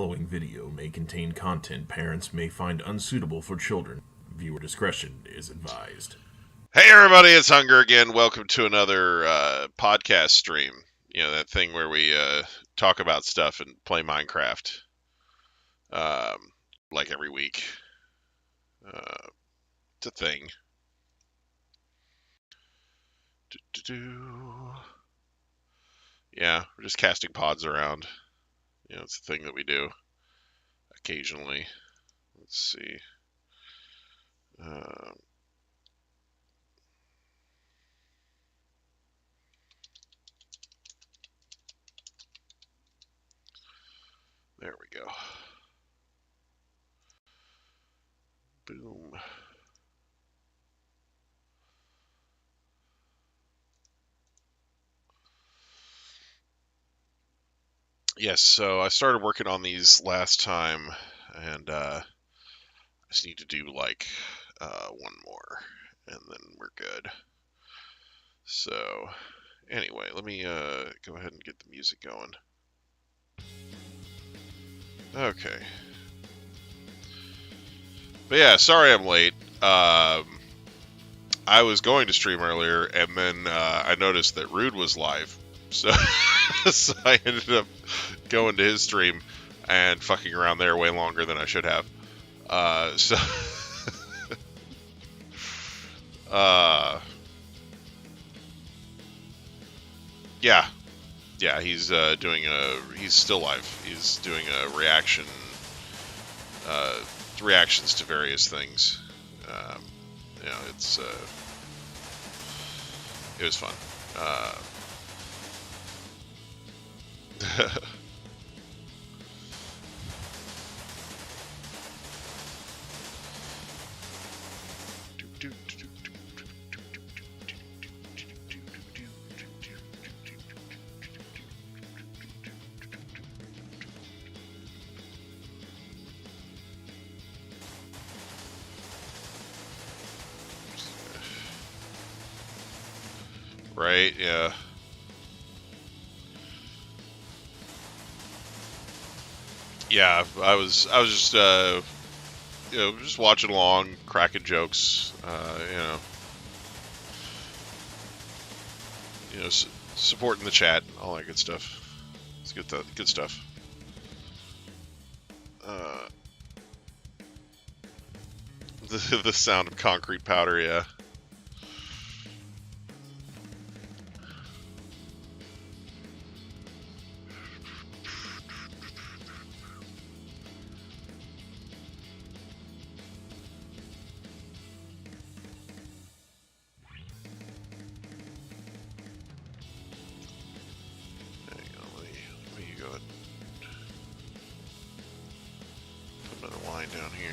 following video may contain content parents may find unsuitable for children. Viewer discretion is advised. Hey everybody, it's Hunger again. Welcome to another podcast stream. You know, that thing where we talk about stuff and play Minecraft. Like every week. It's a thing. Yeah, we're just casting pods around. You know, it's a thing that we do occasionally. Let's see. There we go. Boom. Yes, so I started working on these last time, and I just need to do like one more, and then we're good. So, anyway, let me go ahead and get the music going. Okay. But yeah, sorry I'm late. I was going to stream earlier, and then I noticed that Rude was live. So, so I ended up going to his stream and fucking around there way longer than I should have. Yeah, he's he's still live. He's doing a reactions to various things. You know, it was fun. Right, yeah. Yeah, I was just just watching along, cracking jokes, supporting the chat, all that good stuff. It's good stuff. The sound of concrete powder, yeah. Down here.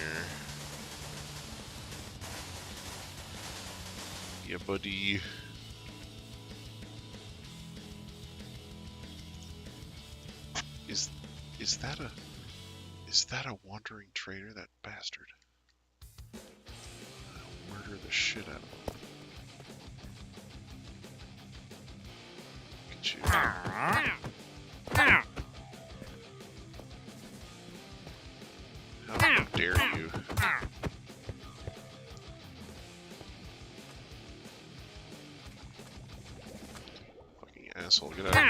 Yeah, buddy. Is that a wandering trader, that bastard? I'll murder the shit out of him. Get you. How dare you? Fucking asshole, get out of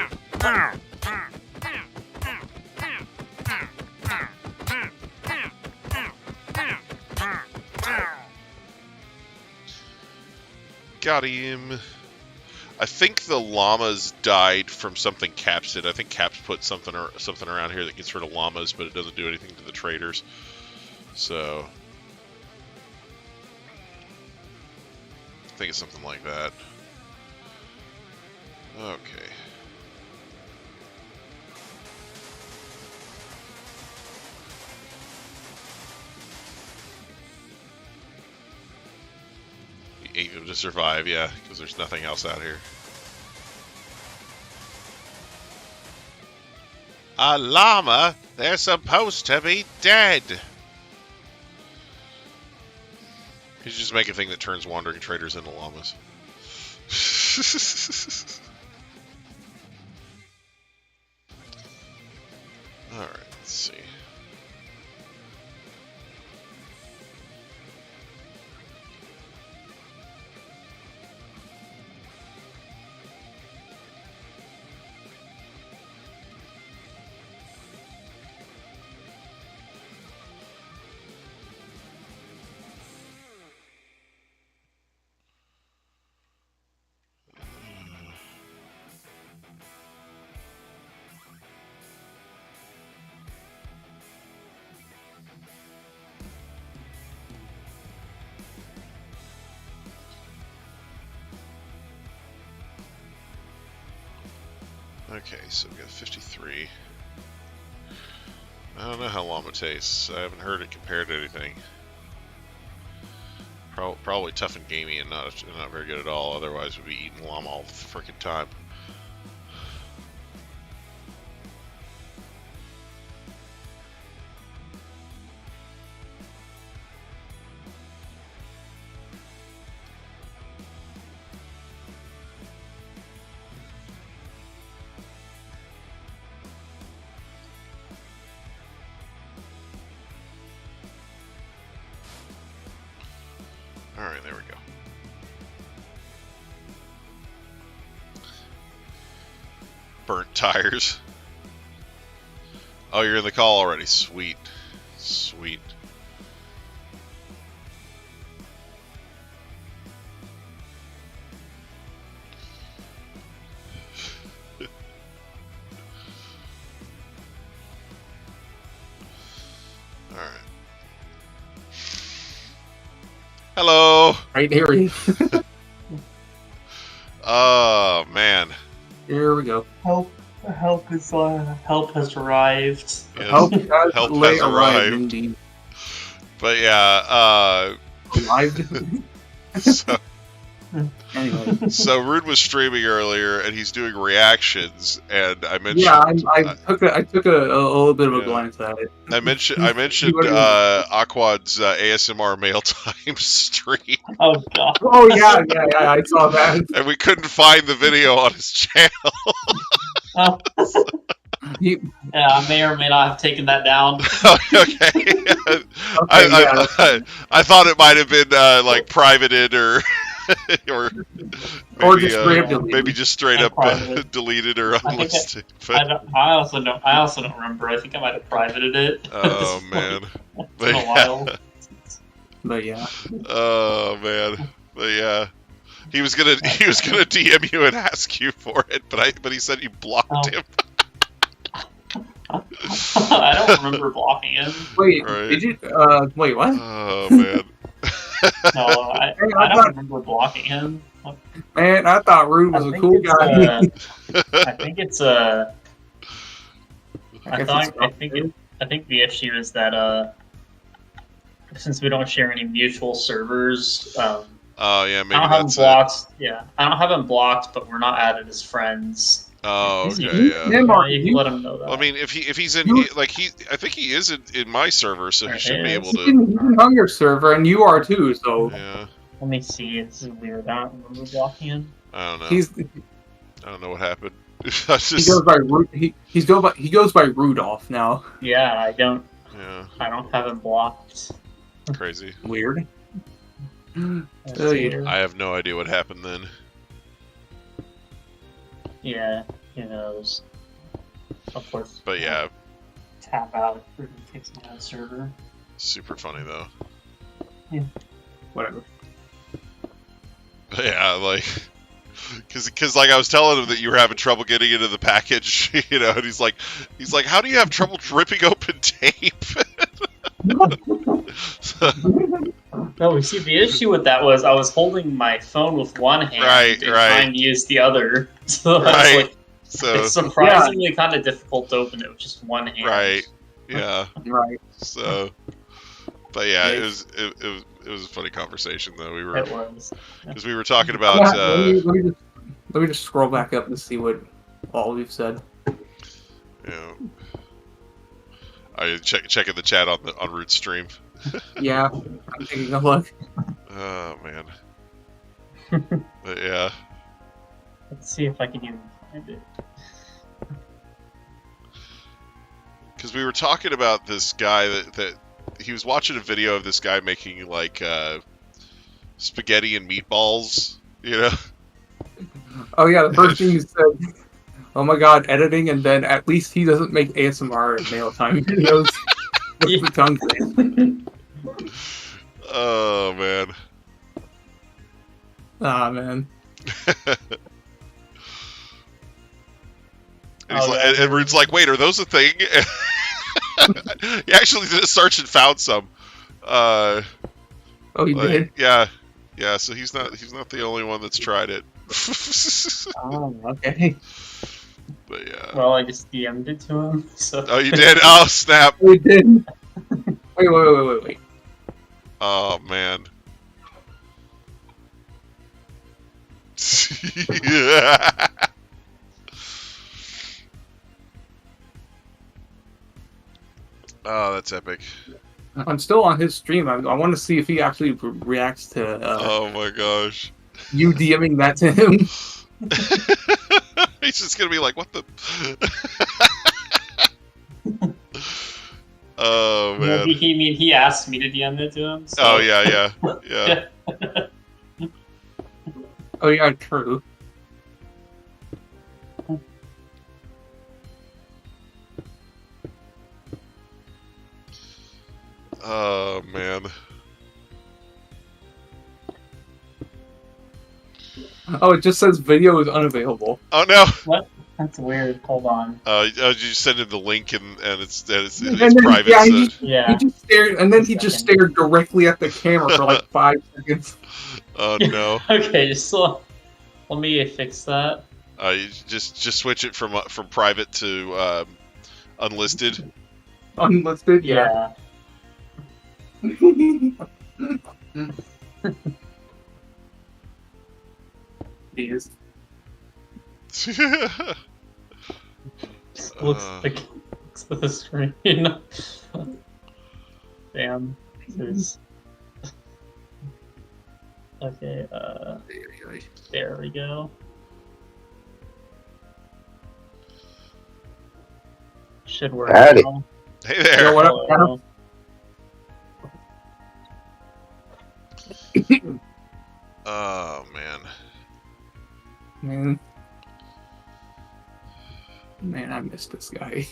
here. Got him. I think the llamas died from something Caps did. I think Caps put something around here that gets rid of llamas, but it doesn't do anything to the traders. So, I think it's something like that. Okay. Able to survive, yeah, because there's nothing else out here. A llama? They're supposed to be dead. You just make a thing that turns wandering traders into llamas. Alright, let's see. Okay, so we got 53. I don't know how llama tastes. I haven't heard it compared to anything. Probably tough and gamey and not very good at all. Otherwise, we'd be eating llama all the freaking time. Alright, there we go. Burnt tires. Oh, you're in the call already. Sweet. Sweet. Alright. Hello! Right here he is. Oh, man. Here we go. Help has arrived. Yes, Help has help lay has arrived arrived. indeed. But yeah, Arrived. so, Anyway. so Rude was streaming earlier, and he's doing reactions, and I mentioned... Yeah, I took a little bit of a Yeah. glance at it. I mentioned Aquad's ASMR mail time stream, Oh god. Oh yeah, I saw that. and we couldn't find the video on his channel. Oh. He, Yeah, I may or may not have taken that down. Okay. okay, I thought it might have been like privated or or maybe, just straight up deleted. maybe just straight up Privated. deleted or unlisted. I also don't remember. I think I might have privated it. Oh man. It's been a while. but yeah. Oh man. But yeah. He was gonna DM you and ask you for it, but he said you blocked him. I don't remember blocking him. Wait, Right. did you? Wait, what? Oh man. No, I don't remember blocking him. Man, I thought Rude was a cool guy. I think it's I guess think the issue is that since we don't share any mutual servers, Oh yeah, maybe I don't have him that's blocked. Yeah, I don't have him blocked, but we're not added as friends. Oh, okay, You- yeah. him or You can let him know that. Well, I mean, if he's in You- I think he is in my server, so he should be able He's to. in Hunger server, and you are too. So Yeah, Let me see. This is weird. I don't remember blocking him. I don't know. I don't know what happened. I he just, goes by he goes by Rudolph now. Yeah, I don't yeah, have him blocked. crazy. Weird. That's Oh, yeah. weird. I have no idea what happened then. Yeah, who knows? Of course. But yeah, Tap out if it kicks me out of the server. super funny though. Whatever. But yeah, like, because like I was telling him that you were having trouble getting into the package, you know, and he's like, how do you have trouble ripping open tape? No, we see the issue with that was I was holding my phone with one hand Right, and right. trying to use the other. So I was Right. like, So it's surprisingly kind of difficult to open it with just one hand. right, yeah. Right. So, but yeah, it was a funny conversation though. We were It was. because we were talking about Let me just scroll back up and see what all we've said. you know, I checking the chat on Root stream. Yeah, I'm taking a look. Oh man, but yeah, Let's see if I can even find it. because we were talking about this guy that he was watching a video of this guy making like spaghetti and meatballs, you know. Oh yeah, the first thing you said. Oh my god, editing, and then at least he doesn't make ASMR and mail time videos. What's the tongue thing? Oh man. Ah man. And, he's Oh, like, yeah. and Rude's like, wait, are those a thing? He actually did a search and found some. Oh, he Like, did. yeah. So he's not the only one that's tried it. Oh, okay. But yeah. Well, I just DM'd it to him. So. Oh, you did? Oh, snap! We did. Wait. Oh man. Yeah. Oh, that's epic. I'm still on his stream. I want to see if he actually reacts to Oh my gosh. you DMing that to him. He's just gonna be like, what the? Oh man. He asked me to DM it to him. So. Oh yeah. Oh yeah, true. Oh man. Oh, it just says video is unavailable. Oh no. What? That's weird. Hold on. You send him the link and it's And then, private. yeah, So. he just stared, and then he just stared directly at the camera for like 5 seconds. Oh no. Okay, so let me fix that. You just switch it from private to unlisted. Unlisted, yeah. Jeez. Looks like the screen. Damn. Okay, there we go. Should work. Howdy. Now. Hey there. Yo, what up, Hello. Oh man. Man, I miss this guy.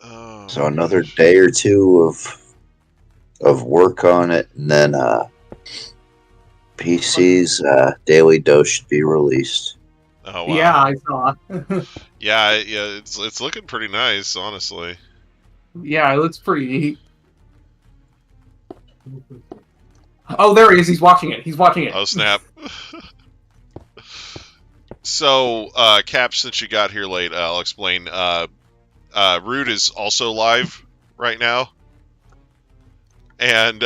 Oh. So another day or two of work on it, and then PC's daily dose should be released. Oh wow. Yeah, I saw. Yeah. It's looking pretty nice, honestly. Yeah, it looks pretty neat. Oh, there he is. He's watching it. Oh snap. So, Cap, since you got here late, I'll explain. Rude is also live right now, and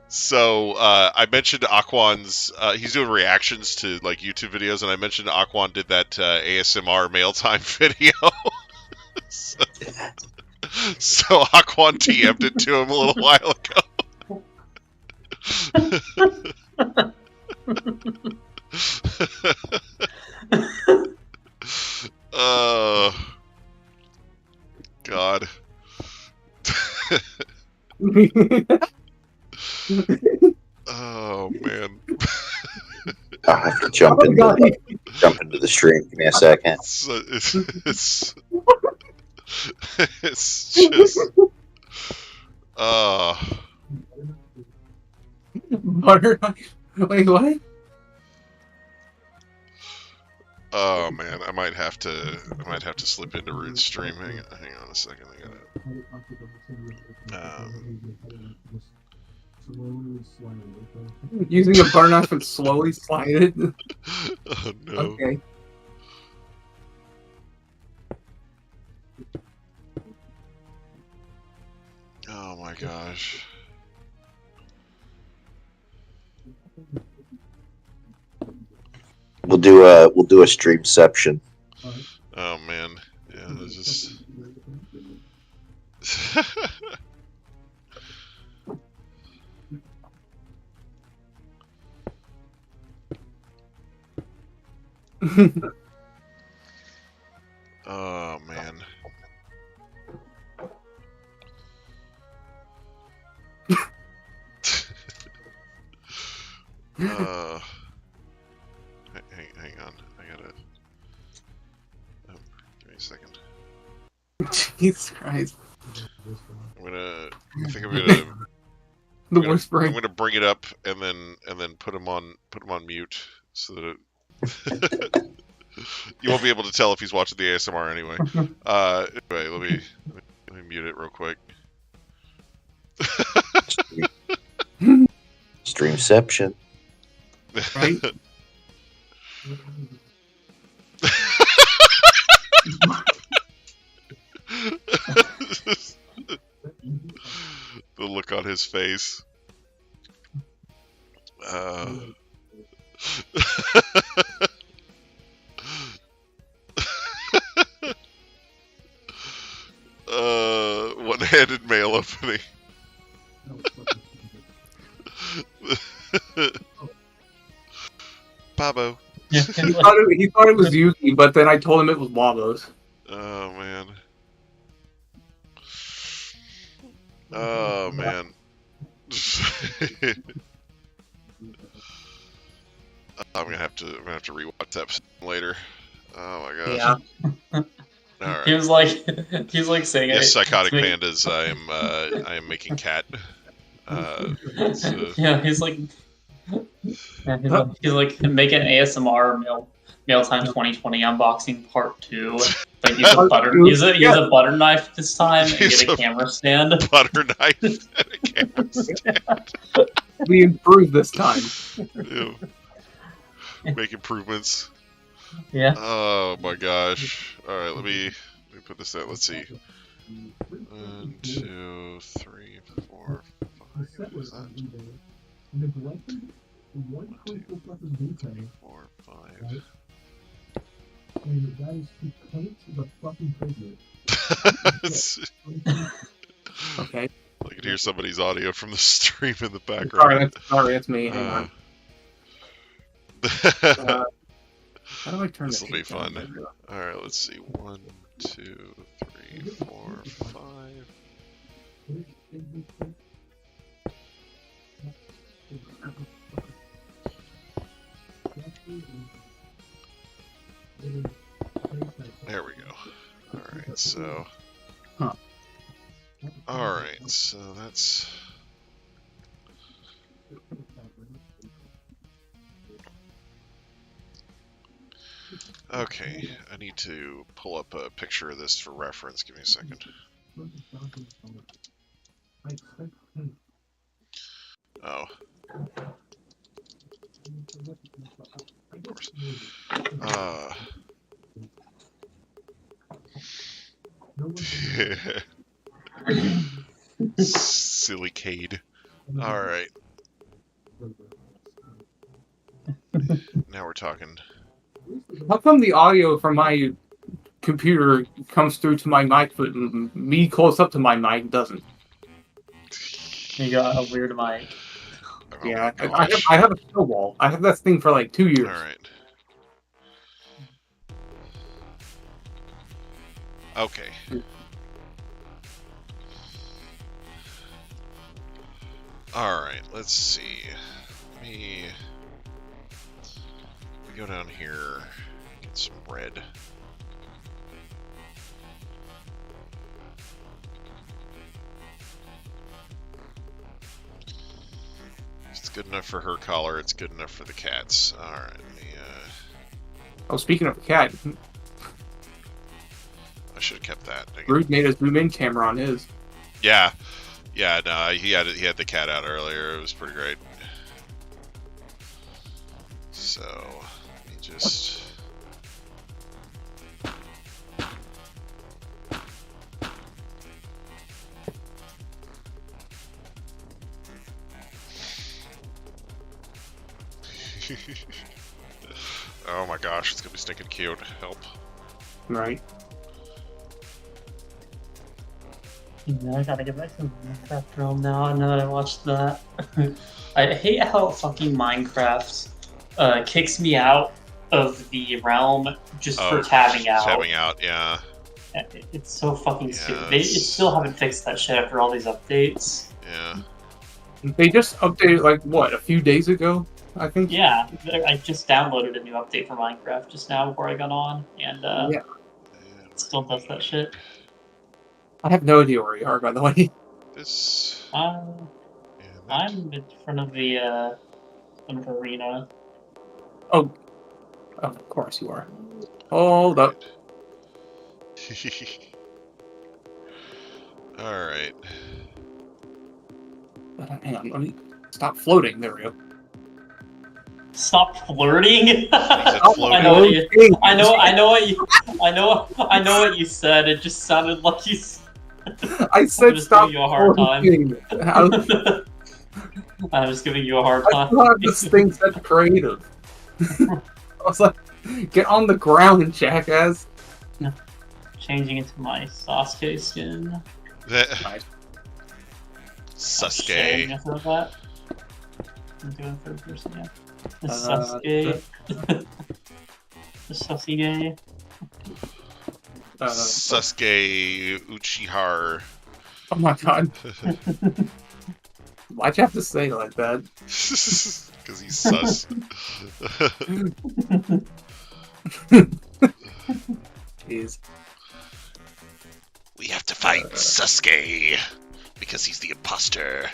so I mentioned Aquan's. He's doing reactions to like YouTube videos, and I mentioned Aquan did that ASMR mail time video. So Aquan TM'd it to him a little while ago. God. Oh man. I'll have to jump into the stream. Give me a second. It's just. Butter. Wait, what? Oh man, I might have to slip into Rude's stream. Hang on a second. I gotta. Using a butter knife and slowly slide it. Oh no. Okay. Oh my gosh. We'll do a streamception. Oh man, yeah, there's just. Oh man. Hang on. I gotta. Oh, give me a second. Jesus Christ. I think I'm gonna. The worst break. I'm gonna bring it up and then put him on mute so that it. You won't be able to tell if he's watching the ASMR anyway. Anyway, let me mute it real quick. Inception. Right? The look on his face. One-handed mail opening. Babo. Yeah, He thought it was Yuki, but then I told him it was Wabos. Oh man. Oh man. I'm gonna have to rewatch that episode later. Oh my gosh. Yeah. All right. he was like saying Yes, it. psychotic Like- pandas. I am making cat. Yeah, he's like making ASMR mail time 2020 unboxing part 2. But use a butter knife this time and Use get a a camera stand. butter knife and a camera stand. We improved this time. Ew. Make improvements. Yeah. Oh my gosh. Alright, let me put this out. Let's see. 1, 2, 3, 4, 5. What is that? 1, 2, 3, 4, 5. Okay. I can hear somebody's audio from the stream in the background. Sorry, that's me. Hang on. How do I turn This this? will be fun. Alright, let's see. 1, 2, 3, 4, 5. There we go. Alright, so. Huh. Alright, so that's. Okay, I need to pull up a picture of this for reference. Give me a second. Oh. Of course. Silly Cade. Alright. Now we're talking. How come the audio from my computer comes through to my mic, but me close up to my mic doesn't? You got a weird mic. Oh Yeah, my I gosh. have a snowball. I have that thing for like 2 years. Alright. Okay. Alright, let's see. We go down here, get some bread. It's good enough for her collar, it's good enough for the cats. Alright, let me, Oh, speaking of the cat, I should have kept that. Dang it. Rude made a zoom in camera on his. Yeah. Yeah, no, he had the cat out earlier. It was pretty great. So, let me just... Oh my gosh, it's gonna be stinking cute. Help. Right. Yeah, I gotta get back to Minecraft Realm now that I watched that. I hate how fucking Minecraft kicks me out of the realm just for tabbing out. Tabbing out, yeah. It's so fucking Yeah, stupid. They still haven't fixed that shit after all these updates. Yeah. They just updated, like, what, a few days ago, I think? Yeah, I just downloaded a new update for Minecraft just now before I got on, and Yeah. it still does that shit. I have no idea where you are, by the way. This... I'm in front of the arena. Oh, of course you are. Hold up. Alright. Hang on, let me stop floating. There we go. Stop flirting. floating. I know what you said. It just sounded like you. I said just stop giving you a hard time. flirting. I'm just giving you a hard I time. thought this thing said creative. I was like, get on the ground, jackass. Changing into my Sasuke skin. Nice. Sasuke. After that. I'm doing third person, yeah. The Sasuke. The Sasuke. Sasuke Uchiha. Oh my god. Why'd you have to say it like that? Because he's sus. Jeez. We have to fight Sasuke because he's the imposter.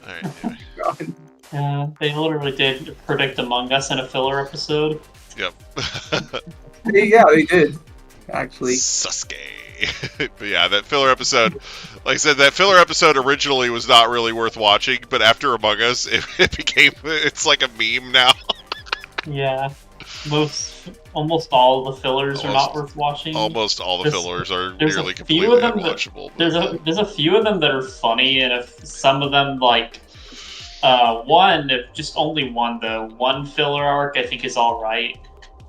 Alright, anyway. God. Yeah, they literally did predict Among Us in a filler episode. Yep. Yeah, they did. Actually. Sasuke. But yeah, that filler episode, like I said, that filler episode originally was not really worth watching, but after Among Us, it became, it's like a meme now. Yeah. Almost all the fillers are not worth watching. Almost all the fillers are nearly few completely of them unwatchable. There's a few of them that are funny, and if some of them like just only one though. One filler arc I think is all right.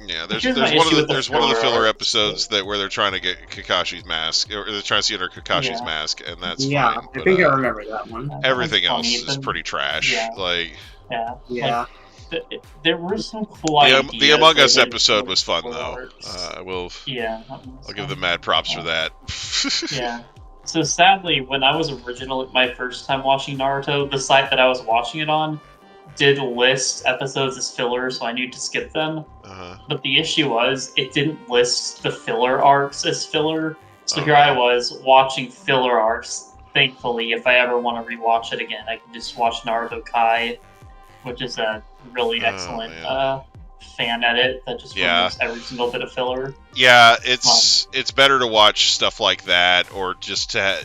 Yeah, there's Here's one my issue of with the the filler filler episodes where they're trying to get Kakashi's mask, or they're trying to see under Kakashi's Yeah. mask, and that's Yeah, fine. I think I remember that one. Everything That's else funny. is pretty trash. Yeah. Like Yeah. Yeah. There were some cool ideas. the Among Us that episode were was fun filler though. arcs. I'll I'll give them mad props for that. Yeah. So sadly, when I was my first time watching Naruto, the site that I was watching it on did list episodes as filler, so I knew to skip them. But the issue was, it didn't list the filler arcs as filler. So here I was watching filler arcs. Thankfully, if I ever want to rewatch it again, I can just watch Naruto Kai, which is a really excellent fan edit that just removes every single bit of filler. Yeah, it's better to watch stuff like that, or just to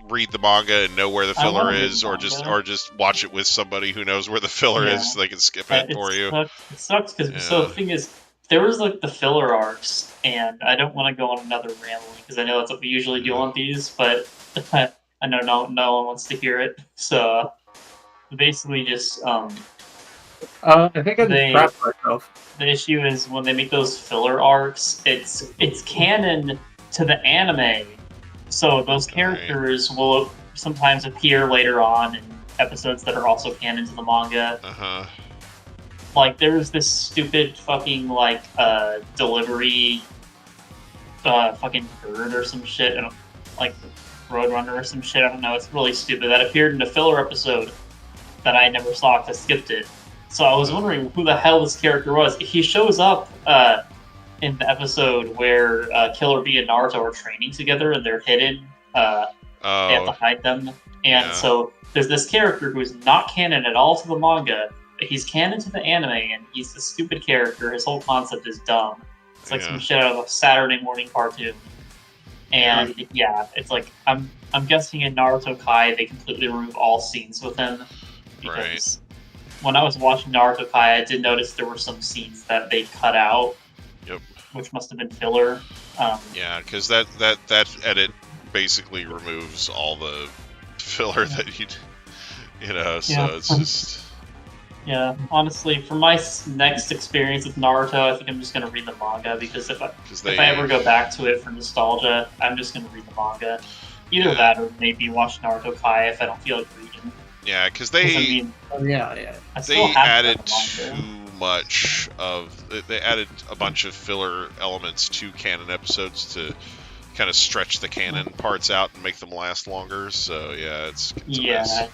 read the manga and know where the filler is, or just watch it with somebody who knows where the filler is, so they can skip it for you. It sucks because so the thing is, there was like the filler arcs, and I don't want to go on another rambling because I know that's what we usually do on these, but I know no one wants to hear it. So basically, just I think I just trapped myself. The issue is when they make those filler arcs, it's canon to the anime, so those characters will sometimes appear later on in episodes that are also canon to the manga. Like there's this stupid fucking like delivery fucking bird or some shit, and like Roadrunner or some shit. I don't know. It's really stupid. That appeared in a filler episode that I never saw because I skipped it. So I was wondering who the hell this character was. He shows up in the episode where Killer Bee and Naruto are training together, and they're hidden. They have to hide them. And so there's this character who's not canon at all to the manga, but he's canon to the anime, and he's a stupid character. His whole concept is dumb. It's like some shit out of a Saturday morning cartoon. And it's like I'm guessing in Naruto Kai they completely remove all scenes with him, because when I was watching Naruto Kai, I did notice there were some scenes that they cut out, which must have been filler. Because that edit basically removes all the filler that you so it's just... Yeah, honestly, for my next experience with Naruto, I think I'm just going to read the manga, because if I ever go back to it for nostalgia, I'm just going to read the manga. Either that, or maybe watch Naruto Kai if I don't feel like reading. Yeah, because they added too much of... They added a bunch of filler elements to canon episodes to kind of stretch the canon parts out and make them last longer, so it's a mess.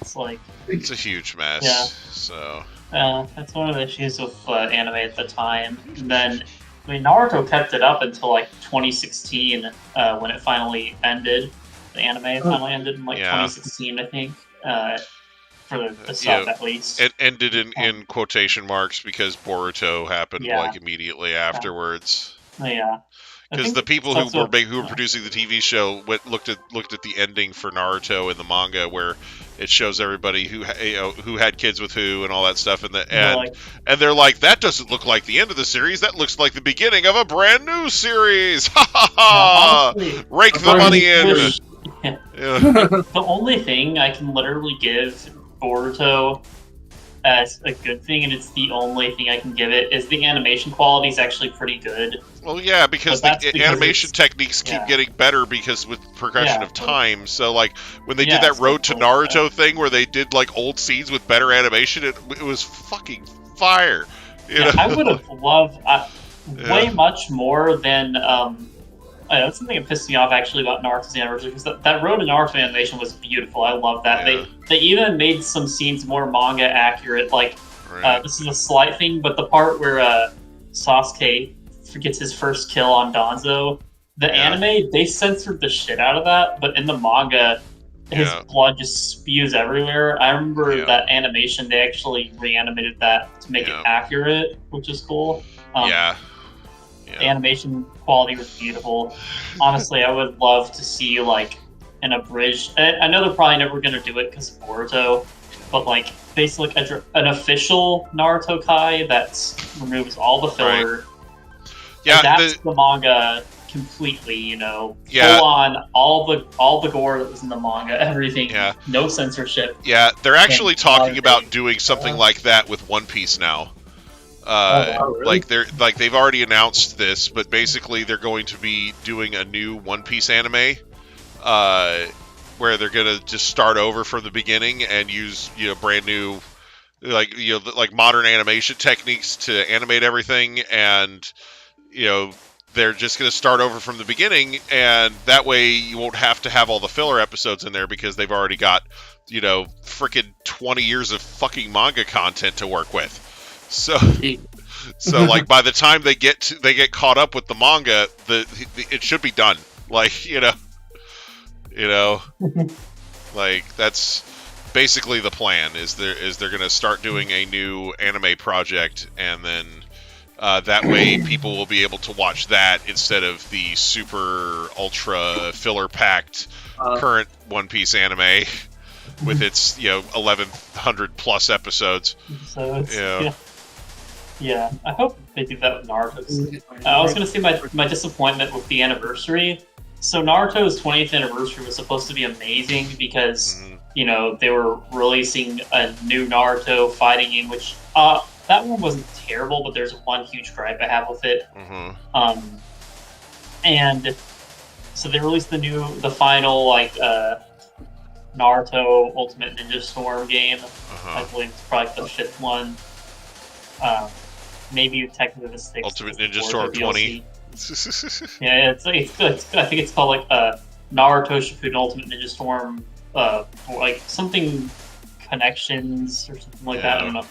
It's a huge mess. Yeah. So that's one of the issues with anime at the time. And then, I mean, Naruto kept it up until like 2016 when it finally ended. The anime finally ended in 2016, I think. For the sub, at least. It ended in quotation marks because Boruto happened immediately afterwards. Because the people who were producing the TV show looked at the ending for Naruto in the manga, where it shows everybody who who had kids with who and all that stuff, and like, they're like, that doesn't look like the end of the series. That looks like the beginning of a brand new series. Ha ha ha! honestly, Rake the money in. Yeah. the only thing I can literally give Boruto as a good thing, and it's the only thing I can give it, is the animation quality is actually pretty good. Well, yeah, because But the that's because animation it's- techniques keep yeah. getting better because with progression Yeah, of but- time. So, like, when they Yeah, did that it's Road to cool, Naruto thing where they did, like, old scenes with better animation, it was fucking fire. You know? I would have loved Yeah. way much more than I know something that pissed me off actually about Naruto's anniversary, because that Road to Naruto animation was beautiful. I love that. Yeah. They even made some scenes more manga accurate. Like Right. this is a slight thing, but the part where Sasuke gets his first kill on Danzo, the Yeah. anime, they censored the shit out of that, but in the manga, his Yeah. blood just spews everywhere. I remember Yeah. that animation, they actually reanimated that to make Yeah. it accurate, which is cool. Yeah. The animation quality was beautiful. Honestly, I would love to see like an abridged. I know they're probably never going to do it because of Boruto, but like basically an official Naruto Kai that removes all the filler. Yeah. That's the manga completely. You know, Yeah. full on all the gore that was in the manga, everything. Yeah. No censorship. Yeah, they're actually And talking modern about day. doing something like that with One Piece now. wow, really? They've already announced this, but basically they're going to be doing a new One Piece anime, where they're gonna just start over from the beginning and use brand new, like modern animation techniques to animate everything, and they're just gonna start over from the beginning, and that way you won't have to have all the filler episodes in there because they've already got freaking 20 years of fucking manga content to work with. So like by the time they get caught up with the manga, it should be done. Like like that's basically the plan. Is they're gonna start doing a new anime project, and then that way people will be able to watch that instead of the super ultra filler packed current One Piece anime with its 1100 plus episodes. So it's, Yeah. yeah. I hope they do that with Naruto. 'Cause I was going to say my disappointment with the anniversary. So Naruto's 20th anniversary was supposed to be amazing because, they were releasing a new Naruto fighting game, which that one wasn't terrible, but there's one huge gripe I have with it. And so they released the final Naruto Ultimate Ninja Storm game. I believe it's probably the 5th one. Maybe technically the 6th. Ultimate Ninja Storm 20. Yeah, it's good. I think it's called Naruto Shippuden Ultimate Ninja Storm, something connections or something like that. I don't know.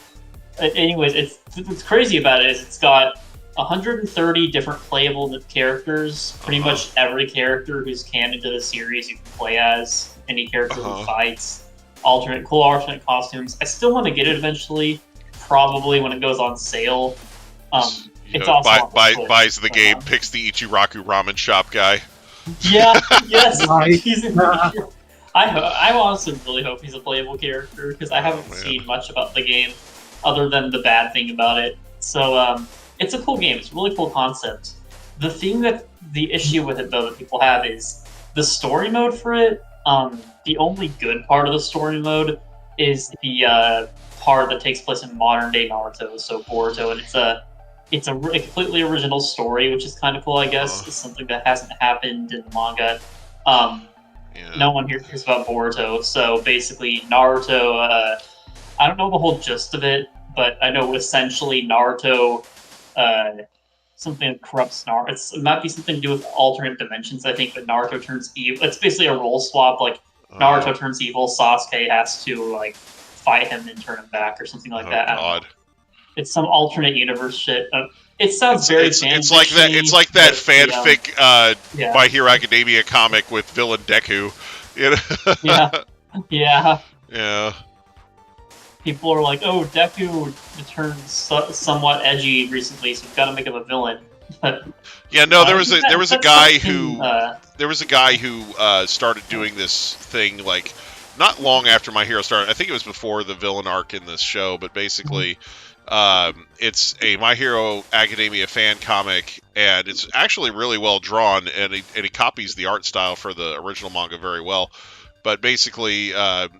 Anyways, what's crazy about it is it's got 130 different playable characters. Pretty much every character who's canon to the series you can play as. Any character who fights. Cool alternate costumes. I still want to get it eventually. Probably when it goes on sale. It's also on the Switch. Buys the game, picks the Ichiraku ramen shop guy. Yeah, yes. Nice. He's in the I honestly really hope he's a playable character because I haven't seen much about the game other than the bad thing about it. So it's a cool game. It's a really cool concept. The issue with it though that people have is the story mode for it. The only good part of the story mode is the part that takes place in modern day Naruto, so Boruto, and it's a completely original story, which is kind of cool, I guess. It's something that hasn't happened in the manga. No one here cares about Boruto, so basically Naruto, I don't know the whole gist of it, but I know essentially Naruto, something that corrupts Naruto. It might be something to do with alternate dimensions, I think, but Naruto turns evil. It's basically a role swap, Naruto turns evil, Sasuke has to, fight him and turn him back or something like that. God. It's some alternate universe shit. It sounds very fanfic-y. It's like that fanfic My Hero Academia comic with villain Deku. Yeah. Yeah. People are like, "Oh, Deku turned somewhat edgy recently, so we've got to make him a villain." But there was a guy who started doing this thing not long after My Hero started. I think it was before the villain arc in this show, but basically, it's a My Hero Academia fan comic, and it's actually really well drawn, and he copies the art style for the original manga very well. But basically,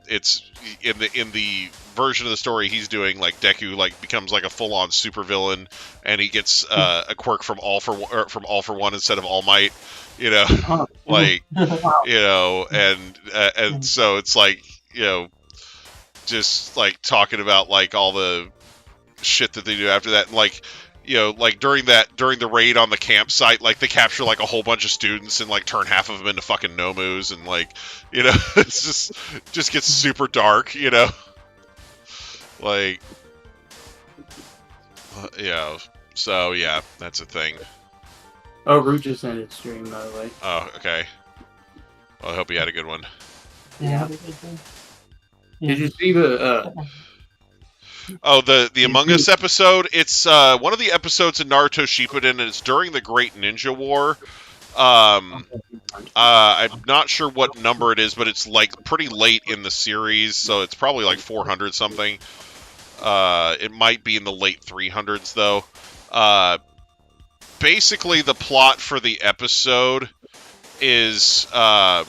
it's in the version of the story he's doing, like Deku becomes like a full-on supervillain, and he gets a quirk from All for One instead of All Might. Like and so it's like just like talking about like all the shit that they do after that, and like during the raid on the campsite, like they capture like a whole bunch of students and like turn half of them into fucking nomus, and like it's just gets super dark, like so yeah, that's a thing. Oh, Root just ended stream, by the way. Oh, okay. Well, I hope you had a good one. Yeah. Did you see the the Among Us episode? It's one of the episodes in Naruto Shippuden, and it's during the Great Ninja War. I'm not sure what number it is, but it's like pretty late in the series, so it's probably like 400 something. It might be in the late 300s though. Basically, the plot for the episode is Hinata,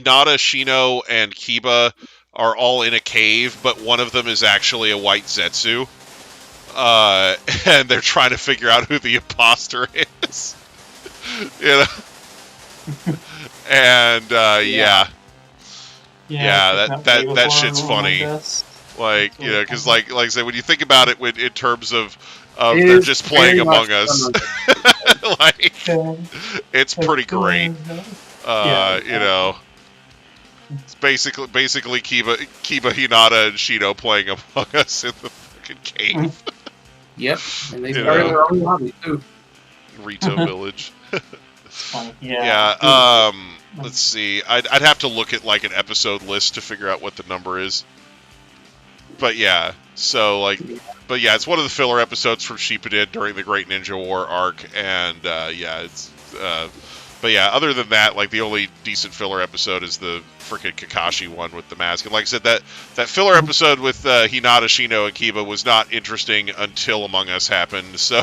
Shino, and Kiba are all in a cave, but one of them is actually a white Zetsu. And they're trying to figure out who the imposter is. And Yeah, that shit's funny. Like, because like I said, when you think about it, in terms of they're just playing Among Us, like it's pretty great. It's basically Kiba, Hinata, and Shino playing Among Us in the fucking cave. Yep, and they started their own lobby too. Rito Village. Yeah. Let's see. I'd have to look at like an episode list to figure out what the number is. But yeah, so like, it's one of the filler episodes from Shippuden during the Great Ninja War arc, and other than that, like the only decent filler episode is the freaking Kakashi one with the mask. And like I said, that filler episode with Hinata, Shino, and Kiba was not interesting until Among Us happened. So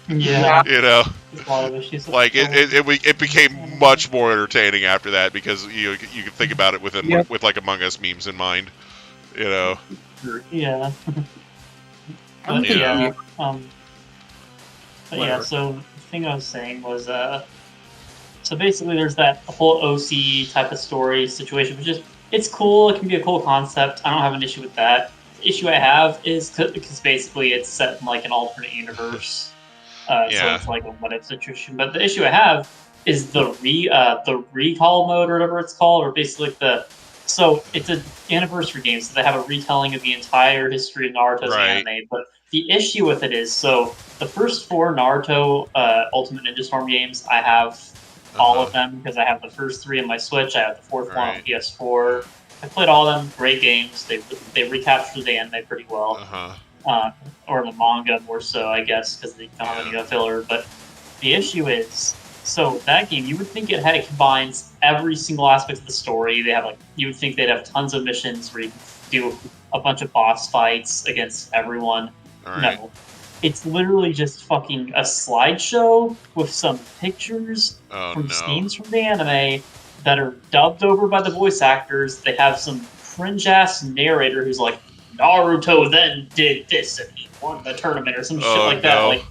Yeah. Like it became much more entertaining after that, because you can think about it with like Among Us memes in mind. Yeah. So the thing I was saying was, so basically there's that whole OC type of story situation, which is, it's cool, it can be a cool concept, I don't have an issue with that. The issue I have is, because basically it's set in like an alternate universe, so it's like a what-if situation, but the issue I have is the recall mode, or whatever it's called, or basically so it's an anniversary game, so they have a retelling of the entire history of Naruto's anime. But the issue with it is, so the first 4 Naruto Ultimate Ninja Storm games, I have all of them, because I have the first 3 on my Switch. I have the 4th one on PS4. I played all of them. Great games. They recaptured the anime pretty well, or the manga more so, I guess, because they don't have any filler. But the issue is, so that game, you would think it combines every single aspect of the story. You would think they'd have tons of missions where you can do a bunch of boss fights against everyone. No. It's literally just fucking a slideshow with some pictures from scenes from the anime that are dubbed over by the voice actors. They have some cringe-ass narrator who's like, Naruto then did this and he won the tournament, or some shit like that. Like,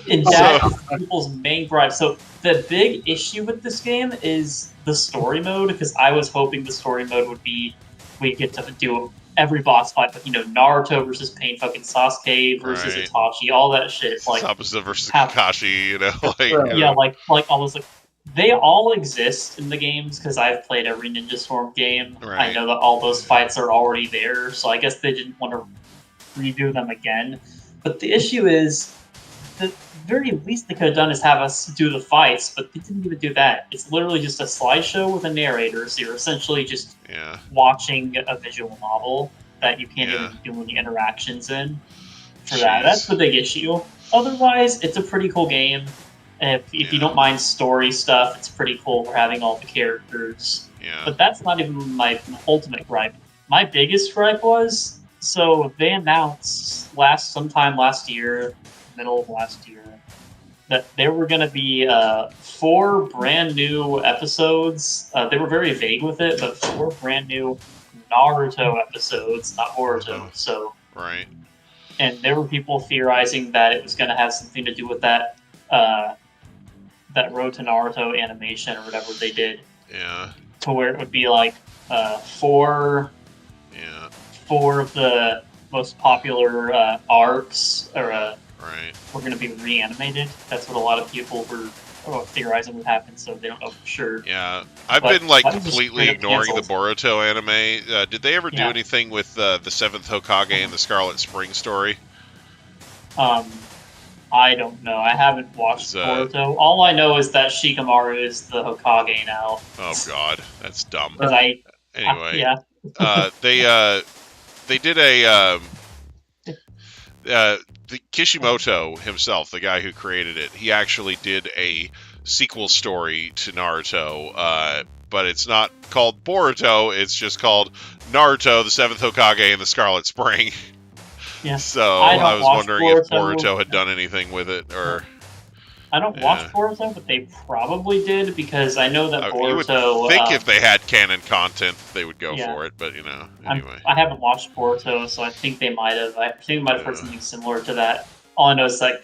and that's people's main gripe. So the big issue with this game is the story mode, because I was hoping the story mode would be we get to do every boss fight, but Naruto versus Pain fucking Sasuke versus Itachi, all that shit. Like Sabusa versus Kakashi, like all those, like, they all exist in the games, because I've played every Ninja Storm game. I know that all those fights are already there, so I guess they didn't want to redo them again. But the issue is, the very least they could have done is have us do the fights, but they didn't even do that. It's literally just a slideshow with a narrator, so you're essentially just watching a visual novel that you can't even do any interactions in. That's the big issue. Otherwise, it's a pretty cool game. If you don't mind story stuff, it's pretty cool for having all the characters. Yeah. But that's not even my ultimate gripe. My biggest gripe was, so they announced sometime last year, middle of last year, that there were going to be 4 brand new episodes. They were very vague with it, but 4 brand new Naruto episodes, not Boruto. So right. And there were people theorizing that it was going to have something to do with that Road to Naruto animation or whatever they did. Yeah. To where it would be like 4 of the most popular arcs were going to be reanimated. That's what a lot of people were theorizing would happen, so they don't know for sure. Yeah, I've been like completely ignoring the Boruto anime. Did they ever do anything with the 7th Hokage and the Scarlet Spring story? I don't know. I haven't watched Boruto. All I know is that Shikamaru is the Hokage now. Oh god, that's dumb. Anyway, they did a the Kishimoto himself, the guy who created it, he actually did a sequel story to Naruto, but it's not called Boruto, it's just called Naruto, the 7th Hokage, and the Scarlet Spring. Yeah. So I was wondering if Boruto had done anything with it, or... I don't watch Boruto, but they probably did, because I know that Boruto... You would think if they had canon content, they would go for it, but, anyway. I haven't watched Boruto, so I think they might have. I think they might have heard something similar to that. All I know is, I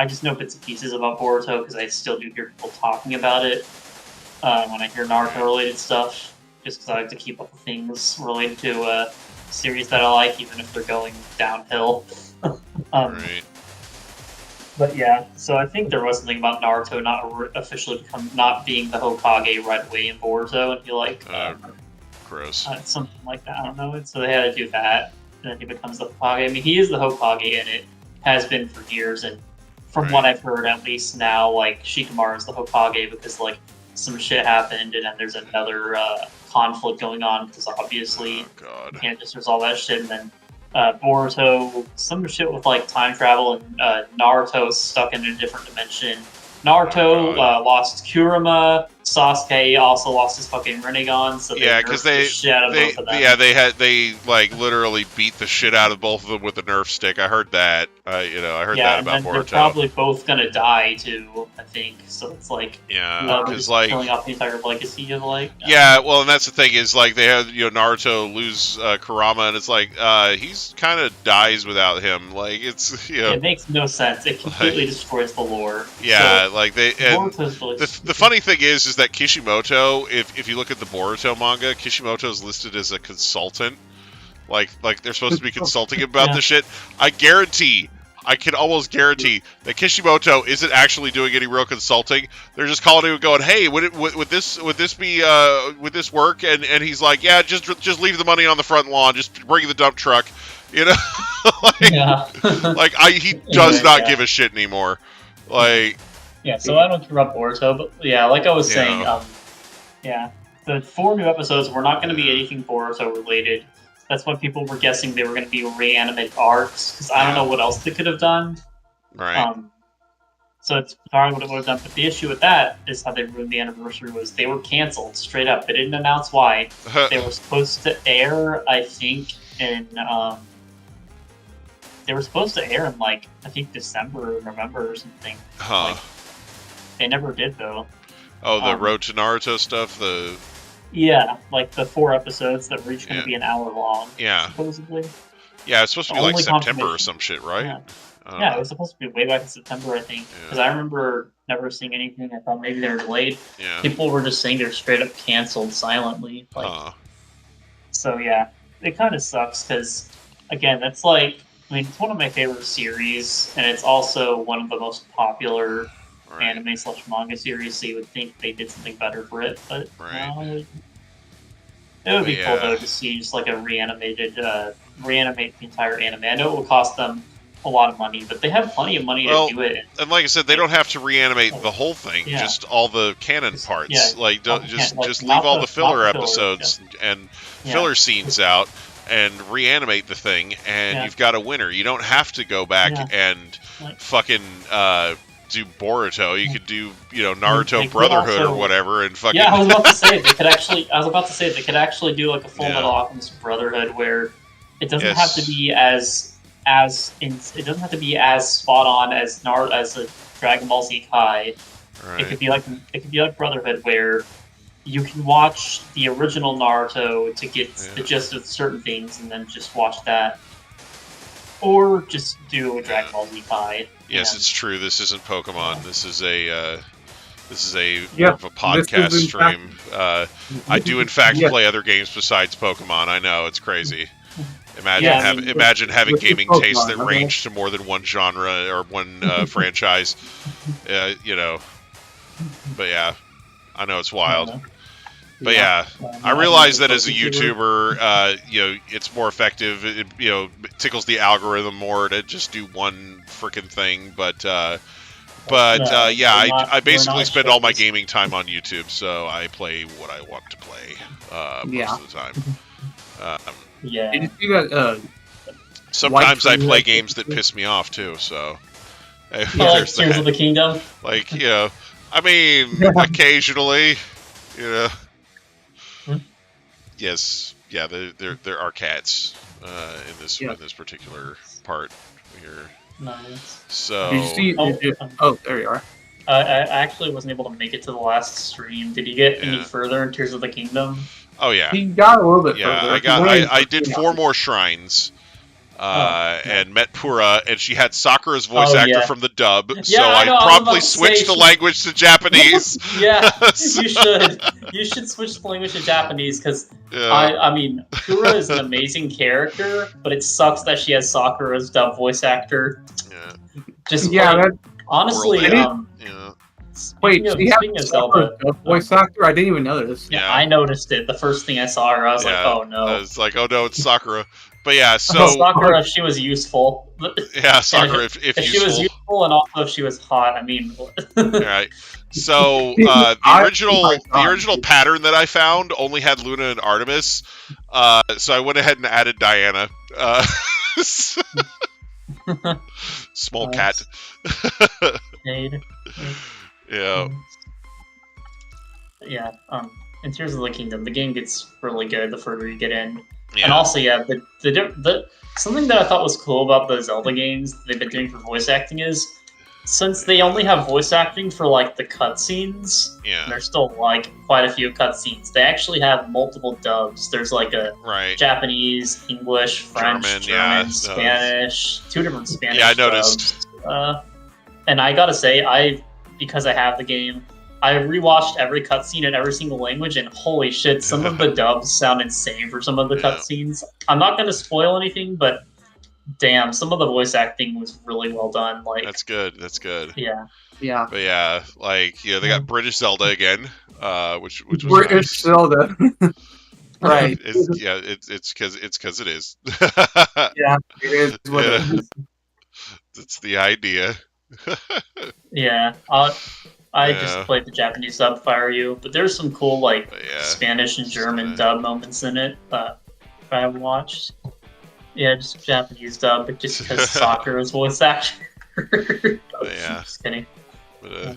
just know bits and pieces about Boruto, because I still do hear people talking about it when I hear Naruto-related stuff, just because I like to keep up with things related to a series that I like, even if they're going downhill. Right. But yeah, so I think there was something about Naruto not being the Hokage right away in Boruto, and he gross. Something like that. I don't know. So they had to do that, and then he becomes the Hokage. I mean, he is the Hokage, and it has been for years. And from what I've heard, at least now, Shikamaru is the Hokage because some shit happened, and then there's another conflict going on because obviously you can't just resolve that shit, and then. Boruto, some shit with time travel, and Naruto stuck in a different dimension. Naruto lost Kurama. Sasuke also lost his fucking Rinnegan. So because they literally beat the shit out of both of them with the Nerf stick. I heard that. I heard that about Boruto. They're probably both gonna die too. I think so. It's because killing off the entire legacy of well, and that's the thing is they had Naruto lose Kurama, and it's he's kind of dies without him. It's it makes no sense. It completely destroys the lore. Yeah, the funny thing is that Kishimoto, if you look at the Boruto manga, Kishimoto is listed as a consultant. They're supposed to be consulting about this shit. I can almost guarantee that Kishimoto isn't actually doing any real consulting. They're just calling him and going, "Hey, would this work?" And he's like, "Yeah, just leave the money on the front lawn. Just bring the dump truck." He does not give a shit anymore. Yeah, so I don't care about Boruto, but yeah, like I was saying, the 4 new episodes were not going to be anything Boruto related. That's why people were guessing they were going to be reanimated arcs, because I don't know what else they could have done. Right. So it's probably what it would have done. But the issue with that is how they ruined the anniversary was they were canceled straight up. They didn't announce why. They were supposed to air, I think, in December or November or something. Huh. They never did though. Oh, the Road to Naruto stuff. Yeah, the 4 episodes that were each going to be an hour long. Yeah. Supposedly. Yeah, it's supposed to be September or some shit, right? Yeah, it was supposed to be way back in September, I think. Because I remember never seeing anything. I thought maybe they were delayed. Yeah. People were just saying they're straight up canceled silently. So yeah, it kind of sucks because, again, that's it's one of my favorite series, and it's also one of the most popular anime/manga series, so you would think they did something better for it, but it would be cool though to see just a reanimate the entire anime. I know it will cost them a lot of money, but they have plenty of money to do it. And like I said, they don't have to reanimate the whole thing, just all the canon parts. Just leave all the filler episodes and filler scenes out and reanimate the thing, and you've got a winner. You don't have to go back and fucking do Boruto. You could do, Naruto They could Brotherhood also- or whatever, and fucking. Yeah, I was about to say they could actually. I was about to say they could actually do like a Full Yeah. Metal Alchemist Brotherhood where it doesn't Yes. have to be it doesn't have to be as spot on as a Dragon Ball Z Kai. It Right. could be like Brotherhood where you can watch the original Naruto to get the gist of certain things and then just watch that, or just do a Dragon Ball Z Kai. Yes, and- it's true. This isn't Pokemon. This is a Yeah, more of a podcast this is in stream. I do in fact Yeah. play other games besides Pokemon. I know it's crazy. Imagine Yeah, I mean, imagine having this is gaming tastes that Pokemon, range to more than one genre or one franchise. But yeah, I know it's wild. But yeah, I realize that as a YouTuber, it's more effective. It tickles the algorithm more to just do one freaking thing. But yeah, I basically spend all my gaming time on YouTube, so I play what I want to play most of the time. Yeah. Did you see that? Sometimes I Tree play that- games that piss me off too. So Like there's Tears of that. the Kingdom. Like I mean, occasionally, Hmm? Yes, yeah, there are cats in Yeah. this particular part here. Nice. So Did you see? Oh, there you are. I actually wasn't able to make it to the last stream. Did you get any Yeah. further in Tears of the Kingdom? oh yeah, He got a little bit yeah. further. I did 4 more shrines. And met Pura, and she had Sakura's voice Oh, actor yeah. from the dub, Yeah, so I know, I was promptly about to say switched the she- language to Japanese. Yeah, So- you should. You should switch the language to Japanese because Yeah. I mean, Pura is an amazing character, but it sucks that she has Sakura's dub voice actor. Yeah, Just Yeah, like, that, honestly, Really? yeah. wait, speaking she of, had speaking of Zelda, a voice actor? I didn't even notice. yeah, Yeah. I noticed it the first thing I saw her. I was like, oh no. I was like, oh no, it's Sakura. But yeah, so Sakura, if she was useful. yeah, Sakura, if If she was useful. useful and also if she was hot, I mean, All right. So I- the original oh my God. pattern that I found only had Luna and Artemis. So I went ahead and added Diana. Small cat. Jade. Yeah. Yeah. In Tears of the Kingdom, the game gets really good the further you get in. Yeah. And also, yeah, the something that I thought was cool about the Zelda games they've been doing for voice acting is, since they only have voice acting for like the cutscenes, Yeah. there's still like quite a few cutscenes. They actually have multiple dubs. There's like a Right. Japanese, English, French, German, German, yeah, those. Spanish, 2 different Spanish. Yeah, I noticed. dubs. And I gotta say, because I have the game, I rewatched every cutscene in every single language, and holy shit, some of the dubs sound insane for some of the Yeah. cutscenes. I'm not gonna spoil anything, but damn, some of the voice acting was really well done. Like, That's good. That's good. yeah, Yeah. But yeah, like they got British Zelda again, which was British nice. Zelda. Right. It's because it is. Yeah, it is what it Yeah. is. That's the idea. yeah. I Yeah. just played the Japanese dub if I were you, but there's some cool like But yeah. Spanish and German Yeah. dub moments in it that I watched. Yeah, just Japanese dub, but just because Sakura's voice actor. Yeah. Just kidding. But, I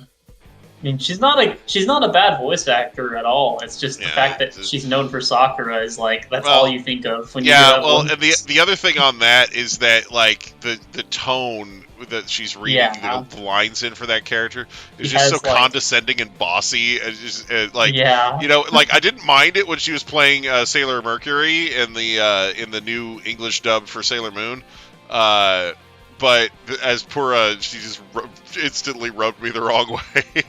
mean, she's not a bad voice actor at all. It's just the Yeah, fact that it's- she's known for Sakura is like that's Well, all you think of when you yeah, hear that well, one. and the other thing on that is that like the tone that she's reading Yeah. the lines in for that character is She just so has, like- condescending and bossy. And just like yeah, like I didn't mind it when she was playing Sailor Mercury in the new English dub for Sailor Moon. But as Pura, she just instantly rubbed me the wrong way.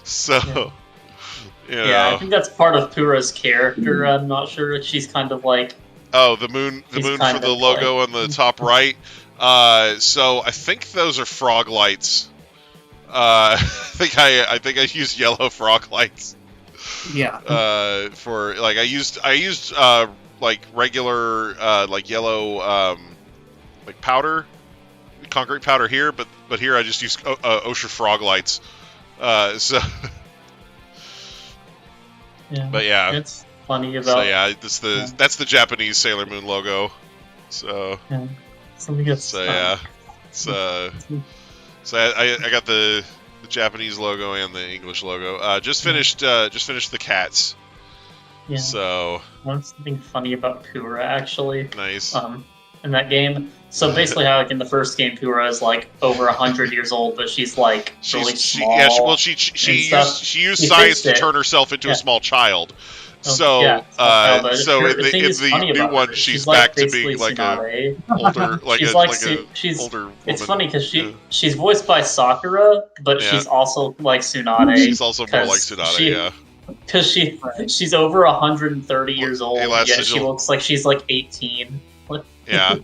So, yeah. I think that's part of Pura's character. I'm not sure. She's kind of like Oh, the moon He's for kind the of logo on the top right. So I think those are frog lights. I think I used yellow frog lights. Yeah. For like I used like regular like yellow like powder, concrete powder here, but here I just use OSHA frog lights. So yeah. but yeah. It's funny about So yeah, that's the Japanese Sailor Moon logo. So something that's yeah, it's So I got the Japanese logo and the English logo. Just finished the cats. Yeah. So One something funny about Pura actually. nice. In that game. So basically, how like in the first game, Pura is like over 100 years old, but she's like really small. She used He science fixed to it. turn herself into a small child. Oh, So yeah, so in the thing is the funny new about one, her, she's like back to basically being like Tsunade. a older She's older woman. It's funny because Yeah. she's voiced by Sakura, but Yeah. she's also like Tsunade. She's also more like 'cause Tsunade, yeah. Because she's over 130 years old, yet she Elastigirl. looks like she's like 18. Yeah.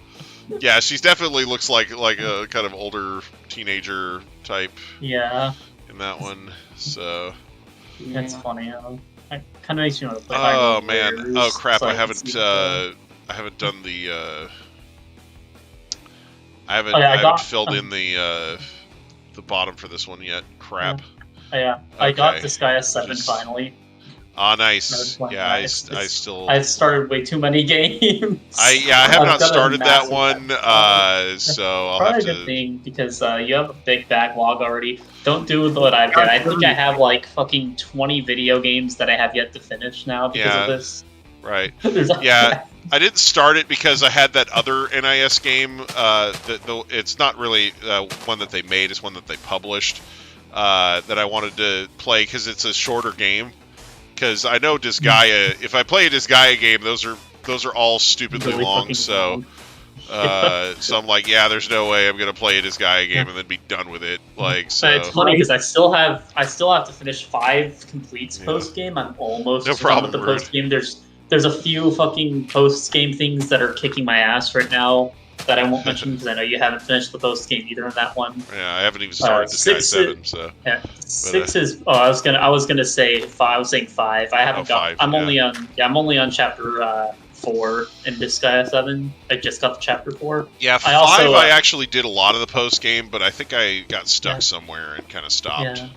Yeah, she definitely looks like a kind of older teenager type Yeah, in that one. So it's funny. I kind of makes me want to play. oh Hyrule man. Warriors, Oh crap, so I can haven't see the- I haven't done the I haven't Oh, yeah, I I haven't got- filled in the bottom for this one yet. Crap. Yeah, I got Okay. Disgaea 7 Just- finally. Ah, Another nice. one. Yeah, I It's- still I've started way too many games. I have I've not got a started that massive one. backlog. So I'll Probably have a good to. thing because you have a big backlog already. Don't do what I did. I think I have like fucking 20 video games that I have yet to finish now because Yeah. of this. Right. There's Yeah. I didn't start it because I had that other NIS game. It's not really one that they made; it's one that they published. That I wanted to play because it's a shorter game. Because I know Disgaea. If I play a Disgaea game, those are all stupidly Really long. fucking So, long. so I'm like, yeah, there's no way I'm gonna play a Disgaea game and then be done with it. Like, so But it's funny because I still have to finish 5 completes Yeah. post game. I'm almost No done problem, with the Rude. post game. There's a few fucking post game things that are kicking my ass right now that I won't mention because I know you haven't finished the post game either in that one. yeah, I haven't even started Disgaea 7. So Yeah, 6 is. Oh, I was gonna say 5. I was saying 5. I haven't got. 5, I'm yeah. only on chapter 4 in Disgaea 7. I just got to chapter 4. yeah, 5 I also, I actually did a lot of the post game, but I think I got stuck Yeah. somewhere and kind of stopped. Yeah.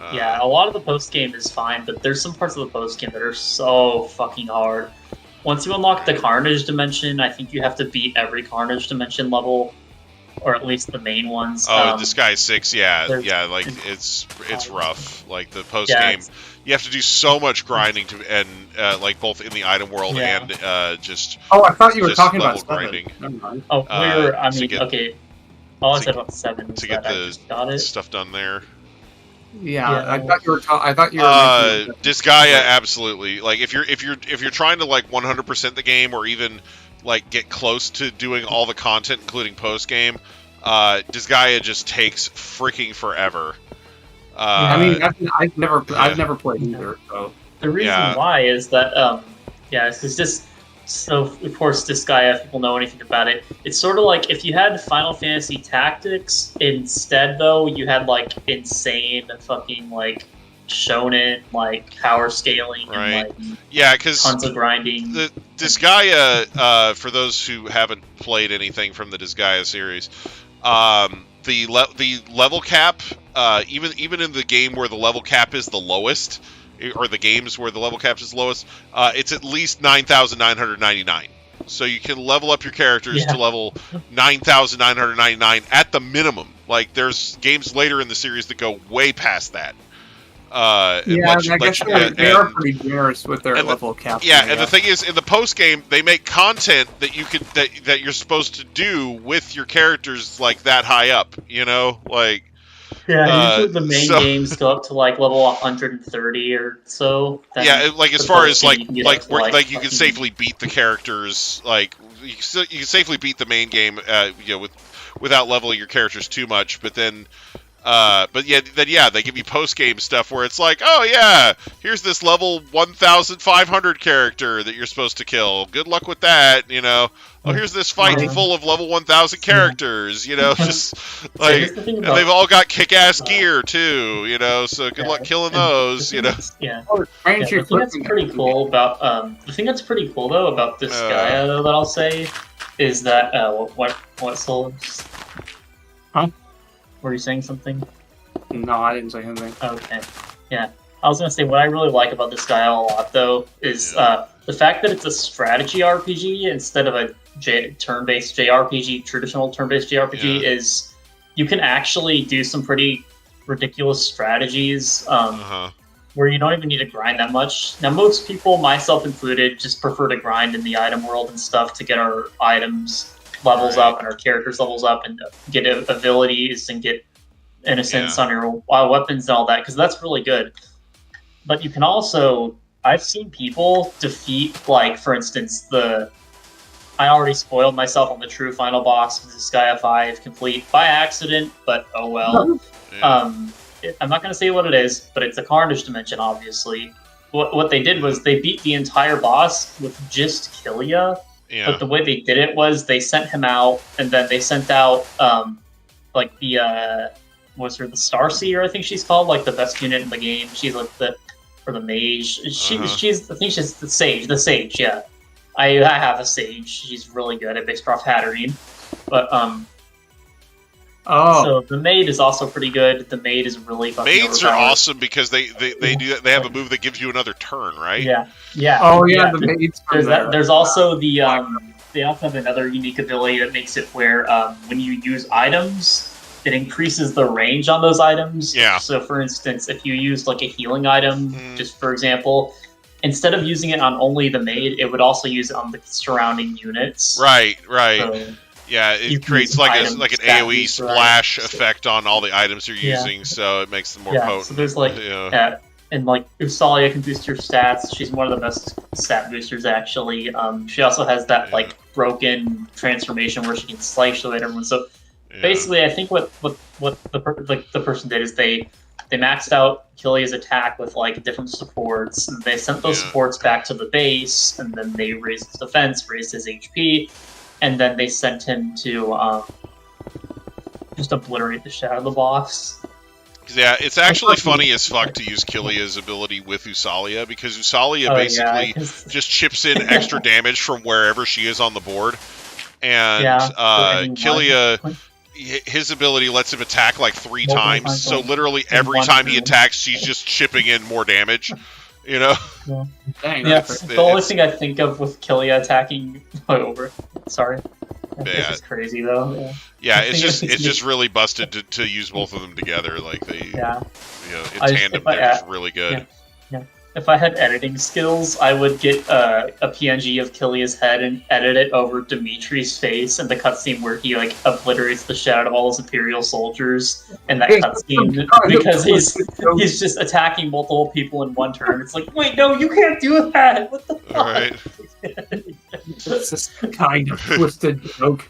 Uh, Yeah, a lot of the post game is fine, but there's some parts of the post game that are so fucking hard. Once you unlock the Carnage dimension, I think you have to beat every Carnage dimension level, or at least the main ones. Oh, Disgaea 6, yeah, there's- like it's rough. Like the post Yeah, game, you have to do so much grinding and like both in the item world Yeah. and just Oh, I thought you were Just talking about level 7. grinding. Never mind. Oh, I to mean, get- okay. All I to- said about 7 is to get that I the just got it. stuff done there. Yeah, Yeah. I thought you were. I thought you were. mentioning- Disgaea, absolutely. Like if you're trying to like 100% the game or even like get close to doing all the content, including post game, Disgaea just takes freaking forever. I mean, I've never yeah. played either. So The reason Yeah. why is that, it's just so. Of course, Disgaea, if people know anything about it, it's sort of like if you had Final Fantasy Tactics instead, though, you had like insane fucking like shonen like power scaling Right. and like yeah, because tons of grinding. the Disgaea, for those who haven't played anything from the Disgaea series, the level cap, even in the game where the level cap is the lowest, or the games where the level cap is lowest, it's at least 9,999. So you can level up your characters Yeah. to level 9,999 at the minimum. Like there's games later in the series that go way past that. I guess they are pretty generous with their and the- level cap. Yeah, and the thing is, in the post game, they make content that you could that you're supposed to do with your characters like that high up. You know, like Yeah, usually the main so- games go up to like level 130 or so. Then yeah, like as the far post as game like you can get like up to, where, like you can fucking- safely beat the characters. Like you can safely beat the main game, without leveling your characters too much. But then. They give you post game stuff where it's like, oh yeah, here's this level 1,500 character that you're supposed to kill. Good luck with that, you know. Oh, here's this fight Yeah. full of level 1,000 characters, you know. Just So like, here's the thing and about- they've all got kick-ass gear too, you know. So good luck killing those, you know. Yeah. Oh, Yeah, the thing that's pretty cool about the thing that's pretty cool though about this Gaia though that I'll say is that what soul? Huh? Were you saying something? No, I didn't say anything. Okay. Yeah. I was gonna say what I really like about this Gaia a lot though is the fact that it's a strategy RPG instead of a turn-based JRPG, traditional turn-based JRPG Yeah. is you can actually do some pretty ridiculous strategies where you don't even need to grind that much. Now, most people, myself included, just prefer to grind in the item world and stuff to get our items levels up and our characters levels up and get abilities and get innocence on your weapons and all that, because that's really good. But you can also, I've seen people defeat, like, for instance, I already spoiled myself on the true final boss of Disgaea 5 complete by accident, but oh well. I'm not going to say what it is, but it's a Carnage dimension, obviously. What they did was they beat the entire boss with just Killia, but the way they did it was they sent him out, and then they sent out, like, the Starseer, I think she's called, like, the best unit in the game. She's, like, the mage. She's I think she's the sage, yeah. I have a sage. She's really good at based off Hatterene. But, so the maid is also pretty good. The maid is really fucking Maids are awesome because they have a move that gives you another turn, right? Yeah. Oh yeah, the maids. There's also the they also have another unique ability that makes it where when you use items, it increases the range on those items. Yeah. So for instance, if you use like a healing item, just for example, instead of using it on only the maid, it would also use it on the surrounding units. Right. So, yeah, it creates like an AoE splash effect on all the items you're using, so it makes them more potent. So there's like, and like Usalia can boost your stats. She's one of the best stat boosters, actually. She also has that like broken transformation where she can slice away at everyone. So basically, I think what the person did is they maxed out Killia's attack with like different supports, and they sent those supports back to the base, and then they raised his defense, raised his HP. And then they sent him to just obliterate the shit out of the boss. Yeah, it's actually funny as fuck to use Killia's ability with Usalia, because Usalia basically just chips in extra damage from wherever she is on the board. And Killia, his ability lets him attack like 3 times, so literally every time he attacks, she's just chipping in more damage. You know? Dang, the only thing I think of with Killia attacking Sorry. That's crazy though. Yeah, it's just really busted to use both of them together. Like they in tandem they're just really good. Yeah. If I had editing skills, I would get a PNG of Killia's head and edit it over Dimitri's face and the cutscene where he like obliterates the shit out of all those Imperial soldiers in that cutscene because he's just attacking multiple people in one turn. It's like, wait, no, you can't do that. What the fuck? All right. It's just kind of twisted joke.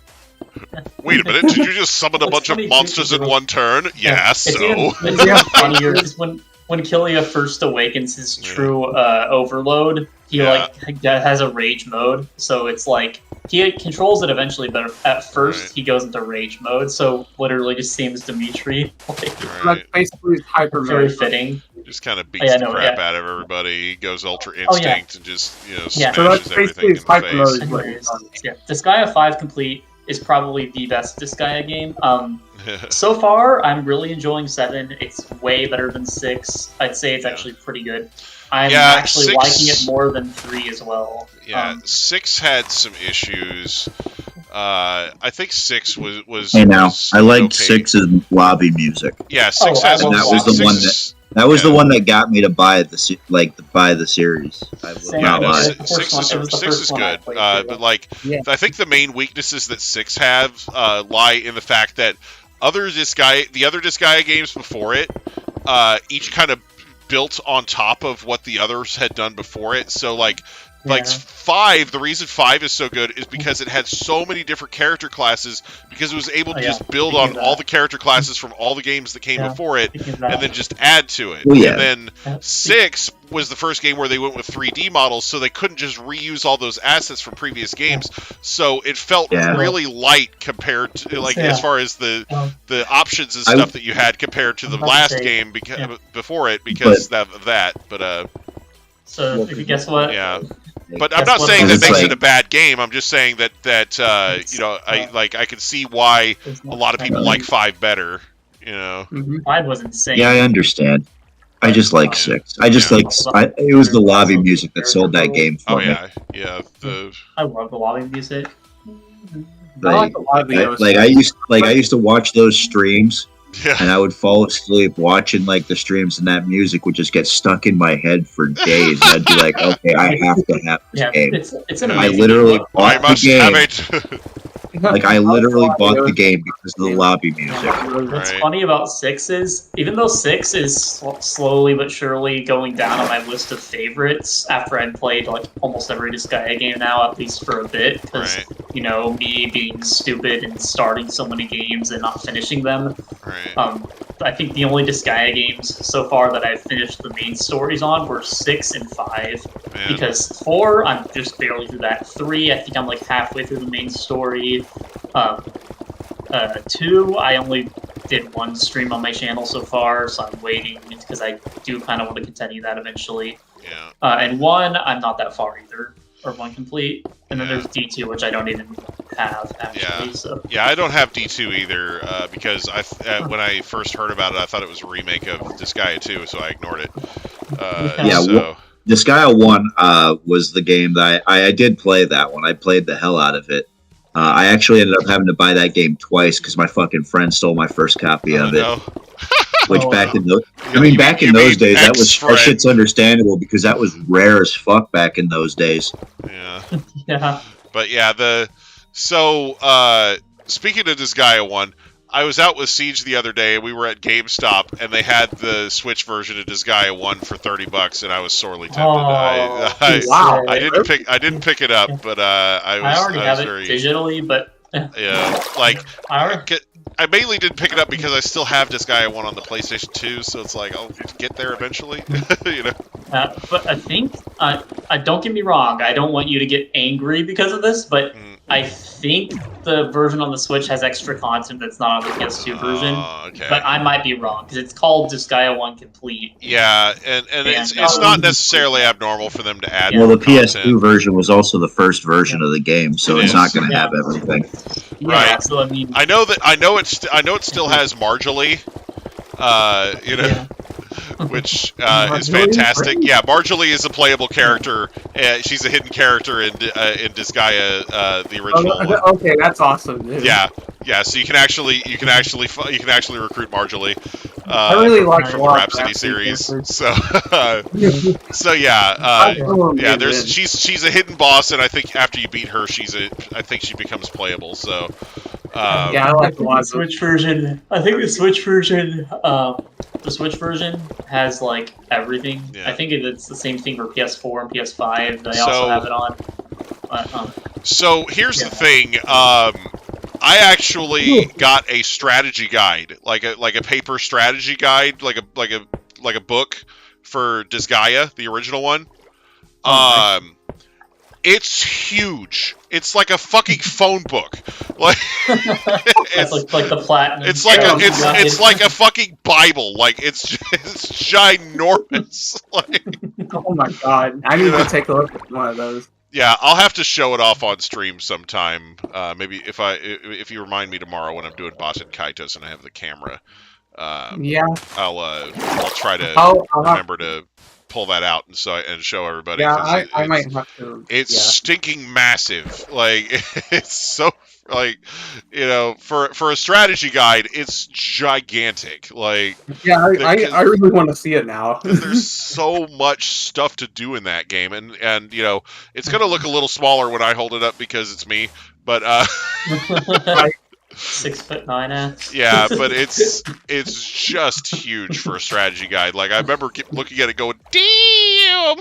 Wait a minute, did you just summon a bunch of monsters in one turn? Yeah, so. It's funnier because when Killia first awakens his true overload, he has a rage mode. So it's like he controls it eventually, but at first he goes into rage mode. So literally just seems Dimitri. Like basically hyper mode. Very fitting. Just kind of beats the crap out of everybody. He goes Ultra Instinct and just smashes everything in the face. Disgaea 5 Complete is probably the best Disgaea game. So far, I'm really enjoying 7. It's way better than 6. I'd say it's actually pretty good. I'm actually 6, liking it more than 3 as well. Yeah, 6 had some issues. I think 6 was. Hey, now I liked okay. 6's lobby music. Yeah, 6 has. And that was the one that was the one that got me to buy the series. I will not lie. 6 is good, but like I think the main weaknesses that 6 have lie in the fact that the other Disgaea games before it, each kind of built on top of what the others had done before it. So like 5, the reason 5 is so good is because it had so many different character classes, because it was able to just build on all the character classes from all the games that came before it, and then just add to it. And then 6 was the first game where they went with 3D models, so they couldn't just reuse all those assets from previous games. So it felt really light compared to, as far as the options and stuff that you had compared to the last game before it, because of that. But so if you guess what? Yeah. But I'm not saying that makes it a bad game. I'm just saying that I can see why a lot of people like 5 better. You know, 5 was insane. Yeah, I understand. I just like 6. I just it was the lobby music that sold that game for me. Yeah. I love the lobby music. like a lot of the I used to watch those streams, Yeah. and I would fall asleep watching like the streams, and that music would just get stuck in my head for days. And I'd be like, okay, I have to have this game. It's an Yeah. I amazing literally game. I bought the must have game. it. Like I literally bought the game because of the lobby music. What's Right. funny about 6 is, even though 6 is slowly but surely going down on my list of favorites after I've played like almost every Disgaea game now, at least for a bit, because, Right. you know, me being stupid and starting so many games and not finishing them. Right. I think the only Disgaea games so far that I've finished the main stories on were 6 and 5. Man. Because 4, I'm just barely through that. 3, I think I'm like halfway through the main story. 2, I only did one stream on my channel so far, so I'm waiting because I do kind of want to continue that eventually. Yeah. And 1, I'm not that far either, or 1 complete. And then Yeah. there's D2, which I don't even have actually. Yeah. So Yeah, I don't have D2 either because when I first heard about it, I thought it was a remake of Disgaea 2, so I ignored it. Yeah, So Disgaea 1 was the game that I did play that one. I played the hell out of it. I actually ended up having to buy that game twice because my fucking friend stole my first copy of it. no. Which Oh, back wow. in those, You back in mean those days, that ex-friend. shit's understandable because that was rare as fuck back in those days. Yeah. yeah, But yeah, speaking of Disgaea 1, I was out with Siege the other day, and we were at GameStop, and they had the Switch version of Disgaea 1 for $30, and I was sorely tempted. Oh, Wow. I didn't pick it up, but I already have was it very digitally, but yeah, like I already, I mainly didn't pick it up because I still have Disgaea 1 on the PlayStation 2, so it's like I'll get there eventually, you know. but I think don't get me wrong. I don't want you to get angry because of this, but I think the version on the Switch has extra content that's not on the PS2 version. Okay. But I might be wrong because it's called Disgaea 1 Complete. Yeah, and it's not necessarily abnormal for them to add Well, the more PS2 content. version was also the first version of the game, so It it's is. not going to Yeah. have everything. Yeah, Right. so I mean, I know it still has Marjorie, you know, yeah. which is Marjorie? fantastic. Yeah, Marjorie is a playable character. She's a hidden character in Disgaea, the original one. Okay, that's awesome, dude. Yeah. So you can actually recruit Marjorie. I really like from a the lot of Rhapsody Rhapsody series. characters. So yeah, I don't know, yeah. man. She's a hidden boss, and I think after you beat her, I think she becomes playable. So Yeah, I like a lot The of Switch version. I think the Switch version has like everything. Yeah. I think it's the same thing for PS4 and PS5. They So- also have it on. But, So here's Yeah. the thing. I actually got a strategy guide, like a paper strategy guide, like a book for Disgaea, the original one. Oh, It's huge. It's like a fucking phone book. Like that's like the platinum. it's like Yeah, it's like a fucking Bible. Like it's ginormous. Like Oh my god, I need to take a look at one of those. yeah, I'll have to show it off on stream sometime. Maybe if you remind me tomorrow when I'm doing Boss and Kaitos and I have the camera. Yeah, I'll try to I'll have, remember to pull that out and show everybody. yeah, 'cause I might have to. It's yeah. stinking massive. Like it's so like for a strategy guide, it's gigantic. Like Yeah, I because- really want to see it now. there's so much stuff to do in that game, and it's gonna look a little smaller when I hold it up because it's me. But 6'9" ass. yeah, but it's just huge for a strategy guide. Like I remember looking at it going, damn.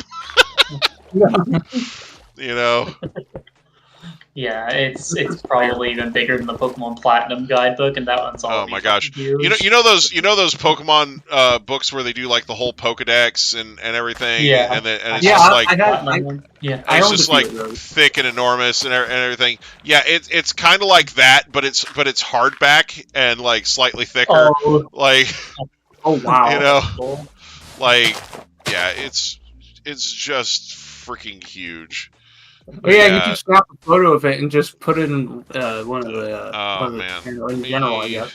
Yeah, it's probably even bigger than the Pokemon Platinum guidebook, and that one's all. Oh my gosh! You know those Pokemon books where they do like the whole Pokedex and everything. Yeah. And it's Yeah, just like I got- Platinum one. Yeah. I it's owned just a few like of those. thick and enormous and everything. Yeah, it's kind of like that, but it's hardback and like slightly thicker. Oh, Like Oh wow. cool. like yeah, it's just freaking huge. Oh yeah, Yeah. you can snap a photo of it and just put it in one of the. Oh, one of the man. channel- in general, I guess.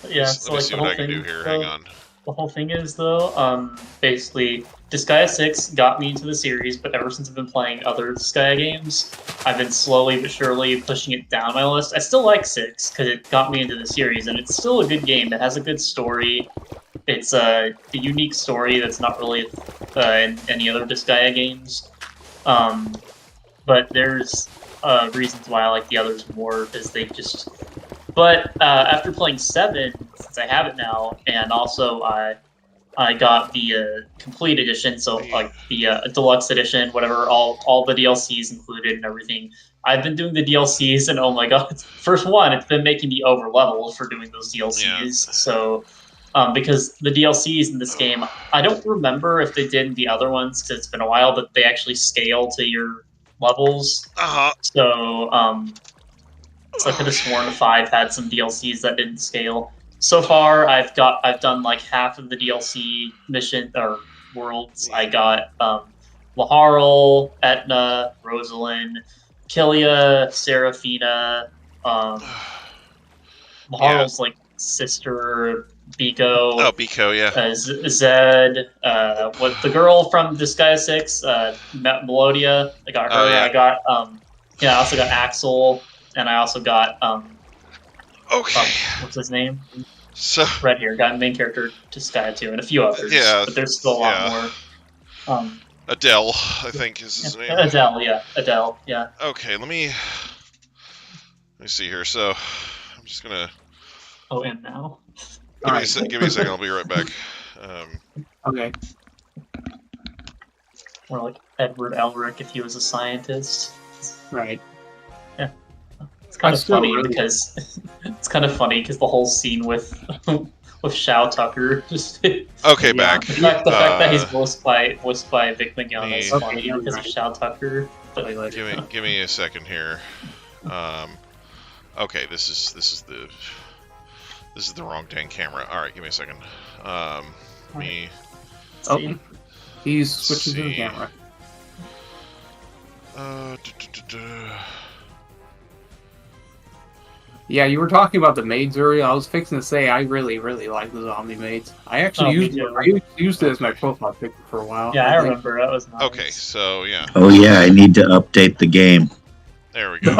Yeah, Let so me like see the what whole I can thing. do here. So Hang on. the the whole thing is, though, basically, Disgaea 6 got me into the series, but ever since I've been playing other Disgaea games, I've been slowly but surely pushing it down my list. I still like 6, because it got me into the series, and it's still a good game. It has a good story. It's a unique story that's not really in any other Disgaea games. But there's reasons why I like the others more, because they just... But after playing 7, since I have it now, and also I got the complete edition, so like the deluxe edition, whatever, all the DLCs included and everything. I've been doing the DLCs, and oh my god, first one, it's been making me over leveled for doing those DLCs. Yeah. So because the DLCs in this game, I don't remember if they did in the other ones because it's been a while, but they actually scale to your levels. So I could have sworn 5 had some DLCs that didn't scale. So far, I've done like half of the DLC mission or worlds. I got Laharl, Etna, Rosalind, Killia, Seraphina. Laharl's like sister, Biko. Oh, Biko, yeah. Zed. What the girl from Disgaea 6, Melodia. I got her. Oh, yeah. I got I also got Axel, and I also got Okay. what's his name? So Red hair guy, main character Disgaea 2, and a few others. Yeah, but there's still a lot more. Adele, I think is his name. Adele, yeah. Okay, let me see here. So I'm just gonna Oh, and now. give me a second. I'll be right back. Okay. Or like Edward Elric if he was a scientist. Right. It's kind of That's still funny really- because the whole scene with Shao Tucker just Okay, Yeah. back. the fact that he's voiced by Vic Mignogna is Me- funny Okay, because of right. Shao Tucker. But Give me a second here. Okay, this is the wrong dang camera. All right, give me a second. Me. Oh, he's switching to the See. camera. Yeah, you were talking about the maids earlier. I was fixing to say I really, really like the zombie maids. I actually Me used too. it as my profile picture for a while. Yeah, I think. remember that was nice. Okay, so yeah, Oh yeah, I need to update the game. there we go.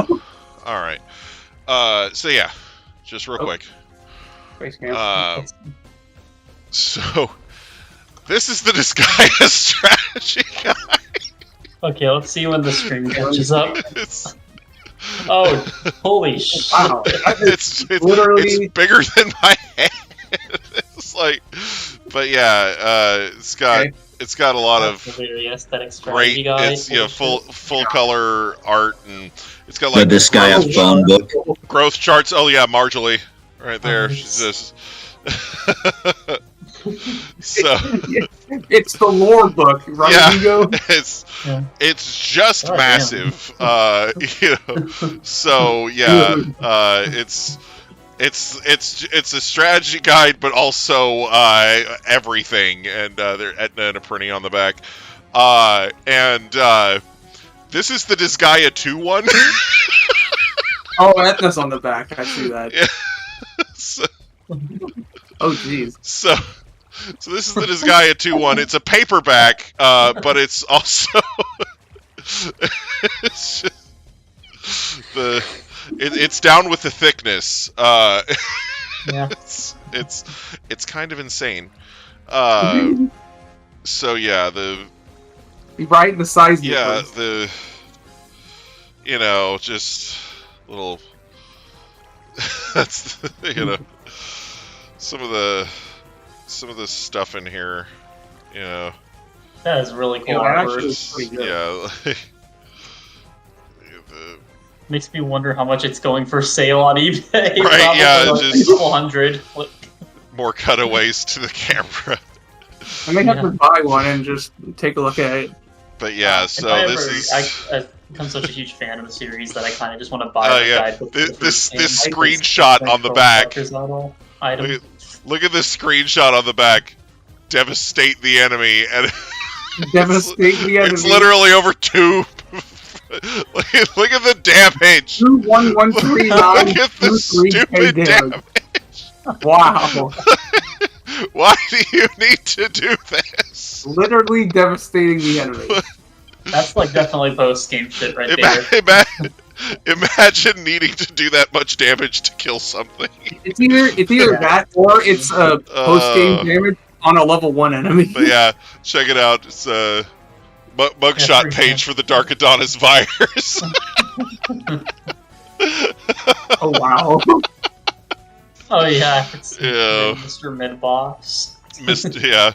All right. So yeah, just real quick. Face cam. So this is the Disgaea strategy guide. Okay, let's see when the screen catches up. It's, Oh, holy shit! Wow, it's literally- it's bigger than my head. It's like, but yeah, it's got a lot of very aesthetic strategy great. guide. It's full color art, and it's got The like Disgaea phone book. growth charts. Oh yeah, Marjorie, right there. Nice. She's just. So It's the lore book, right, Yeah. Hugo? Yeah. it's just Oh, damn. massive. So yeah, it's a strategy guide, but also everything, and they're Etna and a printing on the back. This is the Disgaea 2 one. Oh, Etna's on the back. I see that. Yeah. So, Oh, jeez. so this is the Disgaea 2 one. It's a paperback, but it's also it's just it's down with the thickness. Yeah. It's kind of insane. So yeah, Right in the size yeah difference. just little. That's some of the stuff in here, That is really cool Yeah, artwork. actually, it's pretty good. yeah. Makes me wonder how much it's going for sale on eBay. Right, Probably yeah, like just- a couple hundred. Like, More cutaways to the camera, I may have Yeah. to buy one and just take a look at it. but yeah. if So I this ever- is. I've become such a huge fan of the series that I kind of just want to buy the Yeah. guidebook. for the This first game. screenshot on the back. Item. Look at this screenshot on the back. Devastate the enemy, and Devastate the enemy. it's literally over 2. look at the damage. 21139 Look at the stupid damage. Wow. Why do you need to do this? Literally devastating the enemy. That's like definitely post-game shit right there. Imagine needing to do that much damage to kill something. It's either that or it's post-game damage on a level 1 enemy. But yeah, check it out. It's a mugshot page for the Dark Adonis virus. Oh wow. Oh yeah, it's Yeah. Mr. Mid-Boss. Yeah.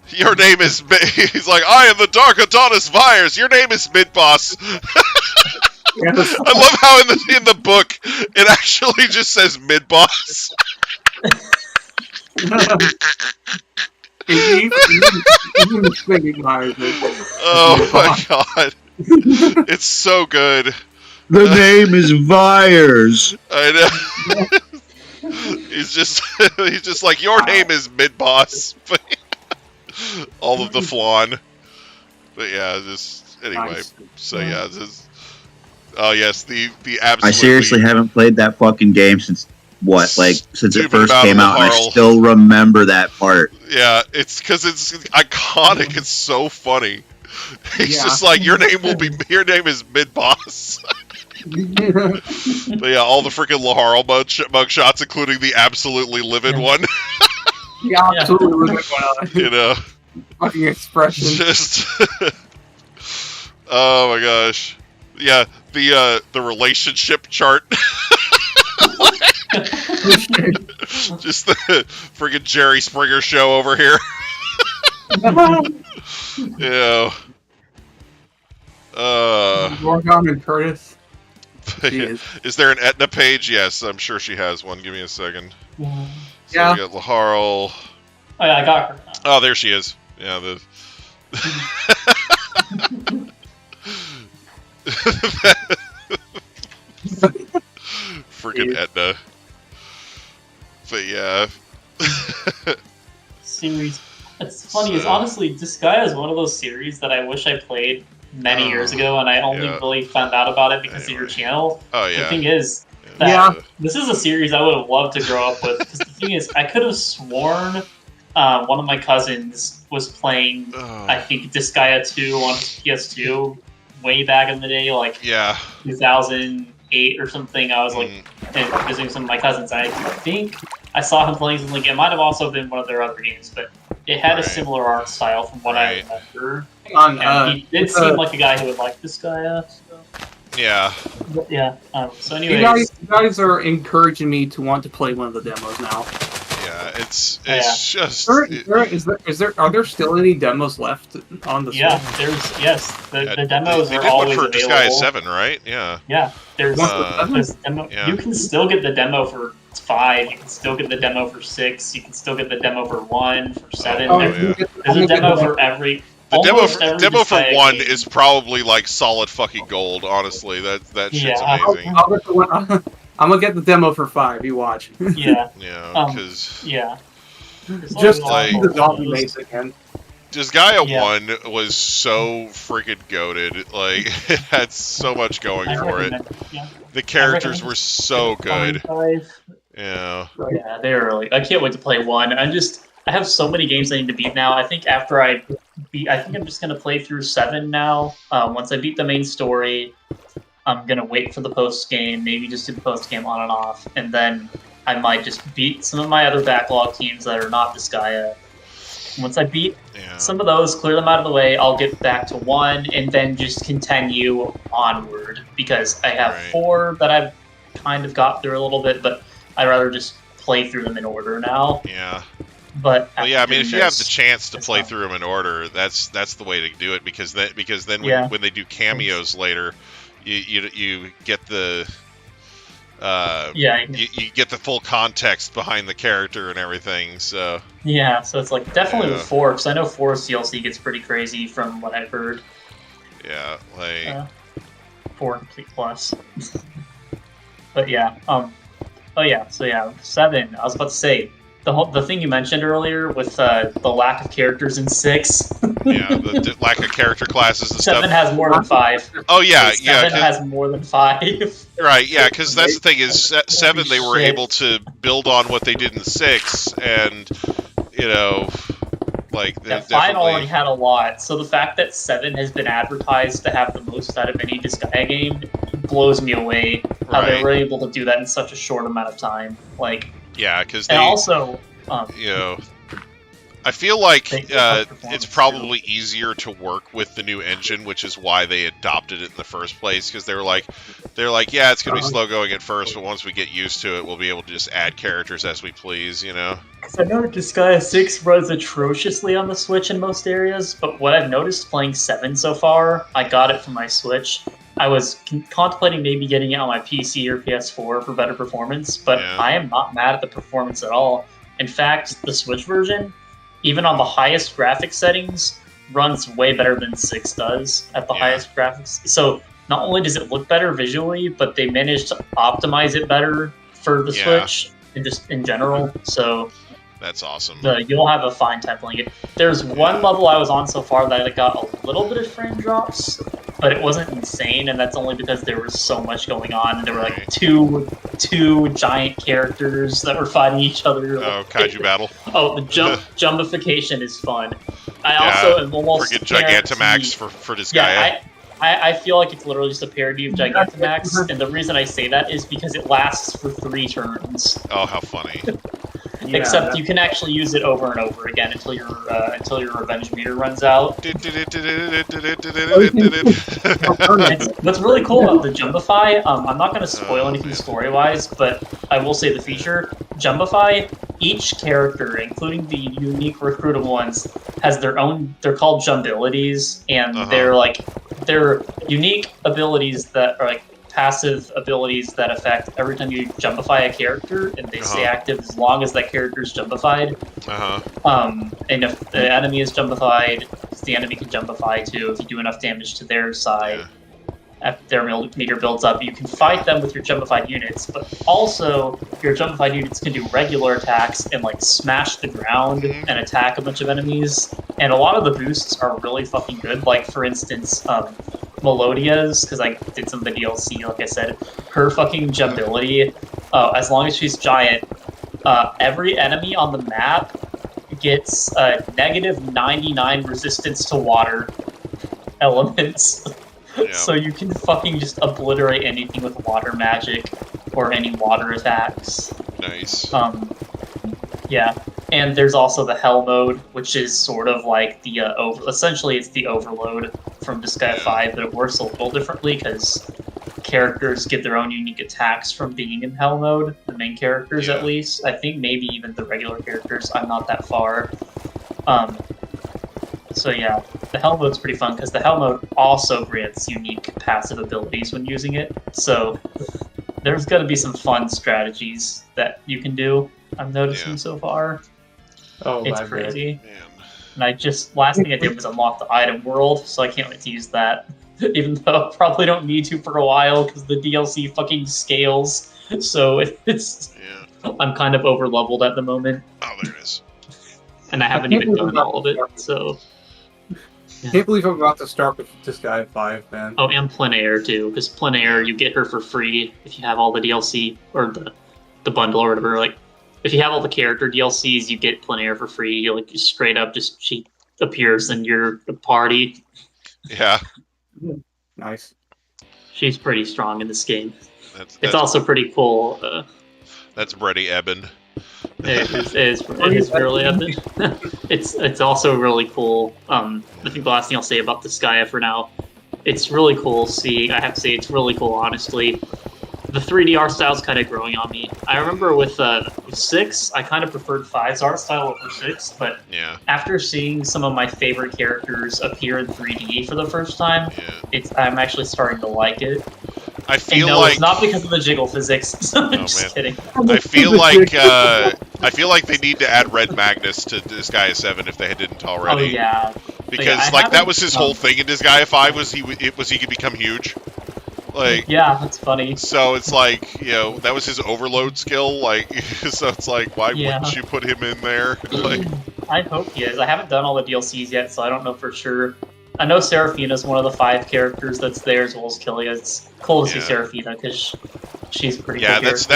Your name is... He's like, I am the Dark Adonis virus. Your name is Mid-Boss. Yes. I love how in the book, it actually just says Mid-Boss. Even the swinging virus is- Oh my god. It's so good. The name is Vyers. I know. he's just like, your name is Mid-Boss. All of the flan. But yeah, anyway. Nice. So yeah, oh yes, the absolutely... I seriously haven't played that fucking game since since it first came out, and I still remember that part. Yeah, it's because it's iconic. It's so funny. He's just like, your name is Mid-Boss. But yeah, all the freaking Laharl mugshots, including the absolutely livid one. Yeah, absolutely. You know, Fucking expression. just oh my gosh, yeah, the relationship chart. Just the freaking Jerry Springer show over here. Yeah. Morgan and Curtis. Is there an Etna page? Yes, I'm sure she has one. Give me a second. Yeah. So we got Laharl. Oh yeah, I got her now. Oh, there she is. Yeah, freaking Etna. But yeah. Series. It's funny. It's honestly, Disgaea is one of those series that I wish I played many years ago, and I only really found out about it because of your channel. Oh yeah. The thing is that this is a series I would have loved to grow up with. Because the thing is, I could have sworn one of my cousins was playing, I think, Disgaea 2 on PS2 way back in the day, like 2008 or something. I was like visiting some of my cousins. I think I saw him playing something. It might have also been one of their other games, but it had a similar art style from what I remember. He did seem like a guy who would like Disgaea. So. Yeah. But yeah. So anyways, you guys are encouraging me to want to play one of the demos now. Yeah, it's just. Are there still any demos left on the? Yeah, the demos they are did always one for available. Disgaea 7, right? Yeah. Yeah, there's demo. Yeah. You can still get the demo for 5. You can still get the demo for 6. You can still get the demo for 1, for 7. There's a demo for every. The demo for 1 is probably like solid fucking gold. Honestly, that shit's amazing. I'm gonna get the demo for 5. You watch. Yeah. Yeah, because just like the zombie maze again. Disgaea 1 was so freaking goated. Like, it had so much going for it. Yeah. The characters were so good. 5. Yeah. Yeah, they're really. I can't wait to play 1. I have so many games I need to beat now. I think after I think I'm just gonna play through 7 now. Once I beat the main story, I'm gonna wait for the post game. Maybe just do the post game on and off, and then I might just beat some of my other backlog teams that are not Disgaea. Once I beat some of those, clear them out of the way, I'll get back to 1, and then just continue onward, because I have 4 that I've kind of got through a little bit, but I'd rather just play through them in order now. Yeah. But yeah, I mean, if you have the chance to play through them in order, that's the way to do it, because then when they do cameos later, you get the you get the full context behind the character and everything. So so it's like definitely with 4, because I know 4's DLC gets pretty crazy from what I've heard. Yeah, like 4 complete plus. But yeah, so 7. I was about to say the thing you mentioned earlier with the lack of characters in 6. Yeah, the lack of character classes and 7 stuff. has more than 5. Oh yeah, 7 has more than 5. Right, yeah, because that's the thing is 7 they were able to build on what they did in 6, and you know, like Yeah, 5 definitely. already had a lot, so the fact that 7 has been advertised to have the most out of any Disgaea game blows me away. How they Right. were able to do that in such a short amount of time. Like, Yeah, because and they, also, you know, I feel like They have it's performance, probably easier to work with the new engine, which is why they adopted it in the first place. Because they're like, yeah, it's gonna be slow going at first, but once we get used to it, we'll be able to just add characters as we please, you know. because I know Disgaea 6 runs atrociously on the Switch in most areas, but what I've noticed playing 7 so far, I got it for my Switch. I was contemplating maybe getting it on my PC or PS4 for better performance, but Yeah. I am not mad at the performance at all. In fact, the Switch version, even on the highest graphics settings, runs way better than 6 does at the Yeah. highest graphics. So not only does it look better visually, but they managed to optimize it better for the Yeah. Switch and just in general. So That's awesome. you'll have a fine time playing it. There's one level I was on so far that I got a little bit of frame drops, but it wasn't insane, and that's only because there was so much going on, and there were like Right. two giant characters that were fighting each other. Oh, kaiju battle. Oh, the jumbification is fun. I Yeah, also am almost Friggin' Gigantamax for Disgaea. Yeah, I feel like it's literally just a parody of Gigantamax, and the reason I say that is because it lasts for 3 turns. Oh, how funny. Yeah, Except you can actually use it over and over again until your revenge meter runs out. What's really cool about the Jumbify, I'm not going to spoil anything story-wise, but I will say the feature, Jumbify, each character, including the unique recruitable ones, has their own, they're called Jumbilities, and they're unique abilities that are like passive abilities that affect every time you Jumbify a character, and they stay active as long as that character is Jumbified. And if the enemy is Jumbified, the enemy can Jumbify too if you do enough damage to their side. Yeah. After their meter builds up, you can fight them with your Jumbified units, but also your Jumbified units can do regular attacks and like smash the ground and attack a bunch of enemies. And a lot of the boosts are really fucking good. Like for instance, Melodia's, because I did some of the DLC, like I said, her fucking Jumbility, as long as she's giant, every enemy on the map gets negative 99 resistance to water elements. Yeah. So you can fucking just obliterate anything with water magic or any water attacks. Nice. Yeah. And there's also the Hell mode, which is sort of like the essentially it's the Overload from Disgaea 5, but it works a little differently because characters get their own unique attacks from being in Hell mode. The main characters, at least. I think maybe even the regular characters. I'm not that far. So yeah, the Hell mode's pretty fun because the Hell mode also grants unique passive abilities when using it. So there's going to be some fun strategies that you can do. I'm noticing so far. Oh, It's my crazy. Man. And last thing I did was unlock the item world, so I can't wait to use that. Even though I probably don't need to for a while because the DLC fucking scales. So it's I'm kind of over leveled at the moment, Oh, there it is. and I haven't even done all of it. So I can't believe I'm about to start with Disgaea 5, man. oh, and Plein Air too, because Plein Air you get her for free if you have all the DLC or the bundle or whatever. Like if you have all the character DLCs, you get Plein Air for free. You like just straight up she appears in your party. Yeah. Nice. She's pretty strong in this game. That's It's also pretty cool. That's Brady Eben. It is really epic. It's also really cool. I think the last thing I'll say about Disgaea for now, it's really cool seeing. I have to say it's really cool, honestly. The 3D art style is kind of growing on me. I remember with 6, I kind of preferred 5's art style over 6, but after seeing some of my favorite characters appear in 3D for the first time, I'm actually starting to like it. I feel like it's not because of the jiggle physics. I'm just kidding. I feel like they need to add Red Magnus to Disgaea 7 if they didn't already. Oh yeah. Because that was his whole thing in Disgaea 5 was he could become huge. Like yeah, that's funny. So it's like, that was his overload skill. Like so it's like why wouldn't you put him in there? Like I hope he is. I haven't done all the DLCs yet, so I don't know for sure. I know Seraphina's one of the 5 characters that's there, as well as Killia. It's cool to see Seraphina because she's pretty. Yeah, that's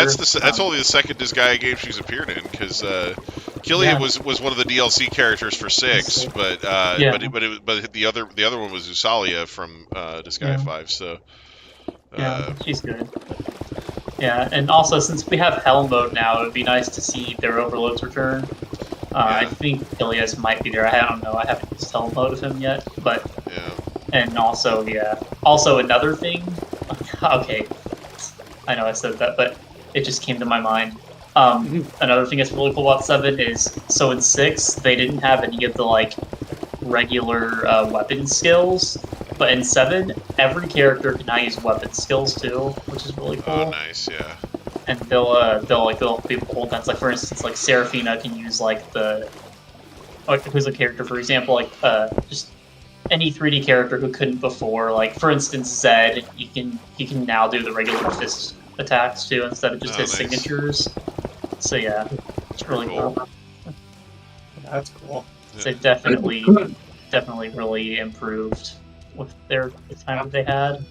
only the second Disgaea game she's appeared in because Killian was one of the DLC characters for 6, but but the other one was Usalia from Disgaea 5. So she's good. Yeah, and also since we have Hell mode now, it would be nice to see their overloads return. I think Ilias might be there. I don't know. I haven't used Hell mode with him yet, but and also also another thing. Okay, I know I said that, but it just came to my mind. Another thing that's really cool about 7 is, so in 6 they didn't have any of the like regular weapon skills, but in 7 every character can now use weapon skills too, which is really cool. Oh, nice, yeah. And they'll be able to hold guns. Like for instance, like Seraphina can use like who's a character, for example, like just any 3D character who couldn't before. Like for instance, Zed, he can now do the regular fist attacks too instead of just his signatures. So yeah, it's really cool. That's cool. So definitely really improved with the time that they had.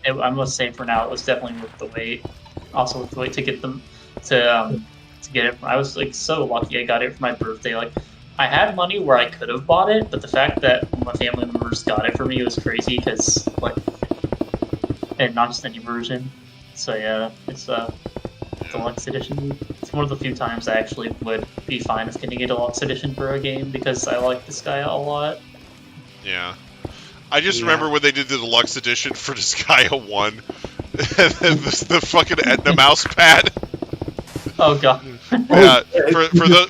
I must say, for now, it was definitely worth the wait. Also worth the wait to get them to get it. I was like so lucky I got it for my birthday. Like I had money where I could have bought it, but the fact that my family members got it for me was crazy because like, and not just any version. So yeah, it's deluxe edition. It's one of the few times I actually would be fine with getting a deluxe edition for a game because I like this guy a lot. Yeah. I just remember when they did the deluxe edition for Disgaea 1, the fucking Etna mouse pad. Oh god.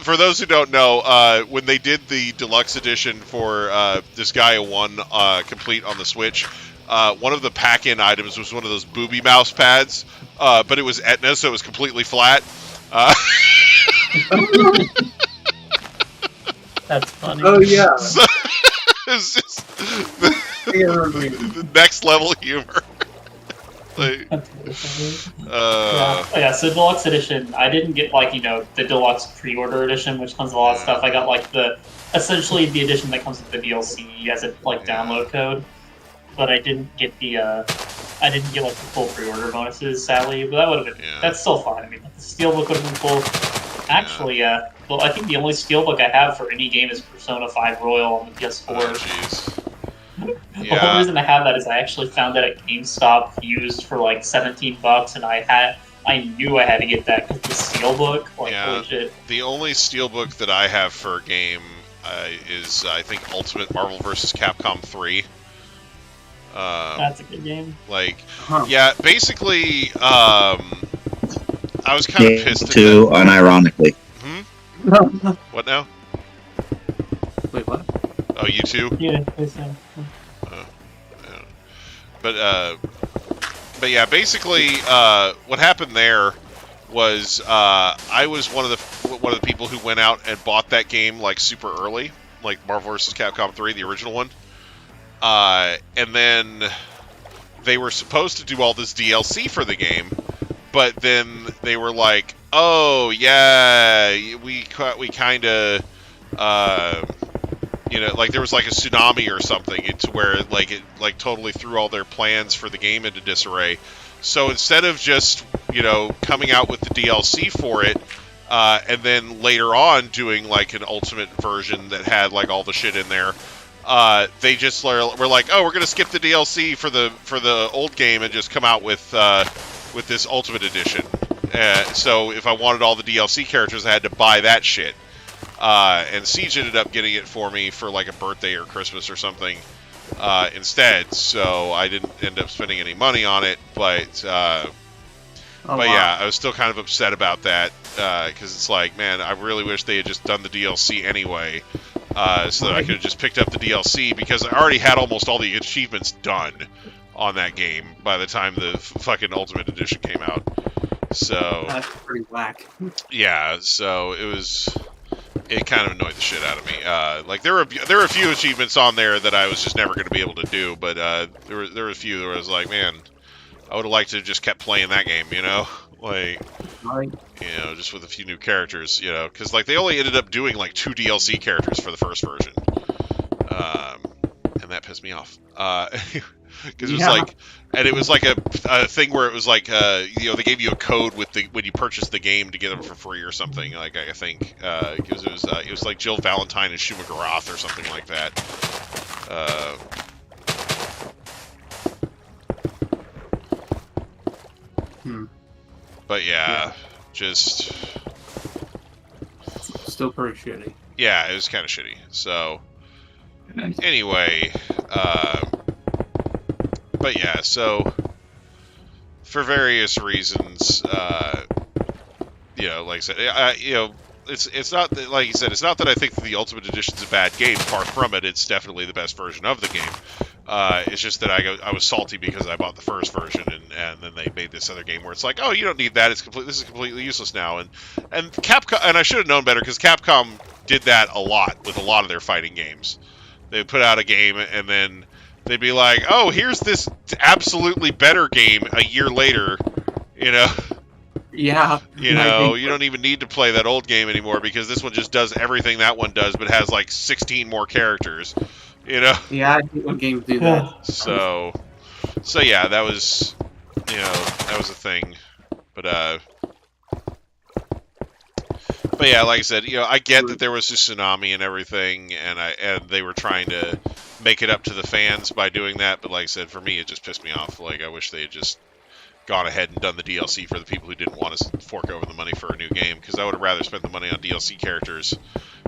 For those who don't know, when they did the deluxe edition for Disgaea 1 complete on the Switch, one of the pack-in items was one of those booby mouse pads, but it was Etna, so it was completely flat. That's funny. Oh yeah. So, it's just the next level humor. Like, so deluxe edition, I didn't get like the deluxe pre-order edition, which comes with a lot of stuff. I got like essentially the edition that comes with the DLC as a download code, but I didn't get the the full pre-order bonuses, sadly. But that would have been that's still fine. I mean, the steelbook would have been cool. Actually, well, I think the only steelbook I have for any game is Persona 5 Royal on the PS4. oh, jeez. The whole reason I have that is I actually found that at GameStop used for like $17, and I knew I had to get that because the steelbook, holy shit. The only steelbook that I have for a game is I think Ultimate Marvel vs. Capcom 3. That's a good game. Basically, I was kind of pissed too, unironically. What now? Wait, what? Oh, you too? Yeah, But yeah, basically, what happened there was I was one of the people who went out and bought that game like super early, like Marvel vs. Capcom 3, the original one, and then they were supposed to do all this DLC for the game, but then they were like, "Oh yeah, we kind of." Like there was like a tsunami or something to where it totally threw all their plans for the game into disarray. So instead of just coming out with the DLC for it, and then later on doing like an ultimate version that had like all the shit in there, they just were like, oh, we're gonna skip the DLC for the old game and just come out with this ultimate edition. So if I wanted all the DLC characters, I had to buy that shit. And Siege ended up getting it for me for like a birthday or Christmas or something instead, so I didn't end up spending any money on it, but yeah, I was still kind of upset about that, because it's like, man, I really wish they had just done the DLC anyway, so that I could have just picked up the DLC, because I already had almost all the achievements done on that game by the time the fucking Ultimate Edition came out. So that's pretty whack. Yeah, so it kind of annoyed the shit out of me. Like there were a few achievements on there that I was just never going to be able to do, but there were a few where I was like, man, I would have liked to have just kept playing that game, like, just with a few new characters, because like they only ended up doing like 2 DLC characters for the first version, and that pissed me off. because it was like, and it was like a thing where it was like, you know, they gave you a code with the when you purchased the game to get them for free or something. Like I think because it was like Jill Valentine and Shuma Garoth or something like that. But yeah, just Still pretty shitty. yeah, it was kind of shitty. So anyway, but yeah, so for various reasons, you know, like I said, you know, it's not that, like you said, it's not that I think that the Ultimate Edition's a bad game. Far from it. It's definitely the best version of the game. It's just that I was salty because I bought the first version, and then they made this other game where it's like, oh, you don't need that. This is completely useless now. And Capcom, and I should have known better because Capcom did that a lot with a lot of their fighting games. They would put out a game and then they'd be like, oh, here's this absolutely better game a year later, you know. Yeah. You know, you don't even need to play that old game anymore because this one just does everything that one does, but has like 16 more characters. You know. Yeah, I hate when games do that. So yeah, that was, you know, that was a thing. But yeah, like I said, you know, I get that there was a tsunami and everything, and they were trying to make it up to the fans by doing that. But like I said, for me, it just pissed me off. Like I wish they had just gone ahead and done the DLC for the people who didn't want to fork over the money for a new game, because I would have rather spent the money on DLC characters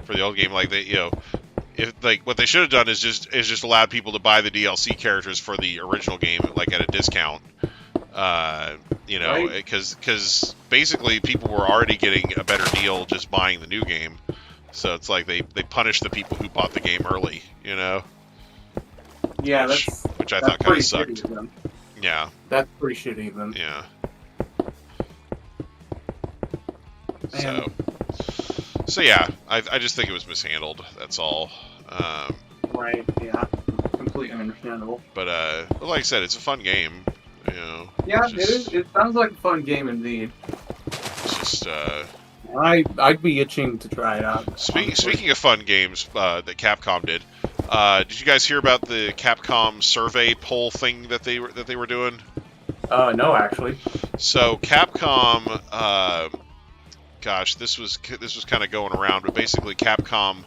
for the old game. Like they, you know, if like what they should have done is just allowed people to buy the DLC characters for the original game like at a discount. You know, because basically people were already getting a better deal just buying the new game. So it's like they punish the people who bought the game early, you know. Yeah, which I thought kind of sucked. Yeah. That's pretty shitty then. Yeah. Man. So yeah, I just think it was mishandled. That's all. Right. Yeah. Completely understandable. But like I said, it's a fun game. You know. Yeah, it is. It sounds like a fun game indeed. It's just. I'd be itching to try it out. Speaking of fun games that Capcom did you guys hear about the Capcom survey poll thing that they were doing? No, actually. So Capcom, gosh, this was kind of going around, but basically Capcom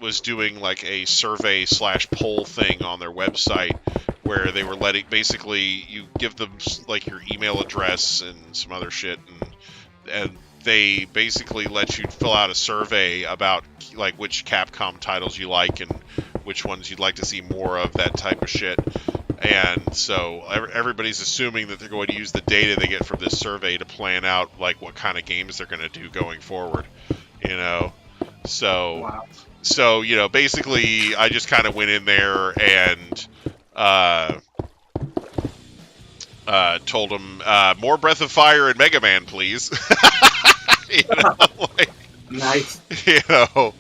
was doing like a survey / poll thing on their website where they were letting basically you give them like your email address and some other shit and they basically let you fill out a survey about like which Capcom titles you like and which ones you'd like to see more of, that type of shit. And so everybody's assuming that they're going to use the data they get from this survey to plan out like what kind of games they're going to do going forward, you know. So Wow. So you know, basically I just kind of went in there and told them more Breath of Fire and Mega Man, please. You know, like, Nice. you know.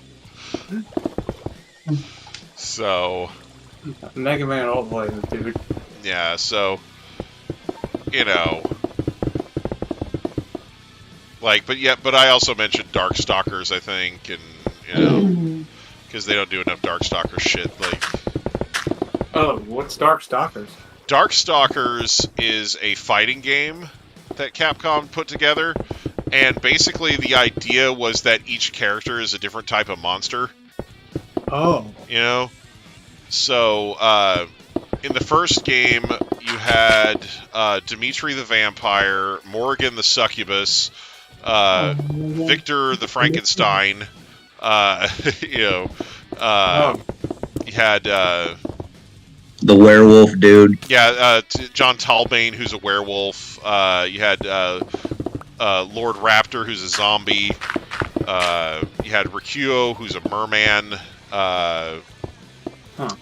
So Mega Man all the way, dude. yeah, so you know, like, but I also mentioned Darkstalkers, I think, and you know, because they don't do enough Darkstalkers shit. Like, Oh, what's Darkstalkers? Darkstalkers is a fighting game that Capcom put together, and basically the idea was that each character is a different type of monster. Oh. You know? So, in the first game, you had Dimitri the Vampire, Morrigan the Succubus, Victor the Frankenstein, you know, you had... The werewolf dude. Yeah, John Talbane, who's a werewolf. You had Lord Raptor, who's a zombie. You had Rikuo, who's a merman.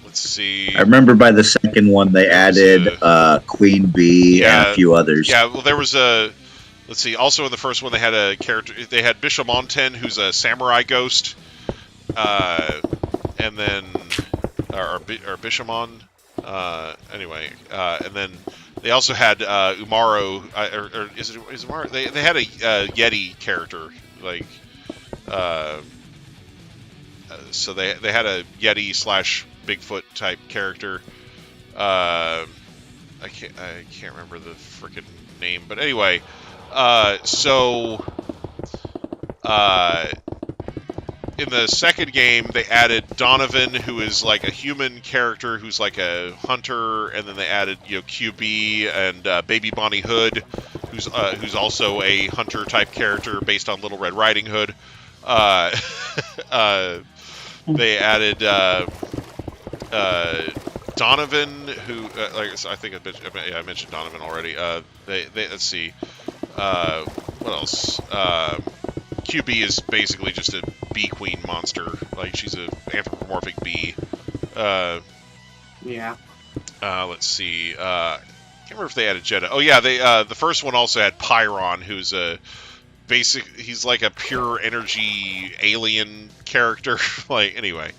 Let's see. I remember by the second one they added Queen Bee and a few others. Yeah, well, there was a... Let's see. Also in the first one, they had a character... They had Bishamonten, who's a samurai ghost. And then... Or Bishamon... anyway, and then they also had Umaro, or is Umaro? They had a Yeti character, like, so they had a Yeti / Bigfoot type character, I can't remember the freaking name, but anyway, in the second game, they added Donovan, who is like a human character who's like a hunter, and then they added QB and Baby Bonnie Hood, who's also a hunter type character based on Little Red Riding Hood. They added Donovan, who I think I mentioned Donovan already. They let's see, what else? QB is basically just a bee queen monster. Like, she's an anthropomorphic bee. Yeah. Let's see. Can't remember if they added Jeddah. Oh yeah, they the first one also had Pyron, who's he's like a pure energy alien character. Like, anyway,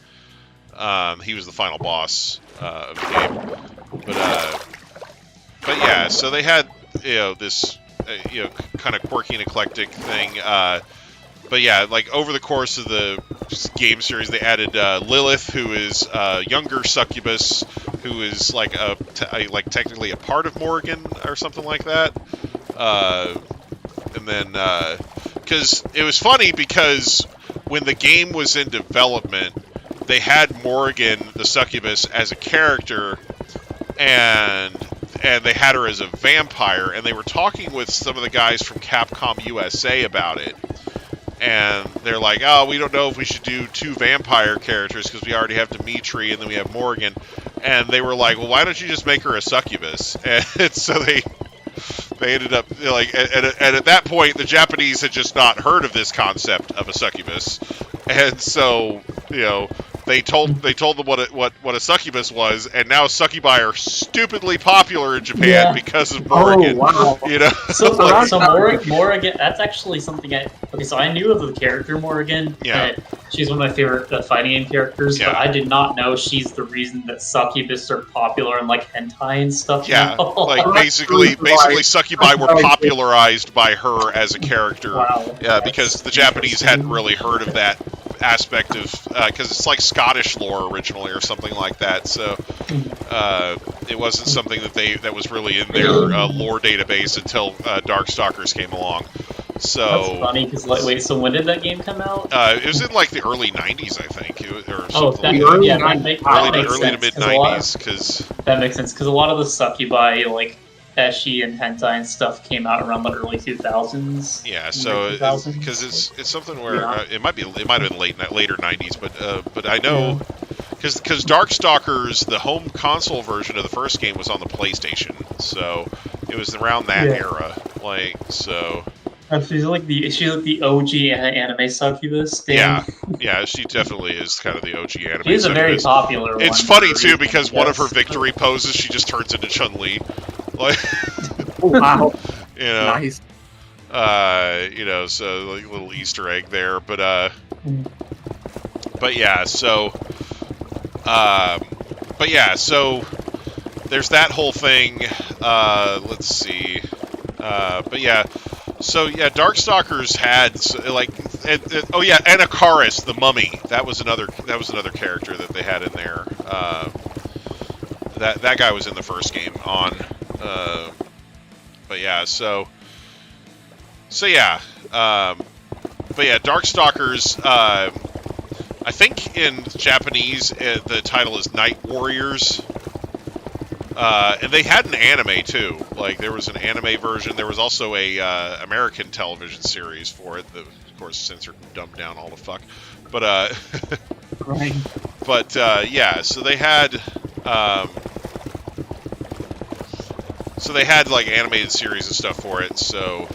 he was the final boss of the game. But yeah, so they had this kind of quirky and eclectic thing. But yeah, like over the course of the game series, they added Lilith, who is a younger succubus, who is like technically a part of Morrigan or something like that. And then, because it was funny because when the game was in development, they had Morrigan, the succubus, as a character, and they had her as a vampire, and they were talking with some of the guys from Capcom USA about it. And they're like, oh, we don't know if we should do 2 vampire characters because we already have Dimitri and then we have Morrigan. And they were like, well, why don't you just make her a succubus? And so they ended up, like, and at that point, the Japanese had just not heard of this concept of a succubus. And so, they told them what a succubus was, and now succubi are stupidly popular in Japan because of Morrigan. Oh, wow. So Morrigan, that's actually something so I knew of the character Morrigan. Yeah. She's one of my favorite fighting game characters, Yeah. but I did not know she's the reason that succubus are popular in like hentai and stuff. Yeah, like basically succubi were popularized by her as a character. Wow. Because the Japanese hadn't really heard of that aspect of, because it's like Scottish lore originally or something like that, so it wasn't something that was really in their lore database until Darkstalkers came along. So that's funny because so when did that game come out? It was in like the early '90s, I think, or something. early Early to mid '90s, because that makes sense because a lot of the succubi like Eshi and hentai and stuff came out around the early 2000s. Yeah, so because it's something where it might have been later '90s, but I know because Darkstalkers, the home console version of the first game was on the PlayStation, so it was around that era, like so. She's like the OG anime succubus. Yeah, she definitely is kind of the OG anime. She's a very popular one. It's funny too because one of her victory poses, she just turns into Chun-Li. Like, wow. Nice. So like a little Easter egg there, but yeah, so there's that whole thing. Let's see. But yeah. So yeah, Darkstalkers had and Akaris, the mummy. That was another character that they had in there. That guy was in the first game on. But yeah, Darkstalkers. I think in Japanese the title is Night Warriors. And they had an anime too. Like there was an anime version. There was also a American television series for it. That, of course, censored and dumbed down all the fuck. But right. But yeah. So they had like animated series and stuff for it. So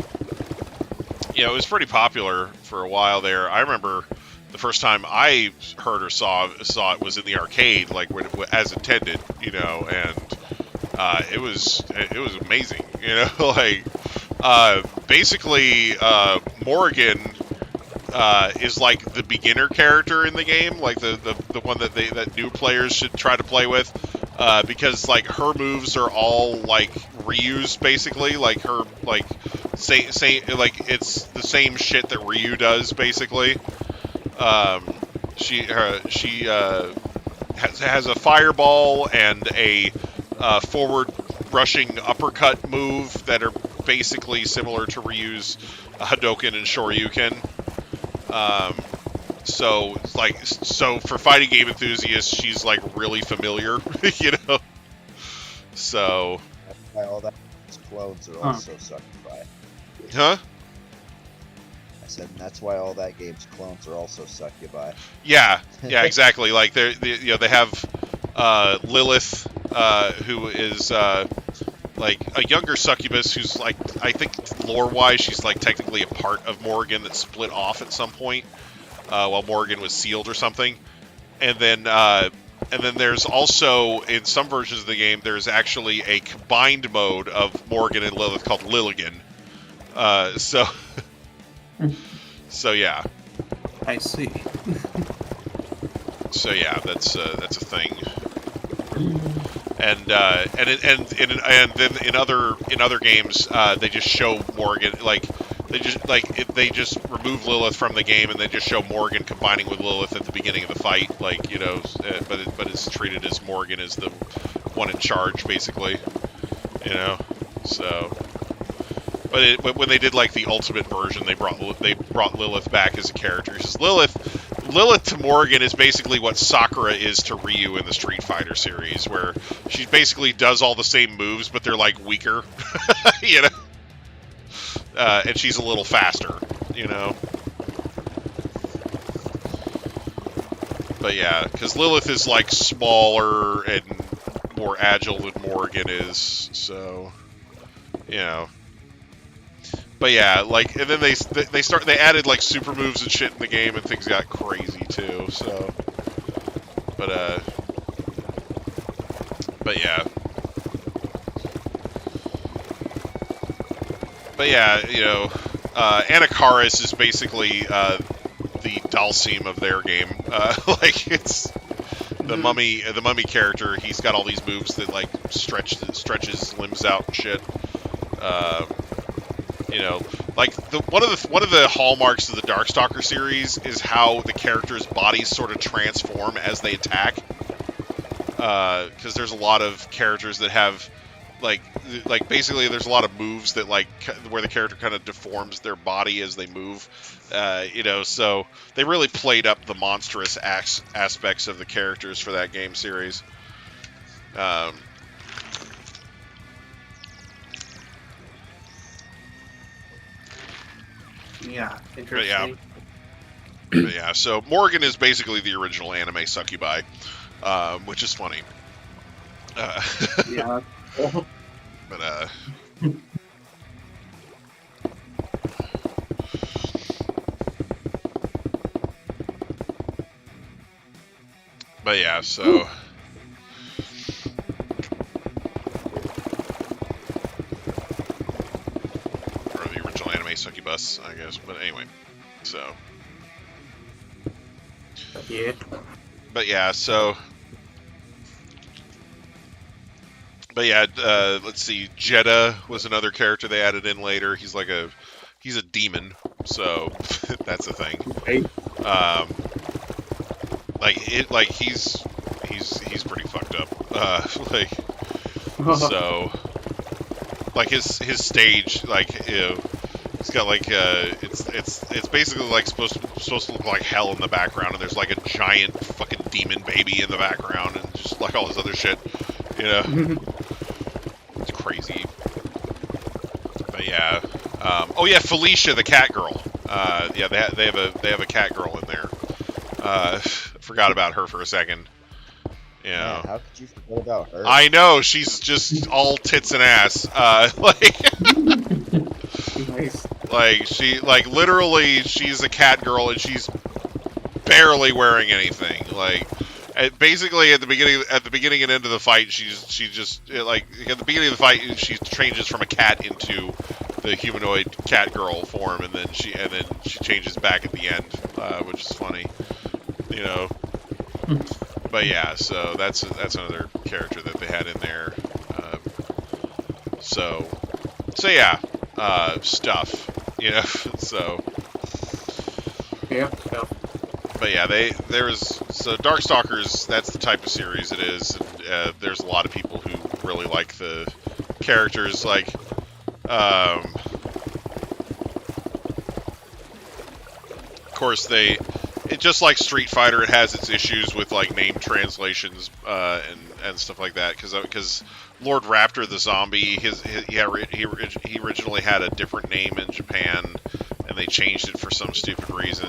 it was pretty popular for a while there. I remember the first time I heard or saw it was in the arcade, like as intended, and it was amazing, like basically Morrigan is like the beginner character in the game, like the one that new players should try to play with, because like her moves are all like Ryu's basically, like her like say like it's the same shit that Ryu does basically. She has a fireball and a forward rushing uppercut move that are basically similar to Ryu's Hadoken and Shoryuken. So for fighting game enthusiasts, she's like really familiar, you know. So. That's why all that clones are also sucked by. Huh? I said, and that's why all that game's clones are also succubi. Yeah, exactly. Like they have Lilith, who is like a younger succubus who's like, I think lore-wise she's like technically a part of Morrigan that split off at some point while Morrigan was sealed or something. And then there's also, in some versions of the game, there's actually a combined mode of Morrigan and Lilith called Lilligan. So yeah. I see. So yeah, that's a thing. And then in other games, they just show Morrigan, like they just remove Lilith from the game and they just show Morrigan combining with Lilith at the beginning of the fight, like, you know, but it's treated as Morrigan is the one in charge, basically, you know. So, but when they did like the ultimate version, they brought Lilith back as a character. Because Lilith to Morrigan is basically what Sakura is to Ryu in the Street Fighter series, where she basically does all the same moves, but they're like weaker, you know. And she's a little faster, you know. But yeah, because Lilith is like smaller and more agile than Morrigan is, so, you know. But yeah, like, and then they added like super moves and shit in the game, and things got crazy too. So, but yeah, you know, Anakaris is basically the Dalsim of their game. Like, it's the mummy character. He's got all these moves that like stretches limbs out and shit. You know, like one of the hallmarks of the Darkstalker series is how the characters' bodies sort of transform as they attack. Because there's a lot of characters that have like basically there's a lot of moves that like where the character kind of deforms their body as they move. You know, so they really played up the monstrous aspects of the characters for that game series. Yeah, interesting. But yeah, so Morrigan is basically the original anime succubi, which is funny. Yeah. But yeah, so. Succubus, I guess, but anyway, so. Yeah. But yeah, so. But yeah, let's see. Jeddah was another character they added in later. He's a demon, so that's a thing. Right. He's pretty fucked up. So, like his stage, like, you know, it's got like it's basically like supposed to look like hell in the background, and there's like a giant fucking demon baby in the background, and just like all this other shit, you know. It's crazy. But yeah, oh yeah, Felicia, the cat girl. Yeah, they have a cat girl in there. Forgot about her for a second. Yeah. Man, how could you forget about her? I know, she's just all tits and ass. Nice. Like literally, she's a cat girl, and she's barely wearing anything. Like, basically at the beginning and end of the fight, she just like at the beginning of the fight, she changes from a cat into the humanoid cat girl form, and then she changes back at the end, which is funny, you know. But yeah, so that's another character that they had in there. So yeah, stuff, you know. So Yeah. Stuff. but yeah, Darkstalkers. That's the type of series it is. And, there's a lot of people who really like the characters. Like, of course, it just like Street Fighter, it has its issues with like name translations and stuff like that. Because Lord Raptor the zombie, he originally had a different name in Japan, and they changed it for some stupid reason.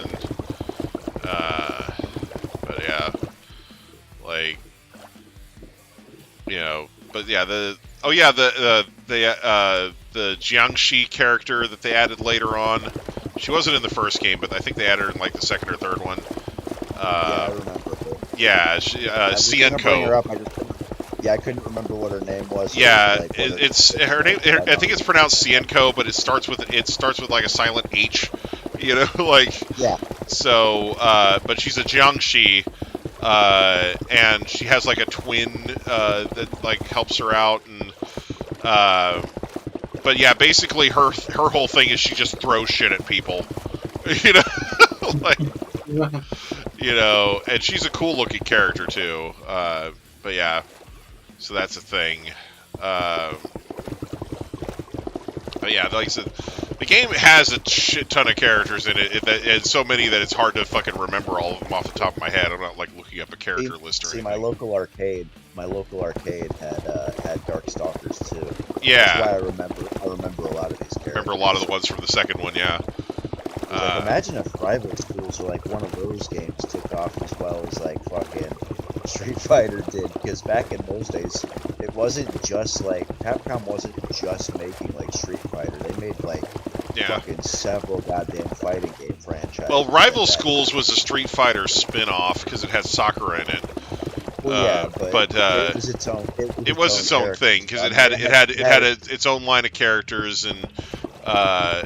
But yeah, like, you know, but yeah, the Jiangxi character that they added later on. She wasn't in the first game, but I think they added her in like the second or third one. Yeah, I remember her. Yeah, Cienko. I couldn't remember what her name was. Yeah, like, it's her name. I think it's pronounced Cienko, but it starts with like a silent H. You know, like, yeah. So, but she's a Jiangxi, and she has like a twin that like helps her out, and but yeah, basically her whole thing is she just throws shit at people, you know, like, you know, and she's a cool looking character too. But yeah, so that's a thing. But yeah, like I said, the game has a shit ton of characters in it, and so many that it's hard to fucking remember all of them off the top of my head. I'm not like looking up a character list or anything. My local arcade had Darkstalkers too. Yeah, that's why I remember a lot of these characters. Remember a lot of the ones from the second one, yeah. Like, imagine if Rival Schools or like one of those games took off as well as like fucking Street Fighter did, because back in those days, it wasn't just like Capcom wasn't just making like Street Fighter. They made like fucking several goddamn fighting game franchises. Well, Rival Schools was a Street Fighter spin-off because it had soccer in it. Well, yeah, but it was its own. It was its own thing because it had its own line of characters and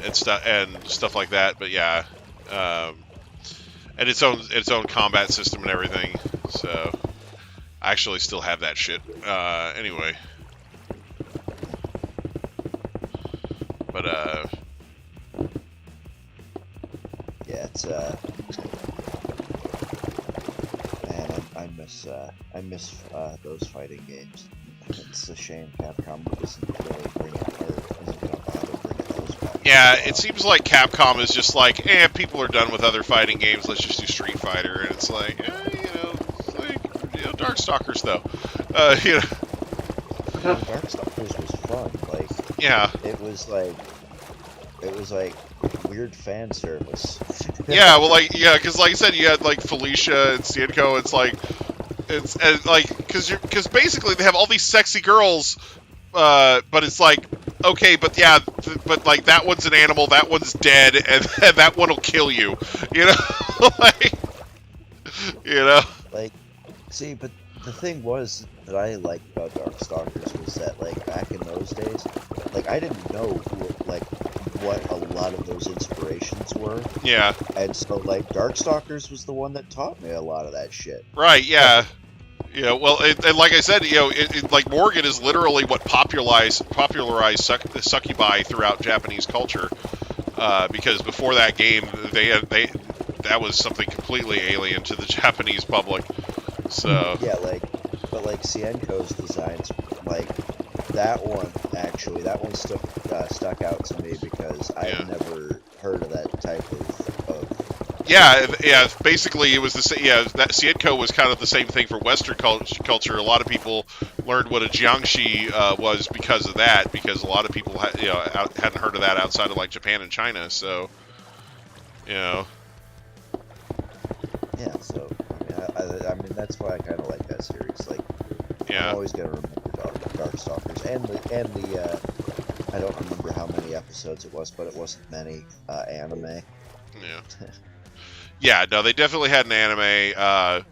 stuff like that. But yeah, and its own combat system and everything. So I actually still have that shit. Anyway, but yeah, it's I miss those fighting games. It's a shame Capcom isn't really isn't gonna bother bringing those back. Yeah, it seems like Capcom is just like, people are done with other fighting games. Let's just do Street Fighter, and it's like, it's like, Darkstalkers though, you know. Darkstalkers was fun. Like, yeah, it was like weird fan service. Yeah, well, like, yeah, because like I said, you had like Felicia and Cienko. It's like, because basically they have all these sexy girls, but it's like, okay, but yeah, but like that one's an animal, that one's dead, and that one will kill you, you know, like, you know, like, see, but the thing was that I liked about Darkstalkers was that like back in those days, like I didn't know what a lot of those inspirations were. Yeah. And so, like, Darkstalkers was the one that taught me a lot of that shit. Right, yeah. Yeah, well, and like I said, like, Morgan is literally what popularized succubi throughout Japanese culture. Because before that game, that was something completely alien to the Japanese public. So. Yeah, but Cienko's designs, like, that one stuck out to me because I've never heard of that type of yeah. Basically, it was the same. Yeah, that Cienko was kind of the same thing for Western culture. A lot of people learned what a Jiangxi was because of that. Because a lot of people hadn't heard of that outside of like Japan and China. So, you know. Yeah. So I mean that's why I kind of like that series. Like, yeah. I'm always gonna remember Darkstalkers and the I don't remember how many episodes it was, but it wasn't many anime. Yeah. Yeah, no, they definitely had an anime.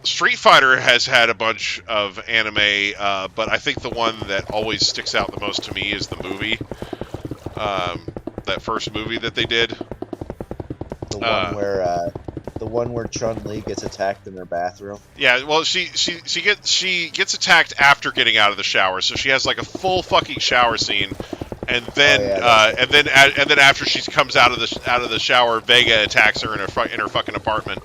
Street Fighter has had a bunch of anime, but I think the one that always sticks out the most to me is the movie. That first movie that they did. The one where Chun-Li gets attacked in their bathroom. Yeah, well, she gets attacked after getting out of the shower, so she has like a full fucking shower scene, and then and then after she comes out of the shower, Vega attacks her in her fucking apartment.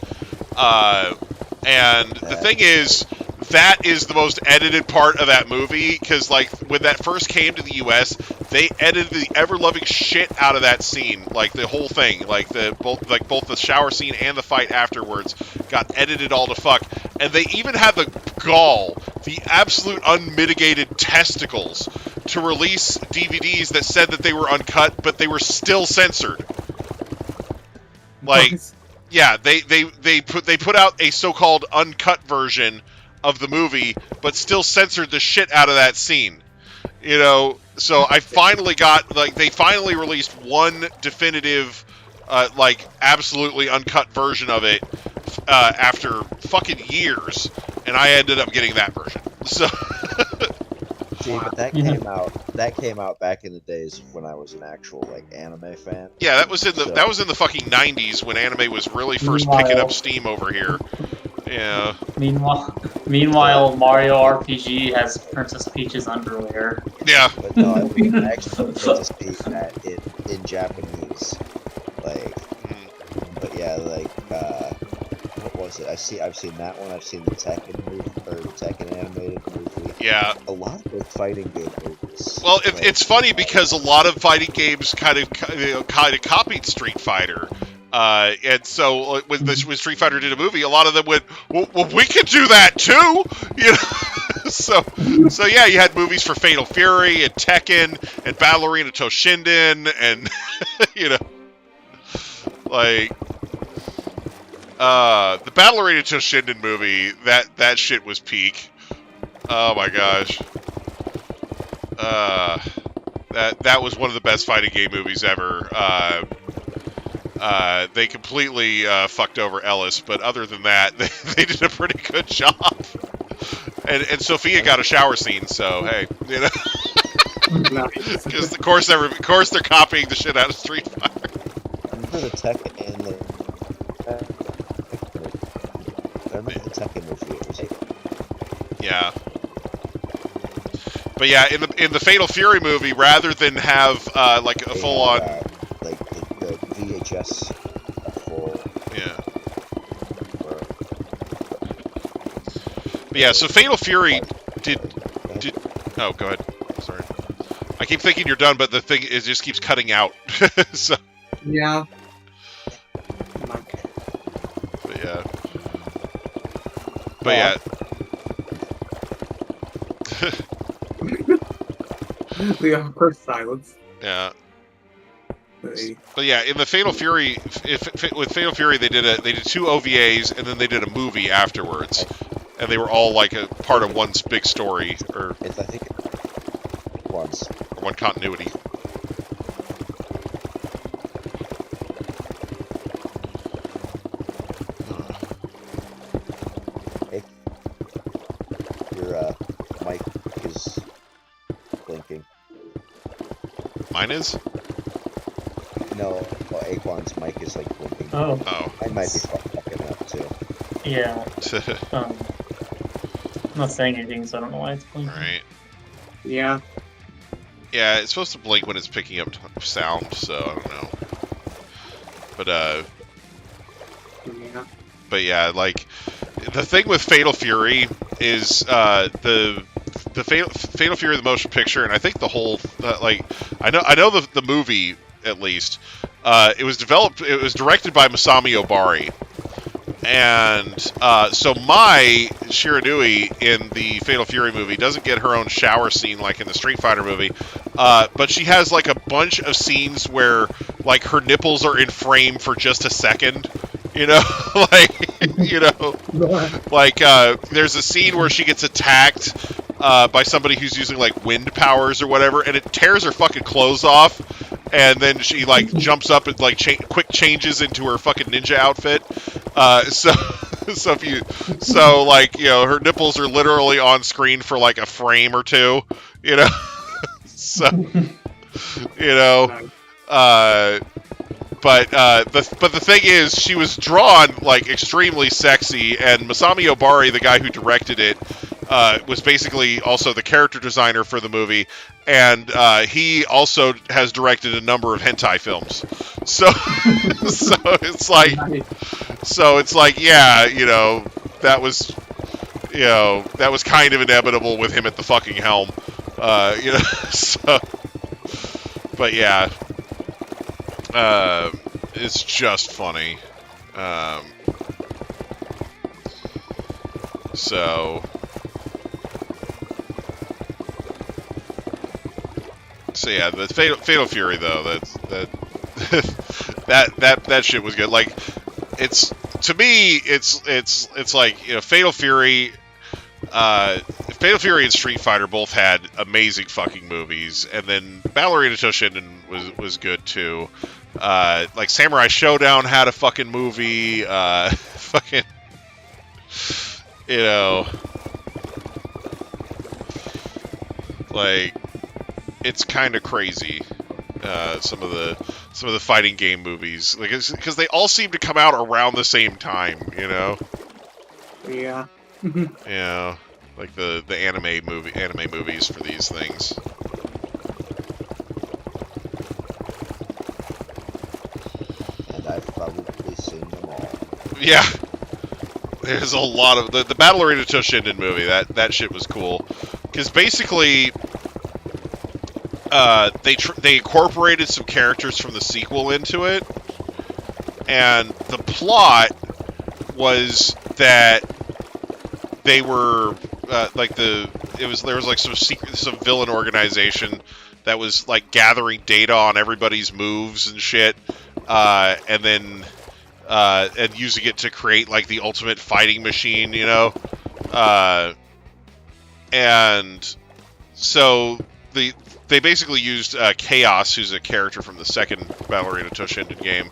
And the thing is, that is the most edited part of that movie, because like when that first came to the U.S., they edited the ever-loving shit out of that scene, like the whole thing, like both the shower scene and the fight afterwards got edited all to fuck, and they even had the gall, the absolute unmitigated testicles, to release DVDs that said that they were uncut, but they were still censored. Like, yeah, they put out a so-called uncut version of the movie, but still censored the shit out of that scene. You know, so I finally got, like, they finally released one definitive, like, absolutely uncut version of it after fucking years, and I ended up getting that version. So. See, but that came out back in the days when I was an actual like anime fan. Yeah, that was in the fucking 90s when anime was really first picking up steam over here. Yeah. Meanwhile, Mario RPG has Princess Peach's underwear. Yeah. But no, I actually Princess Peach in Japanese. Like, but yeah, like what was it? I've seen that one. I've seen the Tekken movie or the Tekken animated movie. Yeah. A lot of fighting game movies. Well, it's funny because a lot of fighting games kind of copied Street Fighter. And so when Street Fighter did a movie, a lot of them went, well, we could do that too, you know. So yeah, you had movies for Fatal Fury and Tekken and Battle Arena Toshinden and you know, like the Battle Arena Toshinden movie. That shit was peak. Oh my gosh. That was one of the best fighting game movies ever. They completely fucked over Ellis, but other than that, they did a pretty good job. And Sophia got a shower scene, so hey, you know, because of course they're copying the shit out of Street Fighter. Remember the Tekken and the Tekken movie? It was like, yeah. But yeah, in the Fatal Fury movie, rather than have like a full on like the VHS for But yeah, so Fatal Fury did oh, go ahead. Sorry. I keep thinking you're done, but the thing is just keeps cutting out. So yeah. But yeah. But yeah. The awkward silence. Yeah. But yeah, in the Fatal Fury, with Fatal Fury, they did two OVAs and then they did a movie afterwards, and they were all like a part of one big story, or I think one continuity. Hey, your mic is blinking. Mine is? No, well, Aquan's mic is like blinking. Oh. I might be fucking up too. Yeah. I'm not saying anything, so I don't know why it's blinking. Right. Yeah. Yeah, it's supposed to blink when it's picking up sound, so I don't know. But Yeah. But yeah, like the thing with Fatal Fury is the Fatal Fury the motion picture, and I think the whole like I know the movie at least. It was directed by Masami Obari, and so Mai Shiranui in the Fatal Fury movie doesn't get her own shower scene like in the Street Fighter movie, but she has like a bunch of scenes where like her nipples are in frame for just a second. You know, like, you know, like, there's a scene where she gets attacked, by somebody who's using, like, wind powers or whatever, and it tears her fucking clothes off, and then she, like, jumps up and, like, quick changes into her fucking ninja outfit. So, like, you know, her nipples are literally on screen for, like, a frame or two, you know? So, you know, But the thing is, she was drawn like extremely sexy, and Masami Obari, the guy who directed it, was basically also the character designer for the movie, and he also has directed a number of hentai films. So, it's like, yeah, you know, that was that was kind of inevitable with him at the fucking helm. So, but yeah, it's just funny. So yeah, the Fatal Fury though, that shit was good. Like, it's, to me, it's like, Fatal Fury and Street Fighter both had amazing fucking movies, and then Ballerina Toshinden was good too. Like Samurai Showdown had a fucking movie. Fucking, like, it's kind of crazy. Some of the fighting game movies, like, because they all seem to come out around the same time. Yeah. Like the anime movies for these things. And I've probably seen them all. Yeah. There's a lot of the Ballerina Toshinden movie. That shit was cool, because basically, they incorporated some characters from the sequel into it, and the plot was that they were there was like some villain organization that was like gathering data on everybody's moves and shit, and then and using it to create like the ultimate fighting machine, and so they basically used Chaos, who's a character from the second Ballerina Toshinden game,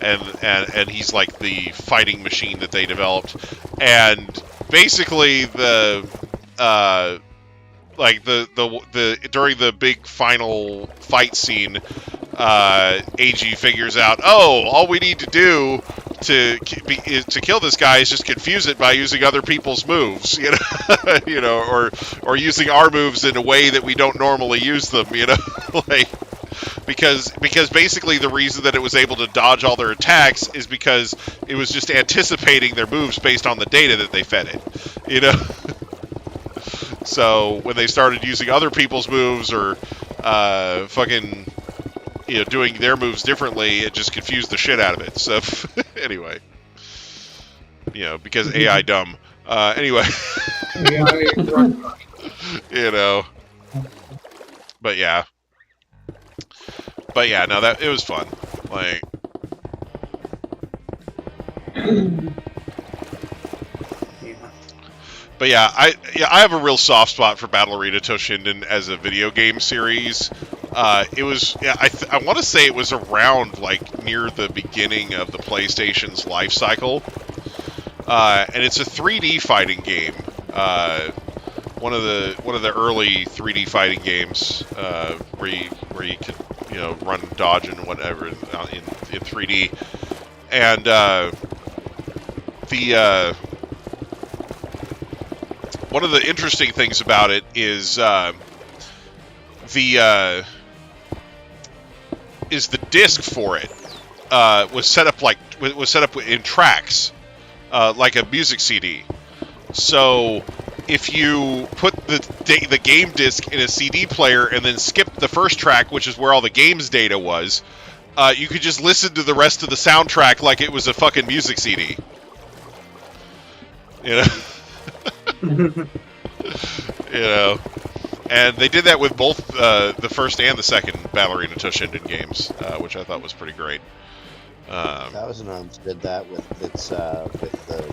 and he's like the fighting machine that they developed, and basically during the big final fight scene, AG figures out, all we need to do to kill this guy is just confuse it by using other people's moves, or using our moves in a way that we don't normally use them, like, because basically the reason that it was able to dodge all their attacks is because it was just anticipating their moves based on the data that they fed it, So when they started using other people's moves or fucking doing their moves differently, it just confused the shit out of it. So anyway, because AI dumb. Anyway, but yeah, no, that it was fun. Like, but yeah, I have a real soft spot for Ballerina Toshinden as a video game series. It was, I want to say it was around like near the beginning of the PlayStation's life cycle, and it's a 3D fighting game. One of the early 3D fighting games where you could run, dodge, and whatever in 3D, and one of the interesting things about it is the disc for it was set up in tracks, like a music CD. So if you put the game disc in a CD player and then skip the first track, which is where all the game's data was, you could just listen to the rest of the soundtrack like it was a fucking music CD. And they did that with both the first and the second Ballerina Toshinden games, which I thought was pretty great. Thousand Arms did that with its with the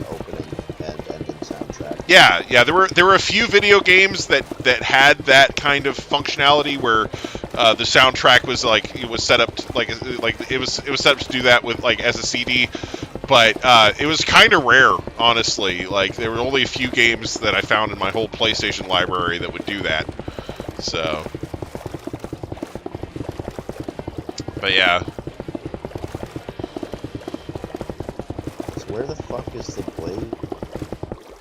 opening and ending soundtrack. Yeah. There were a few video games that had that kind of functionality where the soundtrack was like, it was set up it was set up to do that with like as a CD. But it was kind of rare, honestly. Like, there were only a few games that I found in my whole PlayStation library that would do that. So, but yeah. So where the fuck is the Blade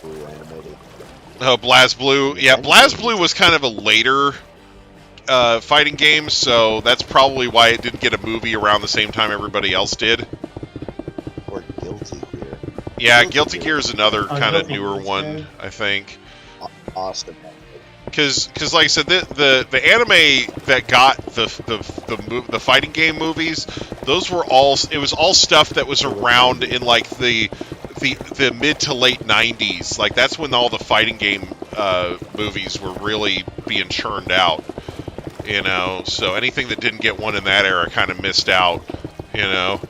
Blue animated? Oh, BlazBlue. Yeah, BlazBlue was kind of a later fighting game, so that's probably why it didn't get a movie around the same time everybody else did. Or Guilty Gear. Yeah, Guilty Gear is another Oh, kind of Guilty newer Gear's one, good. I think. Awesome. Because like I said, the anime that got the fighting game movies, those were all, it was all stuff that was around in like the mid to late 90s. Like that's when all the fighting game movies were really being churned out. You know, so anything that didn't get one in that era kind of missed out. You know.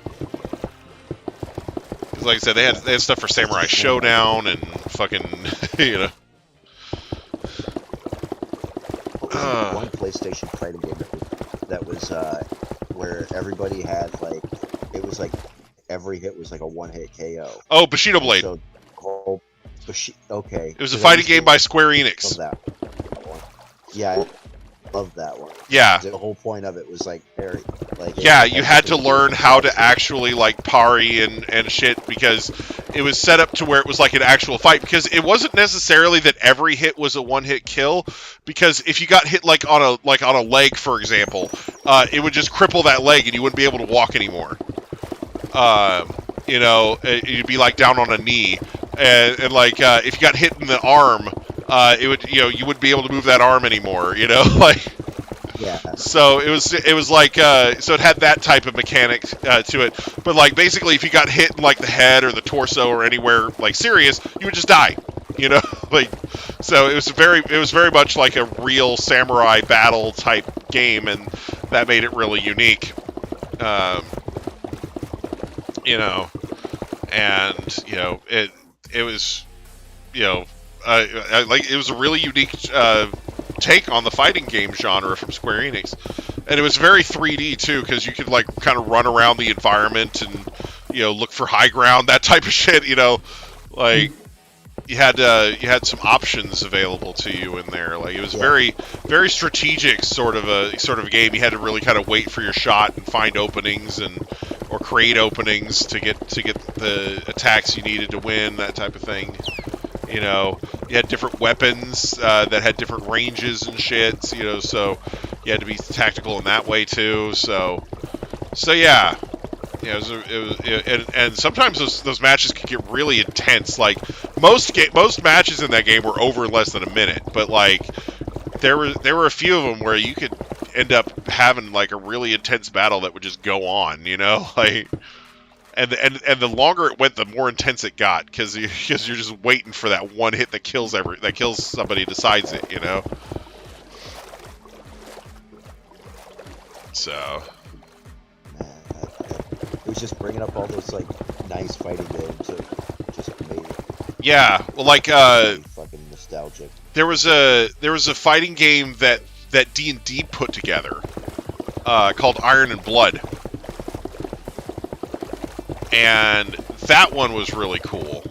Like I said, they had stuff for Samurai Showdown and fucking, you know. One PlayStation fighting game that was where everybody had like, it was like every hit was like a one-hit KO. Oh, Bushido Blade. So, okay. It was a fighting game by Square Enix. Love that one. Yeah, I love that one. Yeah. The whole point of it was like very, like. Yeah, you had to learn how to actually like parry and shit, because it was set up to where it was like an actual fight, because it wasn't necessarily that every hit was a one-hit kill, because if you got hit like on a leg, for example, it would just cripple that leg and you wouldn't be able to walk anymore. You know, you'd be like down on a knee, and like if you got hit in the arm, it would, you know, you wouldn't be able to move that arm anymore. You know, like. Yeah. So it was like so it had that type of mechanic to it, but like basically if you got hit in like the head or the torso or anywhere like serious, you would just die, you know. Like, so it was very much like a real samurai battle type game, and that made it really unique. You know, and you know it was, you know, like it was a really unique take on the fighting game genre from Square Enix, and it was very 3D too, because you could like kind of run around the environment and, you know, look for high ground, that type of shit. You know, like you had some options available to you in there. Like it was very strategic sort of a game. You had to really kind of wait for your shot and find openings or create openings to get the attacks you needed to win, that type of thing. You know, you had different weapons that had different ranges and shit, you know, so you had to be tactical in that way too. So yeah, you know, and sometimes those matches could get really intense. Like most matches in that game were over in less than a minute, but like there were a few of them where you could end up having like a really intense battle that would just go on, you know, like. And the longer it went, the more intense it got, because you're just waiting for that one hit that kills somebody, decides it, you know. So. It was just bringing up all those like nice fighting games that just made. Yeah, well, like fucking nostalgic. There was a fighting game that D&D put together, called Iron and Blood. And that one was really cool.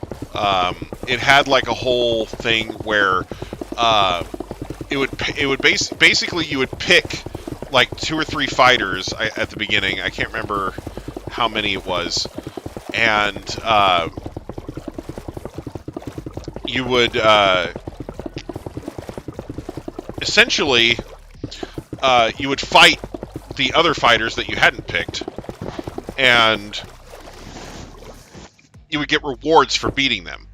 It had like a whole thing where it would basically you would pick like 2 or 3 fighters at the beginning. I can't remember how many it was, and you would essentially you would fight the other fighters that you hadn't picked, and you would get rewards for beating them.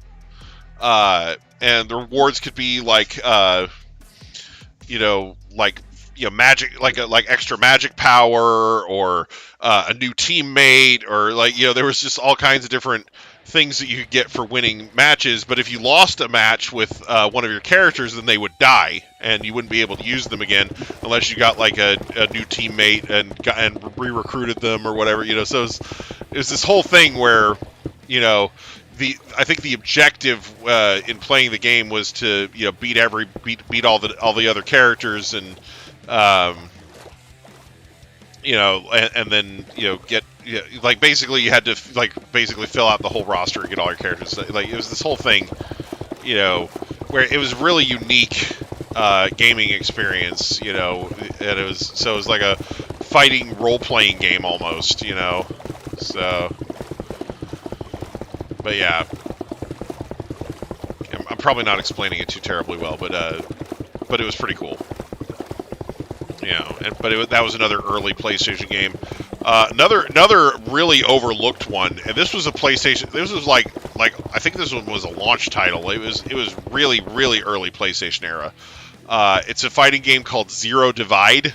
And the rewards could be like, magic, like extra magic power, or a new teammate, or like, you know, there was just all kinds of different things that you could get for winning matches. But if you lost a match with one of your characters, then they would die, and you wouldn't be able to use them again unless you got like a new teammate and re-recruited them or whatever, you know. So it was this whole thing where, you know, I think the objective in playing the game was to, you know, beat all the other characters, and you know, and then, you know, get, you know, like basically you had to like basically fill out the whole roster and get all your characters. Like it was this whole thing, you know, where it was really unique gaming experience, you know, and it was like a fighting role-playing game almost, you know. So, but yeah, I'm probably not explaining it too terribly well, but it was pretty cool, you know. That was another early PlayStation game. Another really overlooked one, and this was a PlayStation. This was like like I think this one was a launch title. It was really early PlayStation era. It's a fighting game called Zero Divide.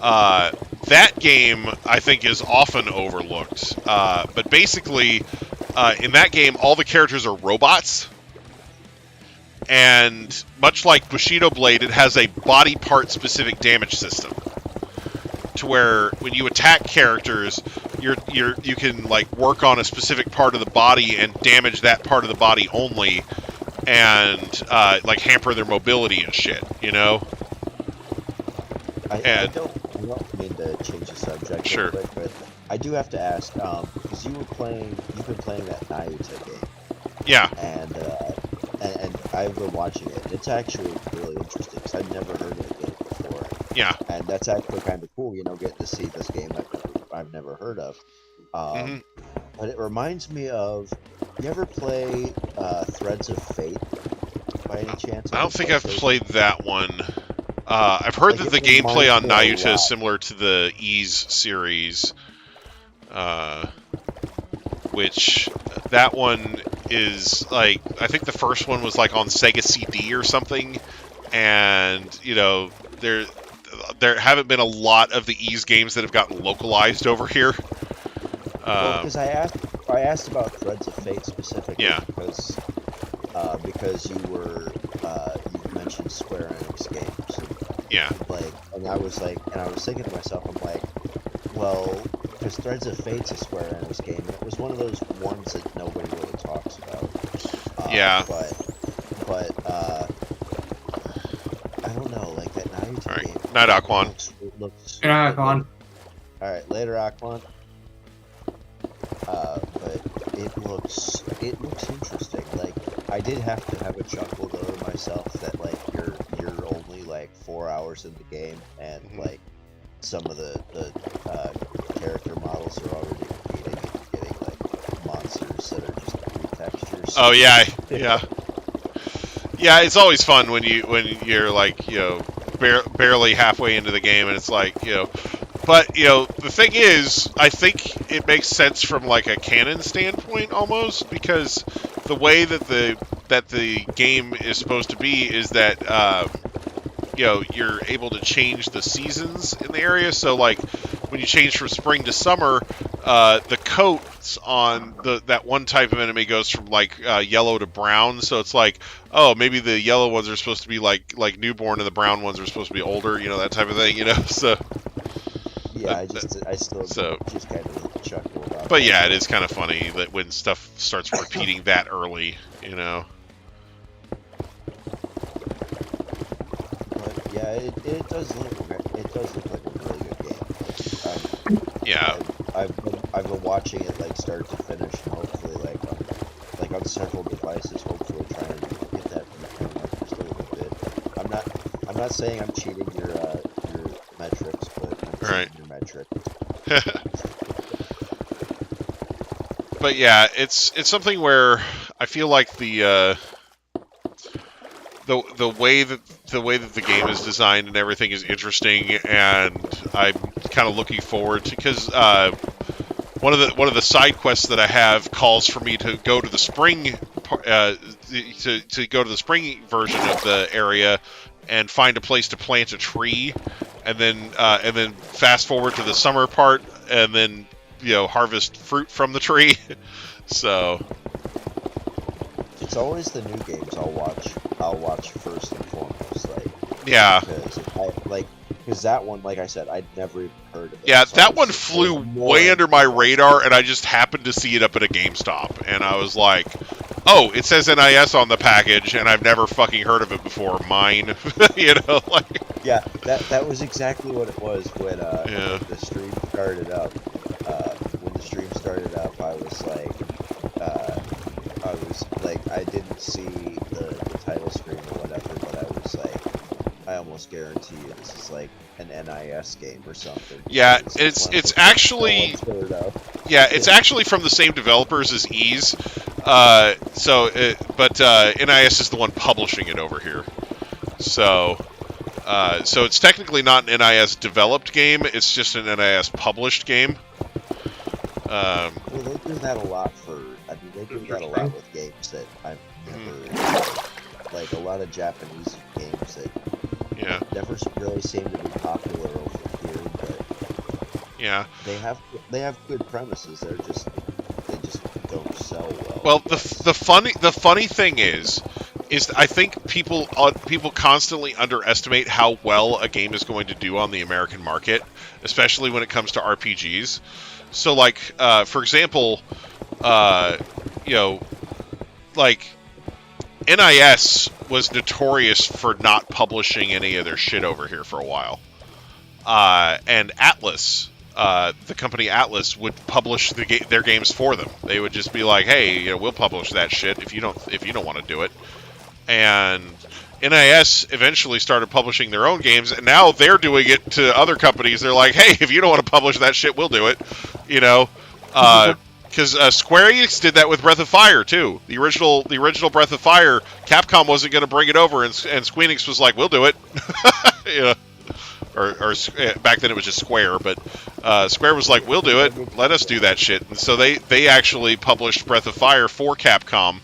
That game I think is often overlooked, but basically in that game all the characters are robots. And much like Bushido Blade, it has a body part specific damage system, to where when you attack characters, you can like work on a specific part of the body and damage that part of the body only, and like hamper their mobility and shit. You know. I don't mean to change the subject, sure, real quick, but I do have to ask because you've been playing that Naruto game. Yeah. And I've been watching it. It's actually really interesting because I've never heard of the game before. Yeah. And that's actually kind of cool, getting to see this game I've never heard of. But it reminds me of, you ever play Threads of Fate by any chance? I don't think I've played that one. I've heard that the gameplay on Naruto is similar to the Ys series, which that one is like, I think the first one was like on Sega CD or something, and there haven't been a lot of the Ys games that have gotten localized over here. Because I asked about Threads of Fate specifically, because you mentioned Square Enix games. Yeah. And I was thinking to myself, I'm like, well, because Threads of Fate's a Square Enix game, and it was one of those ones that nobody really talks about. Yeah. But I don't know, like that Naruto game. Night, Aquan. Looks Yeah, Aquan. Alright, later, Aquan. But it looks interesting. Like, I did have to have a chuckle though to myself that like you're only like 4 hours in the game, and like some of the character models are already repeating, and you're getting like monsters that are just textures. Oh yeah. Yeah, it's always fun when you're like barely halfway into the game, and it's like but the thing is, I think it makes sense from like a canon standpoint almost, because the way that the game is supposed to be is that you're able to change the seasons in the area. So like when you change from spring to summer, the coats on that one type of enemy goes from like yellow to brown. So it's like, oh, maybe the yellow ones are supposed to be like newborn, and the brown ones are supposed to be older. That type of thing. So. Yeah, I still just kind of chuckle about. But yeah, it is kind of funny that when stuff starts repeating that early, But yeah, it does look like a really good game. Yeah. I've been watching it like start to finish, and hopefully like on several devices, hopefully trying to get that just a little bit. I'm not saying I'm cheating your metrics, but I'm cheating your metrics. But yeah, it's something where I feel like the way that the game is designed and everything is interesting, and I'm kind of looking forward to, because one of the side quests that I have calls for me to go to the spring to go to the spring version of the area and find a place to plant a tree, and then fast forward to the summer part, and then harvest fruit from the tree. So it's always the new games I'll watch first and foremost, because that one, like I said, I'd never even heard of it. Yeah, so that one flew way under my radar, and I just happened to see it up at a GameStop, and I was like, oh, it says NIS on the package, and I've never fucking heard of it before. Mine. Yeah, that was exactly what it was when the stream started up. When the stream started up, I was like, I didn't see the title screen or whatever, but I was like, I almost guarantee you this is like an NIS game or something. Yeah, it's actually it's actually from the same developers as Ys. But NIS is the one publishing it over here. So it's technically not an NIS developed game. It's just an NIS published game. Well, they do that a lot they do that a lot with games that I've never, like a lot of Japanese games that never really seem to be popular over here, but they have good premises. They just don't sell well. Well, the funny thing is I think people constantly underestimate how well a game is going to do on the American market, especially when it comes to RPGs. So, like, for example, like NIS was notorious for not publishing any of their shit over here for a while, and Atlas. The company Atlas would publish their games for them. They would just be like, "Hey, we'll publish that shit if you don't want to do it." And NIS eventually started publishing their own games, and now they're doing it to other companies. They're like, "Hey, if you don't want to publish that shit, we'll do it." Because Square Enix did that with Breath of Fire too. The original Breath of Fire, Capcom wasn't going to bring it over, and Square Enix was like, "We'll do it." Or back then it was just Square, but Square was like, "We'll do it. Let us do that shit." And so they actually published Breath of Fire for Capcom,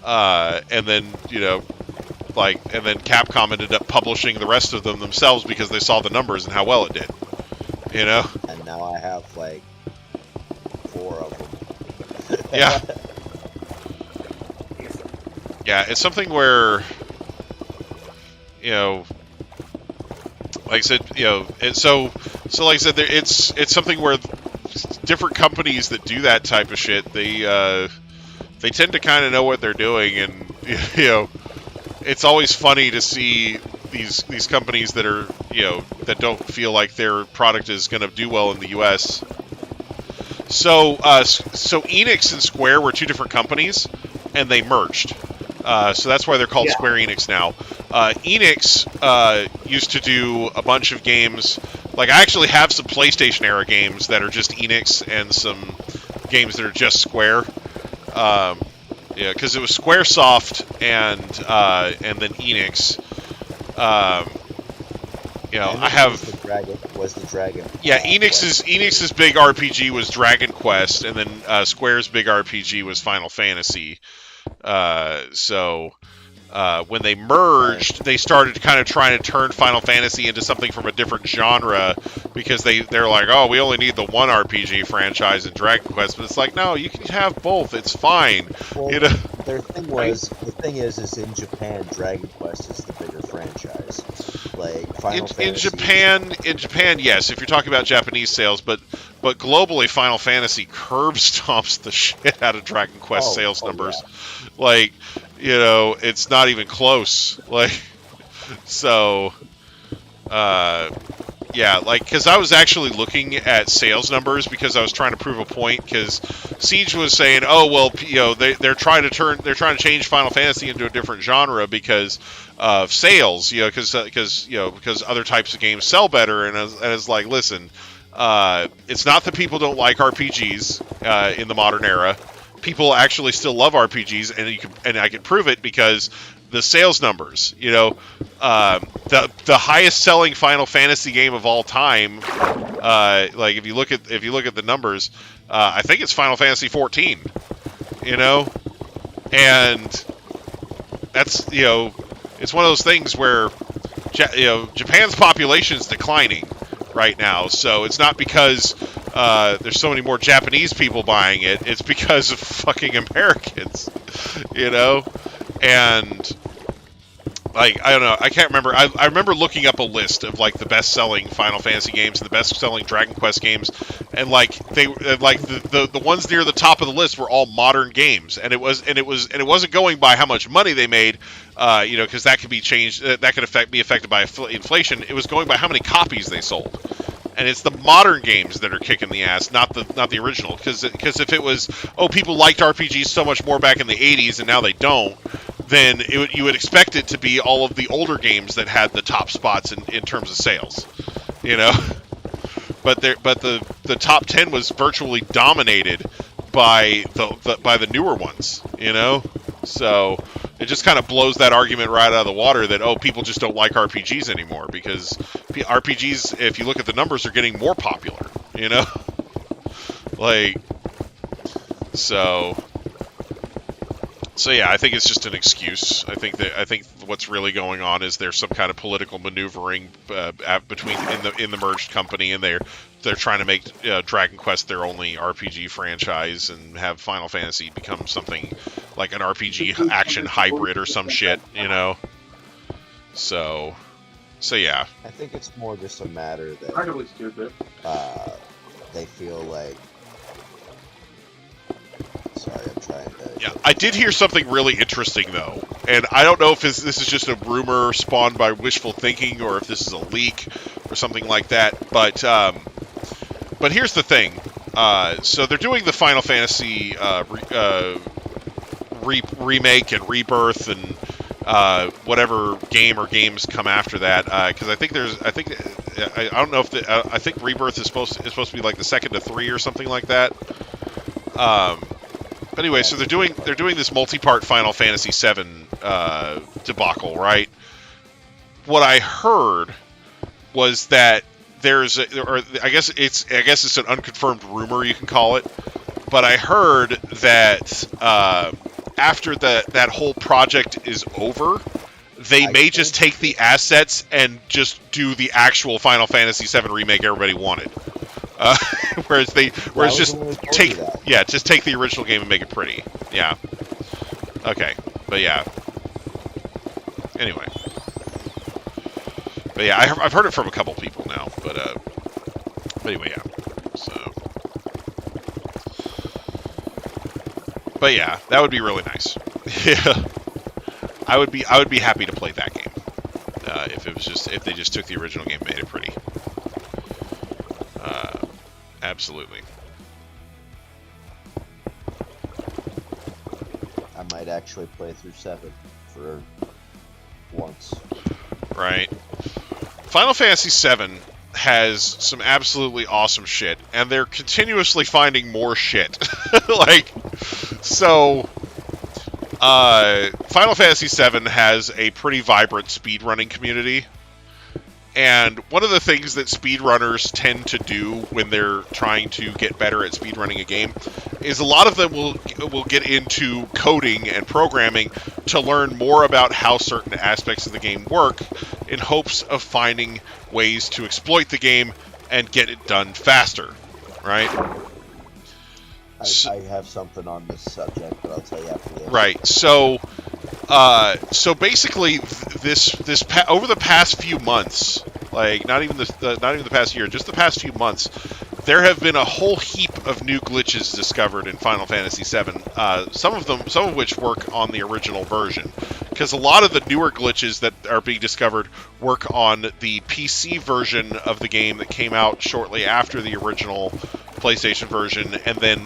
and then and then Capcom ended up publishing the rest of them themselves because they saw the numbers and how well it did. And now I have like 4 of them. Yeah. Yeah, it's something where like I said, so like I said, it's something where different companies that do that type of shit, they tend to kind of know what they're doing, and it's always funny to see these companies that are that don't feel like their product is going to do well in the U.S. So Enix and Square were 2 different companies, and they merged. So that's why they're called Square Enix now. Enix used to do a bunch of games. Like, I actually have some PlayStation era games that are just Enix, and some games that are just Square. Because it was Squaresoft and then Enix. I have was the Dragon. Yeah, Enix's big RPG was Dragon Quest, and then Square's big RPG was Final Fantasy. When they merged, they started kind of trying to turn Final Fantasy into something from a different genre, because they're like, "Oh, we only need the one RPG franchise in Dragon Quest," but it's like, no, you can have both. It's fine. Well, the thing is in Japan, Dragon Quest is the bigger franchise. Like Final Fantasy. In Japan, yes, if you're talking about Japanese sales, but globally, Final Fantasy curb stomps the shit out of Dragon Quest sales numbers. Yeah. Like, it's not even close. Like, so, because I was actually looking at sales numbers because I was trying to prove a point, because Siege was saying, "Oh, well, they're trying to change Final Fantasy into a different genre because of sales, because other types of games sell better." And I was like, "Listen, it's not that people don't like RPGs in the modern era. People actually still love RPGs, and I can prove it because the sales numbers. The highest selling Final Fantasy game of all time. Like if you look at the numbers, I think it's Final Fantasy 14. And that's it's one of those things where Japan's population is declining right now, so it's not because there's so many more Japanese people buying it. It's because of fucking Americans, and like, I don't know, I can't remember. I remember looking up a list of like the best-selling Final Fantasy games and the best-selling Dragon Quest games, and like the ones near the top of the list were all modern games, and it wasn't going by how much money they made, because that could be changed. That could be affected by inflation. It was going by how many copies they sold. And it's the modern games that are kicking the ass, not the original. Because if it was, people liked RPGs so much more back in the 80s and now they don't, then you would expect it to be all of the older games that had the top spots in terms of sales, But the top 10 was virtually dominated by the newer ones, So it just kind of blows that argument right out of the water that, people just don't like RPGs anymore, because RPGs, if you look at the numbers, are getting more popular, Like, so yeah, I think it's just an excuse. I think what's really going on is there's some kind of political maneuvering between in the merged company, and they're trying to make Dragon Quest their only RPG franchise and have Final Fantasy become something like an RPG action hybrid or some shit, you know. So yeah. I think it's more just a matter that Incredibly stupid. they feel like. Sorry, I'm trying to. Yeah, I did hear something really interesting though, and I don't know if this is just a rumor spawned by wishful thinking or if this is a leak or something like that. But here's the thing. So they're doing the Final Fantasy remake and rebirth and whatever game or games come after that. Because I think I don't know if I think rebirth is supposed to be like the second of 3 or something like that. But anyway, so they're doing this multi-part Final Fantasy VII debacle, right? What I heard was that I guess it's an unconfirmed rumor, you can call it, but I heard that after that whole project is over, they may just take the assets and just do the actual Final Fantasy VII remake everybody wanted. Whereas just take the original game and make it pretty. Yeah. Okay. But yeah. Anyway. But yeah, I've heard it from a couple people now. But anyway, yeah. So. But yeah, that would be really nice. Yeah. I would be happy to play that game. If they just took the original game and made it pretty. Absolutely. I might actually play through 7 for once. Right. Final Fantasy VII has some absolutely awesome shit, and they're continuously finding more shit. So Final Fantasy VII has a pretty vibrant speedrunning community. And one of the things that speedrunners tend to do when they're trying to get better at speedrunning a game is a lot of them will get into coding and programming to learn more about how certain aspects of the game work in hopes of finding ways to exploit the game and get it done faster, right? I have something on this subject, but I'll tell you after this. Right. So basically, over the past few months, like not even the past year, just the past few months, there have been a whole heap of new glitches discovered in Final Fantasy VII. Some of which work on the original version, because a lot of the newer glitches that are being discovered work on the PC version of the game that came out shortly after the original PlayStation version, and then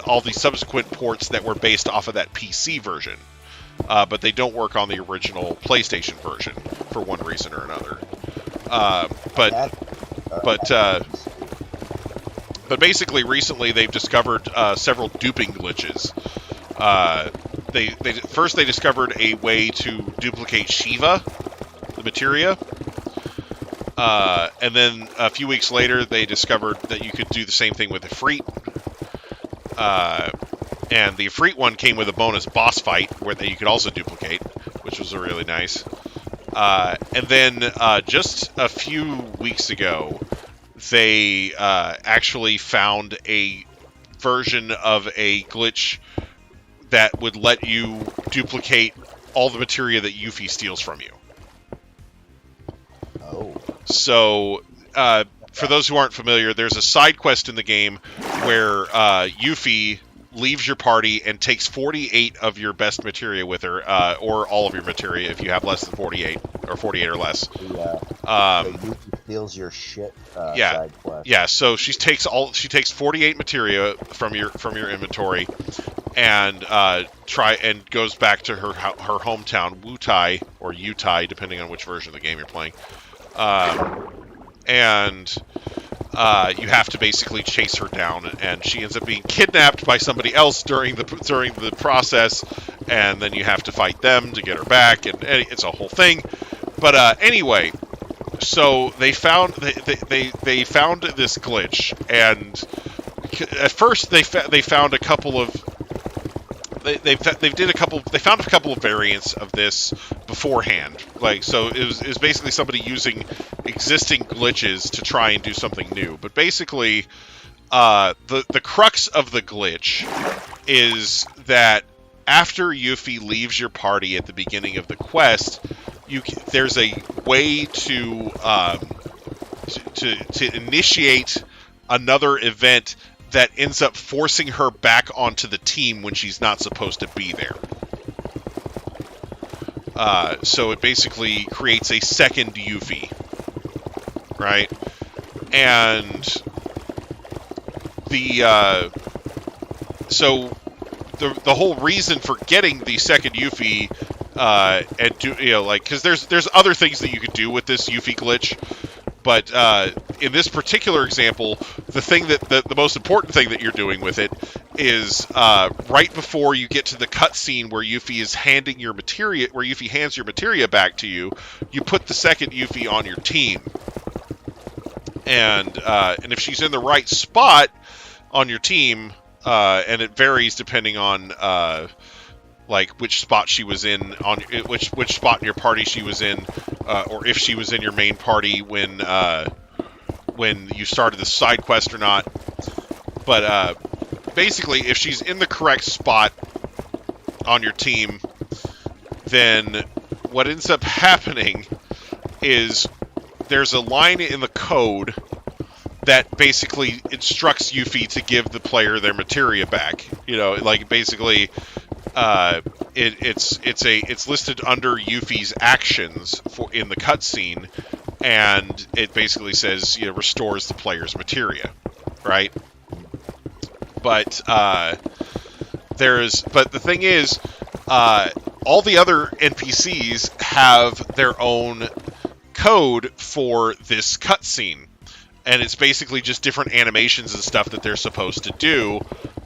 all the subsequent ports that were based off of that PC version. But they don't work on the original PlayStation version for one reason or another. But basically, recently they've discovered several duping glitches. They discovered a way to duplicate Shiva, the materia. And then a few weeks later, they discovered that you could do the same thing with Ifrit. And the Ifrit one came with a bonus boss fight where you could also duplicate, which was really nice. And then just a few weeks ago, they actually found a version of a glitch that would let you duplicate all the materia that Yuffie steals from you. Oh. So, for those who aren't familiar, there's a side quest in the game where Yuffie leaves your party and takes 48 of your best materia with her, or all of your materia if you have less than 48, or 48 or less. Yeah. Yuffie steals your shit. Side quest. Yeah. So she takes 48 materia from your inventory, and goes back to her hometown, Wutai or Yutai, depending on which version of the game you're playing. And you have to basically chase her down, and she ends up being kidnapped by somebody else during the process, and then you have to fight them to get her back, and it's a whole thing. But anyway, so they found this glitch, and at first they found a couple of they found a couple of variants of this beforehand. Like, so it was basically somebody using existing glitches to try and do something new. But basically, the crux of the glitch is that after Yuffie leaves your party at the beginning of the quest, there's a way to initiate another event that ends up forcing her back onto the team when she's not supposed to be there. So it basically creates a second Yuffie, right? And so the whole reason for getting the second Yuffie, because there's other things that you could do with this Yuffie glitch. But in this particular example, the most important thing that you're doing with it is right before you get to the cutscene where Yuffie is handing your materia, where Yuffie hands your materia back to you, you put the second Yuffie on your team, and if she's in the right spot on your team, and it varies depending on like which spot she was in, on which spot in your party she was in, or if she was in your main party when you started the side quest or not. But basically, if she's in the correct spot on your team, then what ends up happening is there's a line in the code that basically instructs Yuffie to give the player their materia back. You know, like basically, it's listed under Yuffie's actions in the cutscene, and it basically says, you know, restores the player's materia, right? But the thing is, all the other NPCs have their own code for this cutscene. And it's basically just different animations and stuff that they're supposed to do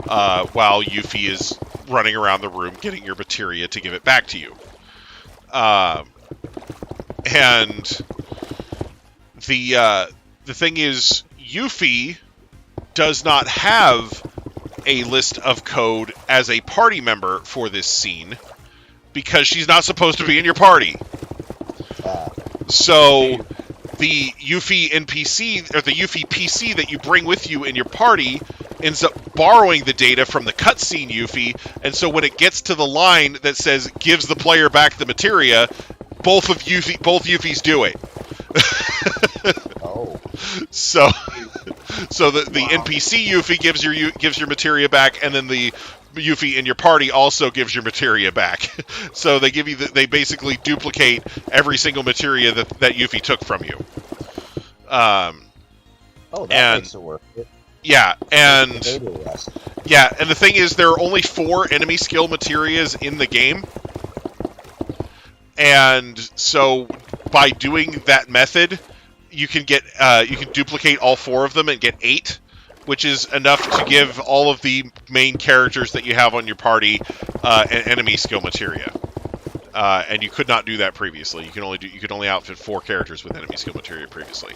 while Yuffie is running around the room getting your materia to give it back to you. And the thing is, Yuffie does not have a list of code as a party member for this scene because she's not supposed to be in your party. So the Yuffie NPC, or the Yuffie PC that you bring with you in your party, ends up borrowing the data from the cutscene Yuffie, and so when it gets to the line that says gives the player back the materia, both Yuffies do it. Oh. So the NPC Yuffie gives your materia back, and then the Yuffie in your party also gives your materia back. So they give you they basically duplicate every single materia that Yuffie took from you. That makes it worth it. Yeah, and the thing is, there are only 4 enemy skill materias in the game, and so by doing that method, you can duplicate all 4 of them and get 8. Which is enough to give all of the main characters that you have on your party an enemy skill materia, and you could not do that previously. You could only outfit 4 characters with enemy skill materia previously.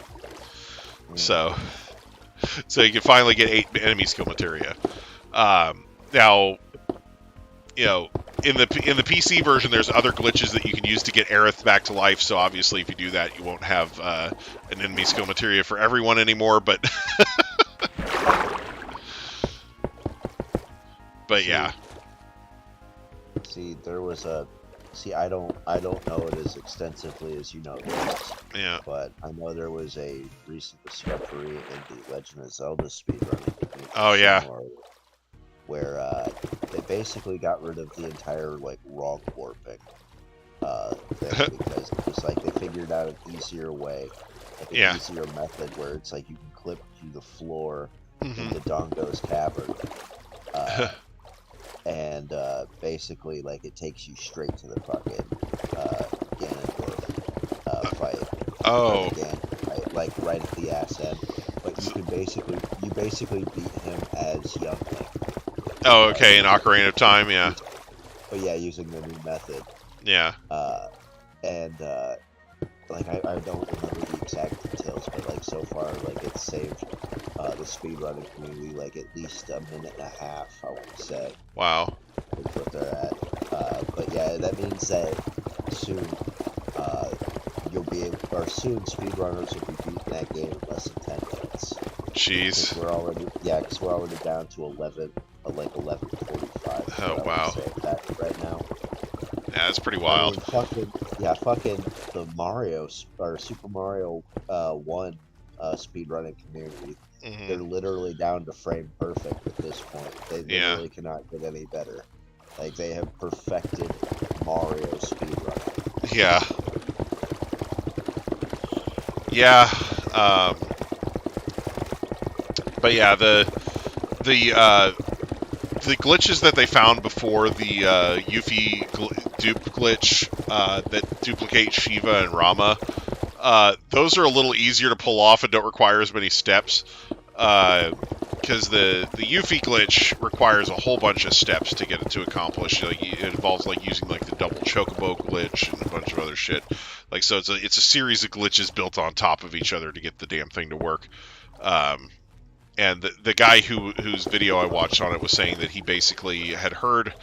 So you can finally get 8 enemy skill materia. Now, you know, in the PC version, there's other glitches that you can use to get Aerith back to life. So obviously, if you do that, you won't have an enemy skill materia for everyone anymore. But But yeah. See, there was a. See, I don't know it as extensively as you know this. Yeah. But I know there was a recent discovery in the Legend of Zelda speedrunning. Oh yeah. Where they basically got rid of the entire like log warping thing because it was like they figured out an easier way, like an easier method where it's like you can clip to the floor in the Dongo's cavern. And basically, like, it takes you straight to the fucking Ganondorf fight. Oh. Fight, like, right at the ass end. But you basically beat him as Young Link. Oh, okay, in Ocarina of Time, yeah. But yeah, using the new method. Yeah. Like, I don't remember the exact details, but like so far, like it's saved the speedrunning community like at least a minute and a half, I want to say. Wow. Is what they're at. But yeah, that means that soon you'll be able, or soon speedrunners will be beating that game in less than 10 minutes. Jeez. Because we're already down to 11:45. Oh, wow. That right now. Yeah, that's pretty I wild. mean, fucking the Mario or Super Mario 1 speedrunning community. Mhm. They're literally down to frame perfect at this point. They literally cannot get any better. Like they have perfected Mario speedrunning. Yeah. Yeah. But yeah, the glitches that they found before the Yuffie dupe glitch that duplicate Shiva and Rama, those are a little easier to pull off and don't require as many steps. Because the Yuffie glitch requires a whole bunch of steps to get it to accomplish. Like, it involves like using like the double chocobo glitch and a bunch of other shit. Like, so it's a series of glitches built on top of each other to get the damn thing to work. And the guy whose video I watched on it was saying that he basically had heard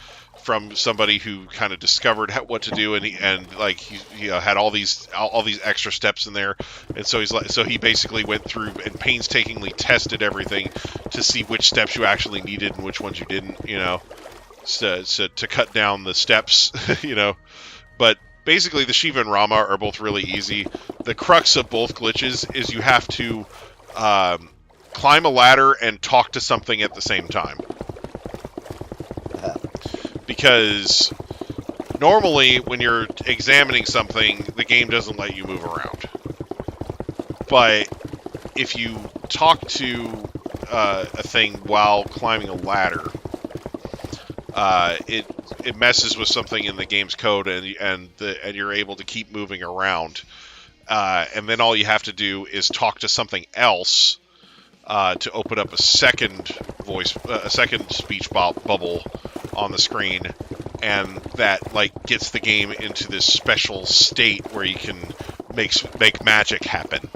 from somebody who kind of discovered what to do, and he had all these extra steps in there, and so he basically went through and painstakingly tested everything to see which steps you actually needed and which ones you didn't, so to cut down the steps, But basically, the Shiva and Rama are both really easy. The crux of both glitches is you have to climb a ladder and talk to something at the same time. Because normally when you're examining something, the game doesn't let you move around. But if you talk to a thing while climbing a ladder, it messes with something in the game's code, and you're able to keep moving around. And then all you have to do is talk to something else to open up a second speech bubble on the screen, and that like gets the game into this special state where you can make magic happen,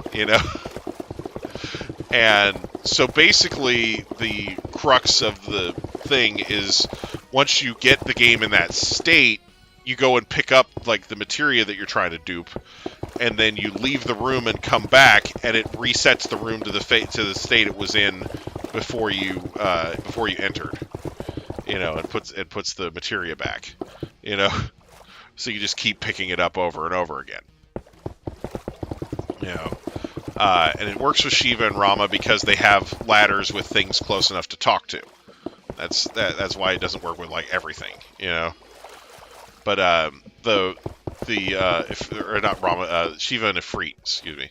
And so basically, the crux of the thing is once you get the game in that state, you go and pick up like the materia that you're trying to dupe, and then you leave the room and come back, and it resets the room to the state it was in before you entered, and puts the materia back, So you just keep picking it up over and over again, and it works with Shiva and Rama because they have ladders with things close enough to talk to. That's why it doesn't work with like everything, But Shiva and Ifrit, excuse me.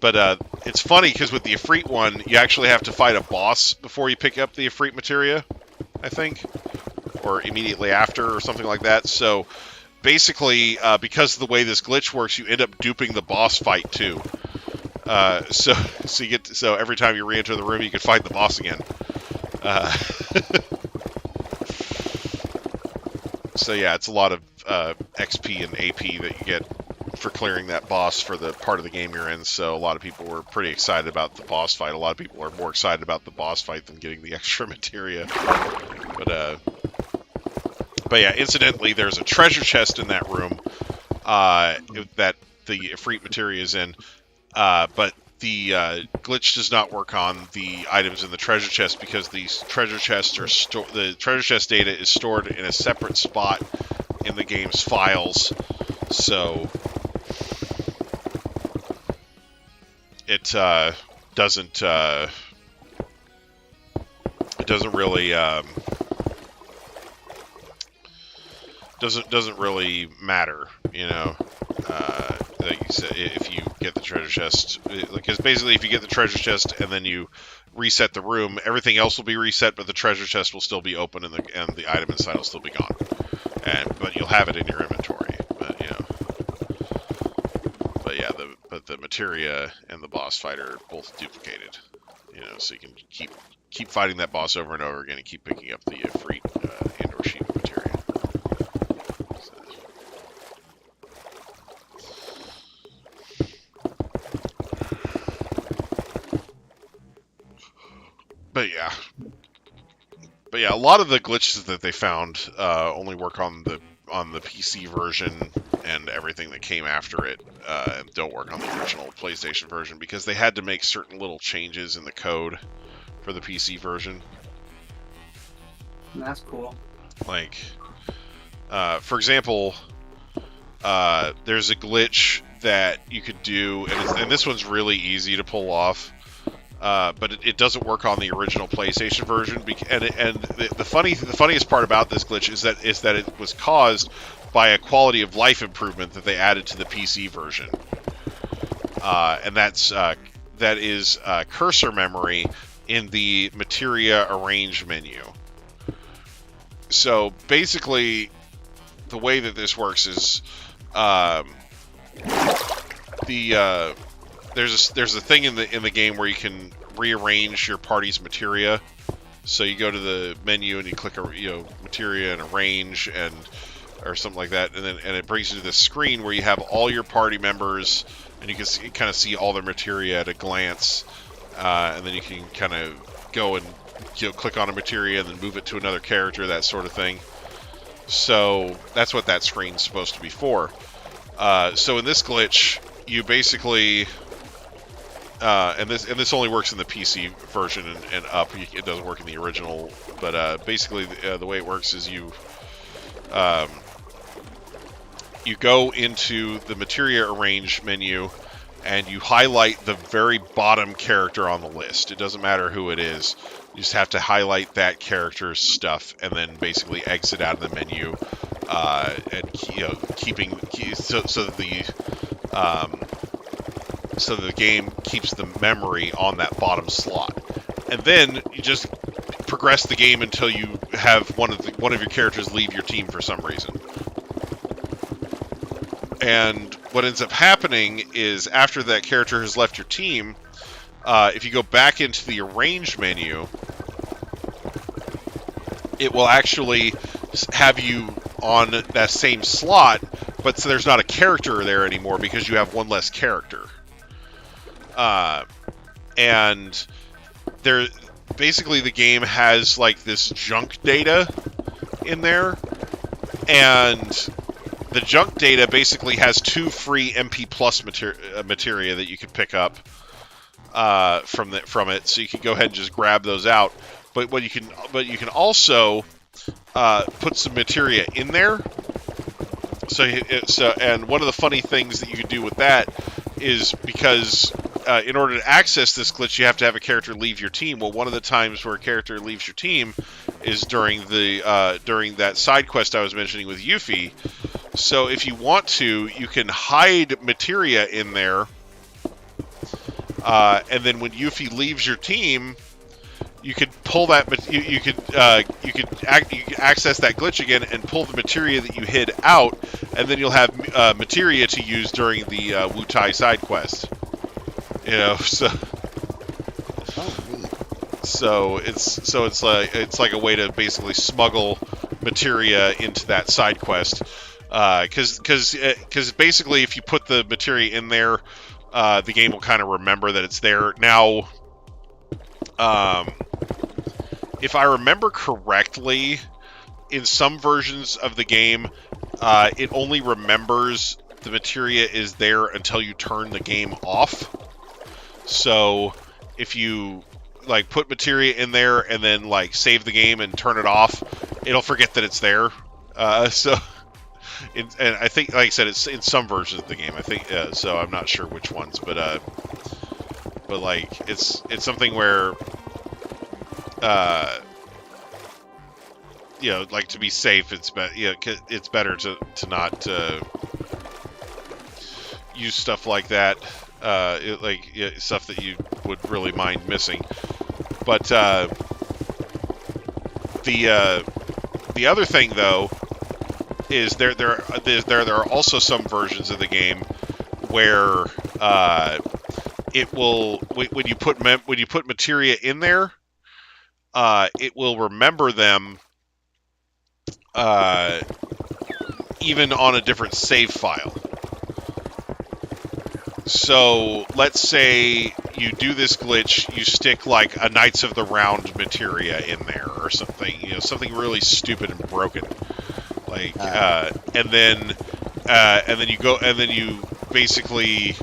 But it's funny because with the Ifrit one, you actually have to fight a boss before you pick up the Ifrit materia, I think, or immediately after, or something like that. So basically, because of the way this glitch works, you end up duping the boss fight too. So every time you re-enter the room, you can fight the boss again. So yeah, it's a lot of XP and AP that you get for clearing that boss for the part of the game you're in. So a lot of people were pretty excited about the boss fight. A lot of people are more excited about the boss fight than getting the extra materia. But yeah, incidentally, there's a treasure chest in that room that the Ifrit materia is in. But the glitch does not work on the items in the treasure chest because these treasure chests are the treasure chest data is stored in a separate spot in the game's files, so it doesn't really doesn't really matter, like you said, if you get the treasure chest, because basically if you get the treasure chest and then you reset the room, everything else will be reset, but the treasure chest will still be open and the item inside will still be gone. But you'll have it in your inventory. But the materia and the boss fight are both duplicated. So you can keep fighting that boss over and over again and keep picking up the Ifrit and or Shiva materia. yeah. But yeah, a lot of the glitches that they found only work on the PC version and everything that came after it, and don't work on the original PlayStation version because they had to make certain little changes in the code for the PC version. That's cool. Like, for example, there's a glitch that you could do, and this one's really easy to pull off. But it doesn't work on the original PlayStation version. And the funniest part about this glitch is that it was caused by a quality of life improvement that they added to the PC version, and that is cursor memory in the materia arrange menu. So basically, the way that this works is there's a thing in the game where you can rearrange your party's materia. So you go to the menu and you click materia and arrange or something like that, and it brings you to this screen where you have all your party members and you can kind of see all their materia at a glance, and then you can kind of go and click on a materia and then move it to another character, that sort of thing. So that's what that screen's supposed to be for. So in this glitch, you basically and this only works in the PC version and up. It doesn't work in the original. But basically, the way it works is you go into the materia arrange menu and you highlight the very bottom character on the list. It doesn't matter who it is. You just have to highlight that character's stuff and then basically exit out of the menu, and keeping so the game keeps the memory on that bottom slot. And then you just progress the game until you have one of your characters leave your team for some reason. And what ends up happening is after that character has left your team, if you go back into the arrange menu, it will actually have you on that same slot, but so there's not a character there anymore because you have one less character. And there, basically the game has like this junk data in there, and the junk data basically has 2 free MP Plus materia that you can pick up from it, so you can go ahead and just grab those out. But you can also put some materia in there. So and one of the funny things that you can do with that is because in order to access this glitch, you have to have a character leave your team. Well, one of the times where a character leaves your team is during that side quest I was mentioning with Yuffie. So if you want to, you can hide materia in there, and then when Yuffie leaves your team, you could pull that. You could access that glitch again and pull the materia that you hid out, and then you'll have materia to use during the Wu Tai side quest. So it's like a way to basically smuggle materia into that side quest, because basically if you put the materia in there, the game will kind of remember that it's there. Now, if I remember correctly, in some versions of the game, it only remembers the materia is there until you turn the game off. So if you like put materia in there and then like save the game and turn it off, it'll forget that it's there. And I think, like I said, it's in some versions of the game. I think so. I'm not sure which ones, but like it's something where like to be safe, it's better to not use stuff like that. Stuff that you would really mind missing. But the other thing though is there are also some versions of the game where it will, when you put materia in there, it will remember them even on a different save file. So let's say you do this glitch, you stick like a Knights of the Round materia in there or something, you know, something really stupid and broken. Like, and then you basically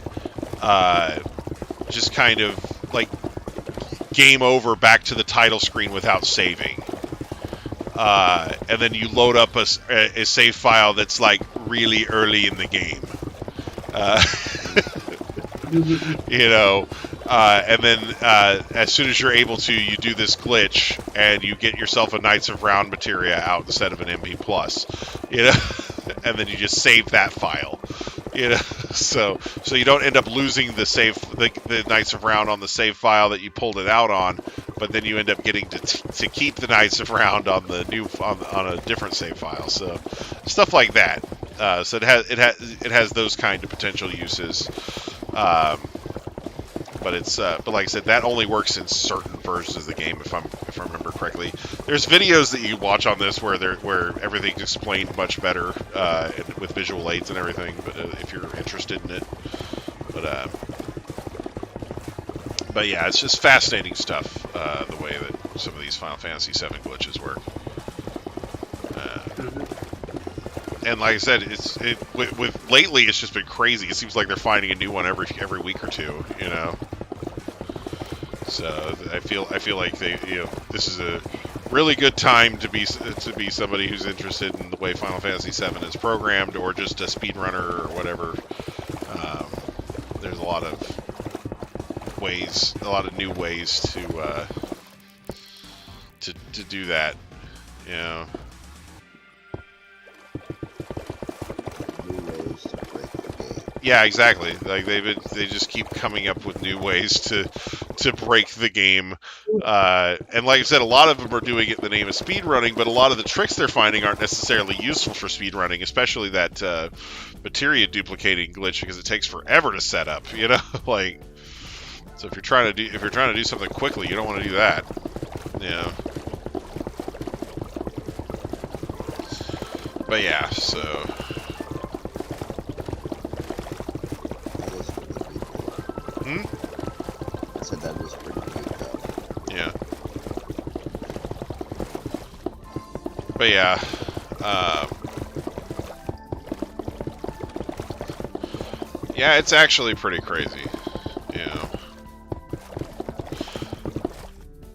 just kind of like game over back to the title screen without saving. And then you load up a save file that's like really early in the game. You know, and then as soon as you're able to, you do this glitch and you get yourself a Knights of Round materia out instead of an MP+. You know, and then you just save that file. You know, so you don't end up losing the Knights of Round on the save file that you pulled it out on, but then you end up getting to keep the Knights of Round on the new on a different save file. So stuff like that. So it has those kind of potential uses. But like I said, that only works in certain versions of the game, if I remember correctly. There's videos that you watch on this where everything's explained much better and with visual aids and everything. But if you're interested in it, but yeah, it's just fascinating stuff. The way that some of these Final Fantasy VII glitches work. And like I said, with lately it's just been crazy. It seems like they're finding a new one every week or two, you know. So I feel like this is a really good time to be somebody who's interested in the way Final Fantasy VII is programmed, or just a speedrunner or whatever. There's a lot of new ways to do that, you know. Yeah, exactly. Like they just keep coming up with new ways to break the game, and like I said, a lot of them are doing it in the name of speedrunning. But a lot of the tricks they're finding aren't necessarily useful for speedrunning, especially that materia duplicating glitch, because it takes forever to set up. You know, like, so if you're trying to do something quickly, you don't want to do that. Yeah. But yeah, so. I said that was pretty good though. Yeah. But yeah. Yeah, it's actually pretty crazy.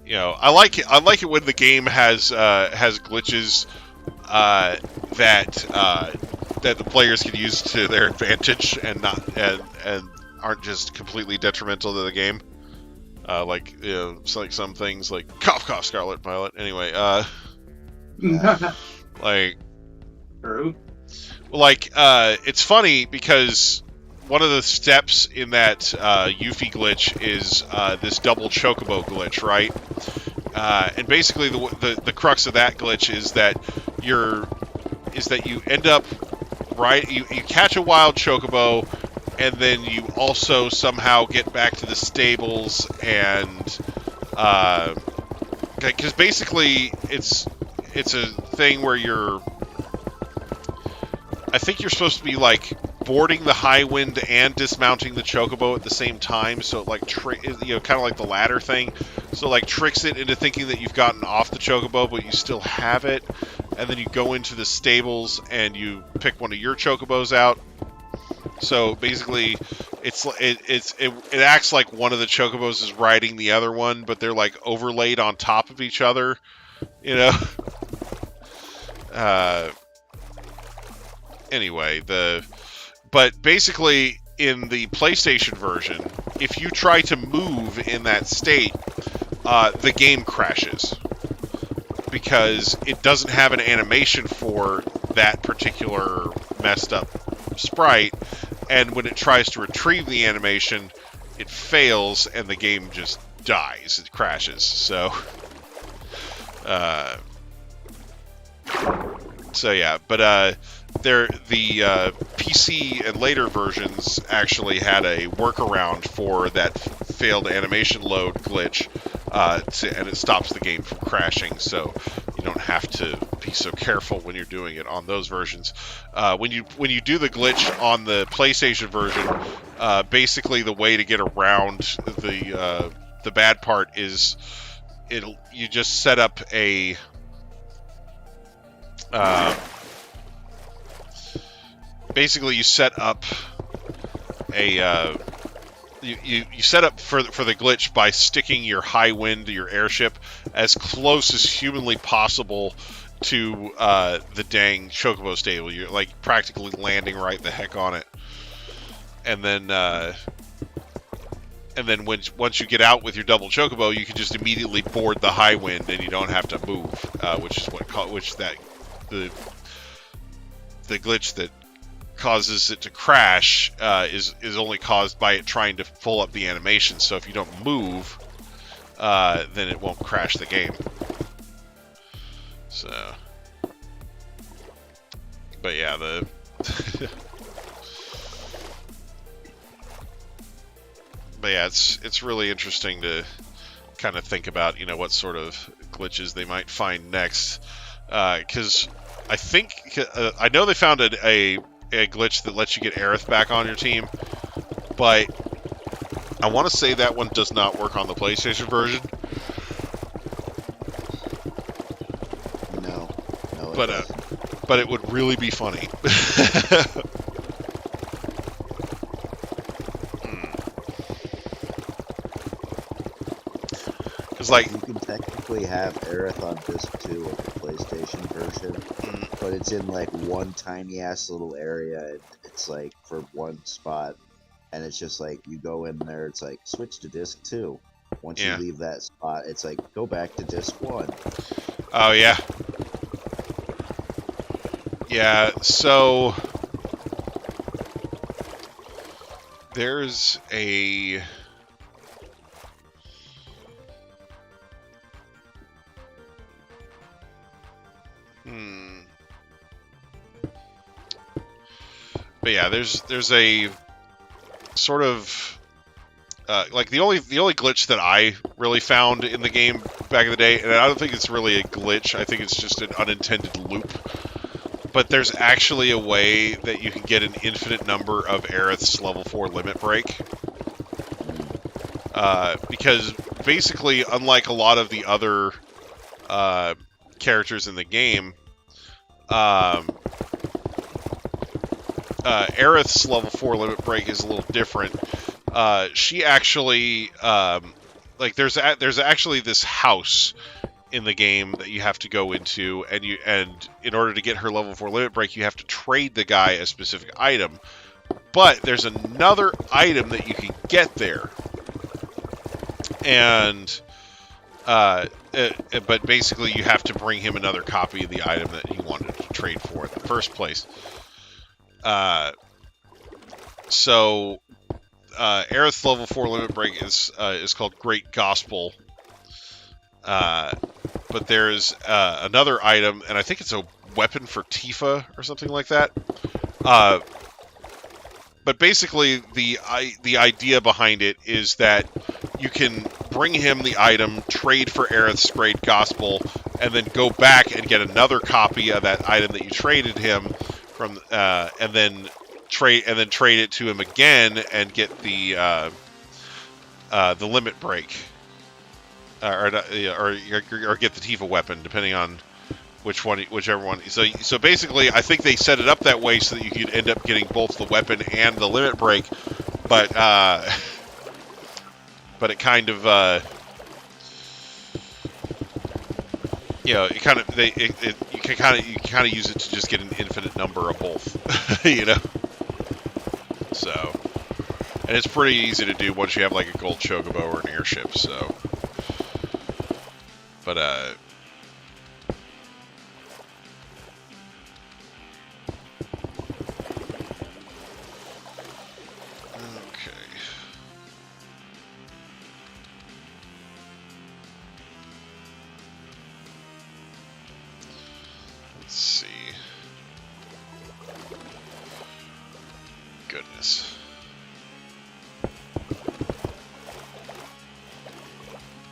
You know, I like it when the game has glitches that the players can use to their advantage and aren't just completely detrimental to the game. Like, you know, it's like some things like cough Scarlet Violet. Anyway, like, True. like, it's funny because one of the steps in that Yuffie glitch is this double chocobo glitch, right? And basically the crux of that glitch is that you end up you catch a wild chocobo, and then you also somehow get back to the stables, and because basically it's a thing where I think you're supposed to be like boarding the high wind and dismounting the chocobo at the same time, so it like kind of like the ladder thing, so like tricks it into thinking that you've gotten off the chocobo but you still have it, and then you go into the stables and you pick one of your chocobos out. So basically it acts like one of the chocobos is riding the other one, but they're like overlaid on top of each other, you know. Anyway, but basically in the PlayStation version, if you try to move in that state, the game crashes because it doesn't have an animation for that particular messed up sprite, and when it tries to retrieve the animation, it fails and the game just dies. It crashes. So yeah, but the PC and later versions actually had a workaround for that failed animation load glitch, and it stops the game from crashing. So you don't have to be so careful when you're doing it on those versions. When you do the glitch on the PlayStation version, basically the way to get around the bad part is you just set up a basically you set up a you set up for the glitch by sticking your high wind to your airship as close as humanly possible to the dang chocobo stable. You're like practically landing right the heck on it, and then once you get out with your double chocobo, you can just immediately board the high wind and you don't have to move, which is the glitch that causes it to crash is only caused by it trying to pull up the animation. So if you don't move, then it won't crash the game. So, but yeah, but yeah, it's really interesting to kind of think about, what sort of glitches they might find next, because I think I know they found a glitch that lets you get Aerith back on your team, but I want to say that one does not work on the PlayStation version. No, But it would really be funny. Because like you can technically have Aerith on disc 2 of the PlayStation version, but it's in like one tiny ass little area. It's like for one spot, and it's just like you go in there. It's like switch to disc 2. Once you leave that spot, it's like go back to disc 1. Oh yeah. Yeah, so there's a but yeah, there's a sort of like the only glitch that I really found in the game back in the day, and I don't think it's really a glitch, I think it's just an unintended loop. But there's actually a way that you can get an infinite number of Aerith's level 4 limit break. Because basically, unlike a lot of the other characters in the game, Aerith's level 4 limit break is a little different. She actually, like, there's actually this house in the game that you have to go into, and in order to get her level 4 limit break, you have to trade the guy a specific item. But there's another item that you can get there, and but basically you have to bring him another copy of the item that he wanted to trade for in the first place. So Aerith's level 4 limit break is called Great Gospel. But there's another item, and I think it's a weapon for Tifa or something like that. But basically, the idea behind it is that you can bring him the item, trade for Aerith's Great Gospel, and then go back and get another copy of that item that you traded him from, and then trade it to him again and get the limit break. Or get the Tifa weapon, depending on whichever one. So basically, I think they set it up that way so that you could end up getting both the weapon and the limit break, but it kind of it kind of you can kind of use it to just get an infinite number of both, So, and it's pretty easy to do once you have like a gold chocobo or an airship. So. But, okay. Let's see. Goodness.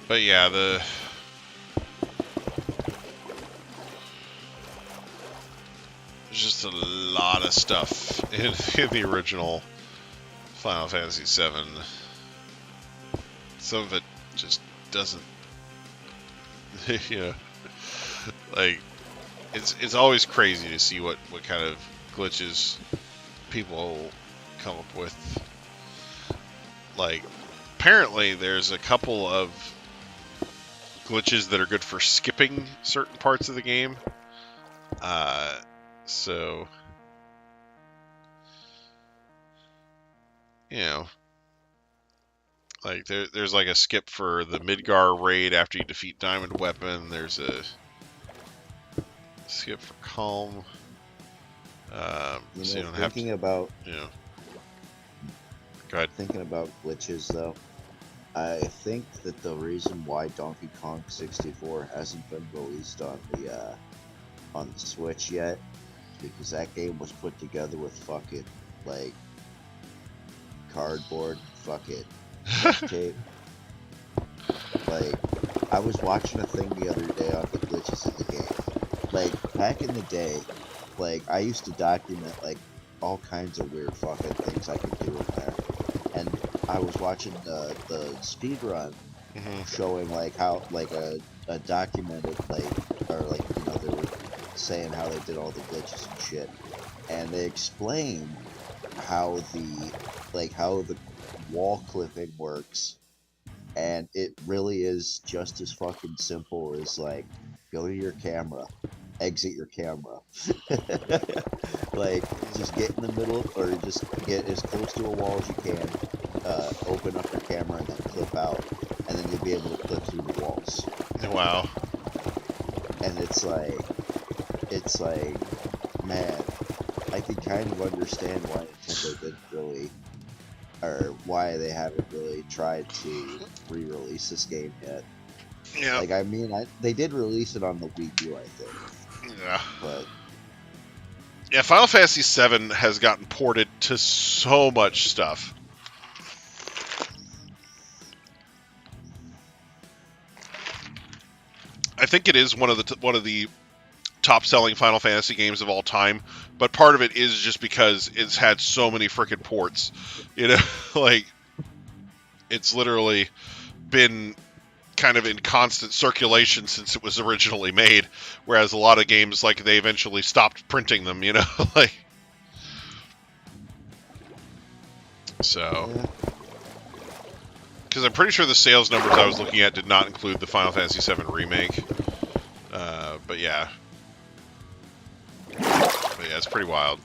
But yeah, there's just a lot of stuff in the original Final Fantasy VII. Some of it just doesn't, you know, like it's always crazy to see what kind of glitches people come up with. Like, apparently there's a couple of glitches that are good for skipping certain parts of the game. So, you know, like there's like a skip for the Midgar raid after you defeat Diamond Weapon. There's a skip for Calm. So you don't have to, about, you know. Go ahead. thinking about glitches though, I think that the reason why Donkey Kong 64 hasn't been released on the Switch yet is because that game was put together with fucking like cardboard fucking duct tape. Like, I was watching a thing the other day on the glitches in the game. Like, back in the day, like, I used to document like all kinds of weird fucking things I could do in there. And I was watching the speed run showing like how like a documented like, or like, you know, they were saying how they did all the glitches and shit, and they explained how the wall clipping works, and it really is just as fucking simple as like, go to your camera, exit your camera. Like, just get in the middle, or just get as close to a wall as you can, open up your camera and then clip out, and then you'll be able to clip through the walls. Wow. And it's like, man, I can kind of understand why Nintendo didn't really, or why they haven't really tried to re-release this game yet. Yeah. Like, I mean, they did release it on the Wii U, I think. Yeah. But yeah, Final Fantasy VII has gotten ported to so much stuff. I think it is one of the top-selling Final Fantasy games of all time, but part of it is just because it's had so many freaking ports. You know, like, it's literally been kind of in constant circulation since it was originally made, whereas a lot of games, like, they eventually stopped printing them, you know? Like, so, because I'm pretty sure the sales numbers I was looking at did not include the Final Fantasy VII Remake. But yeah. But yeah, it's pretty wild.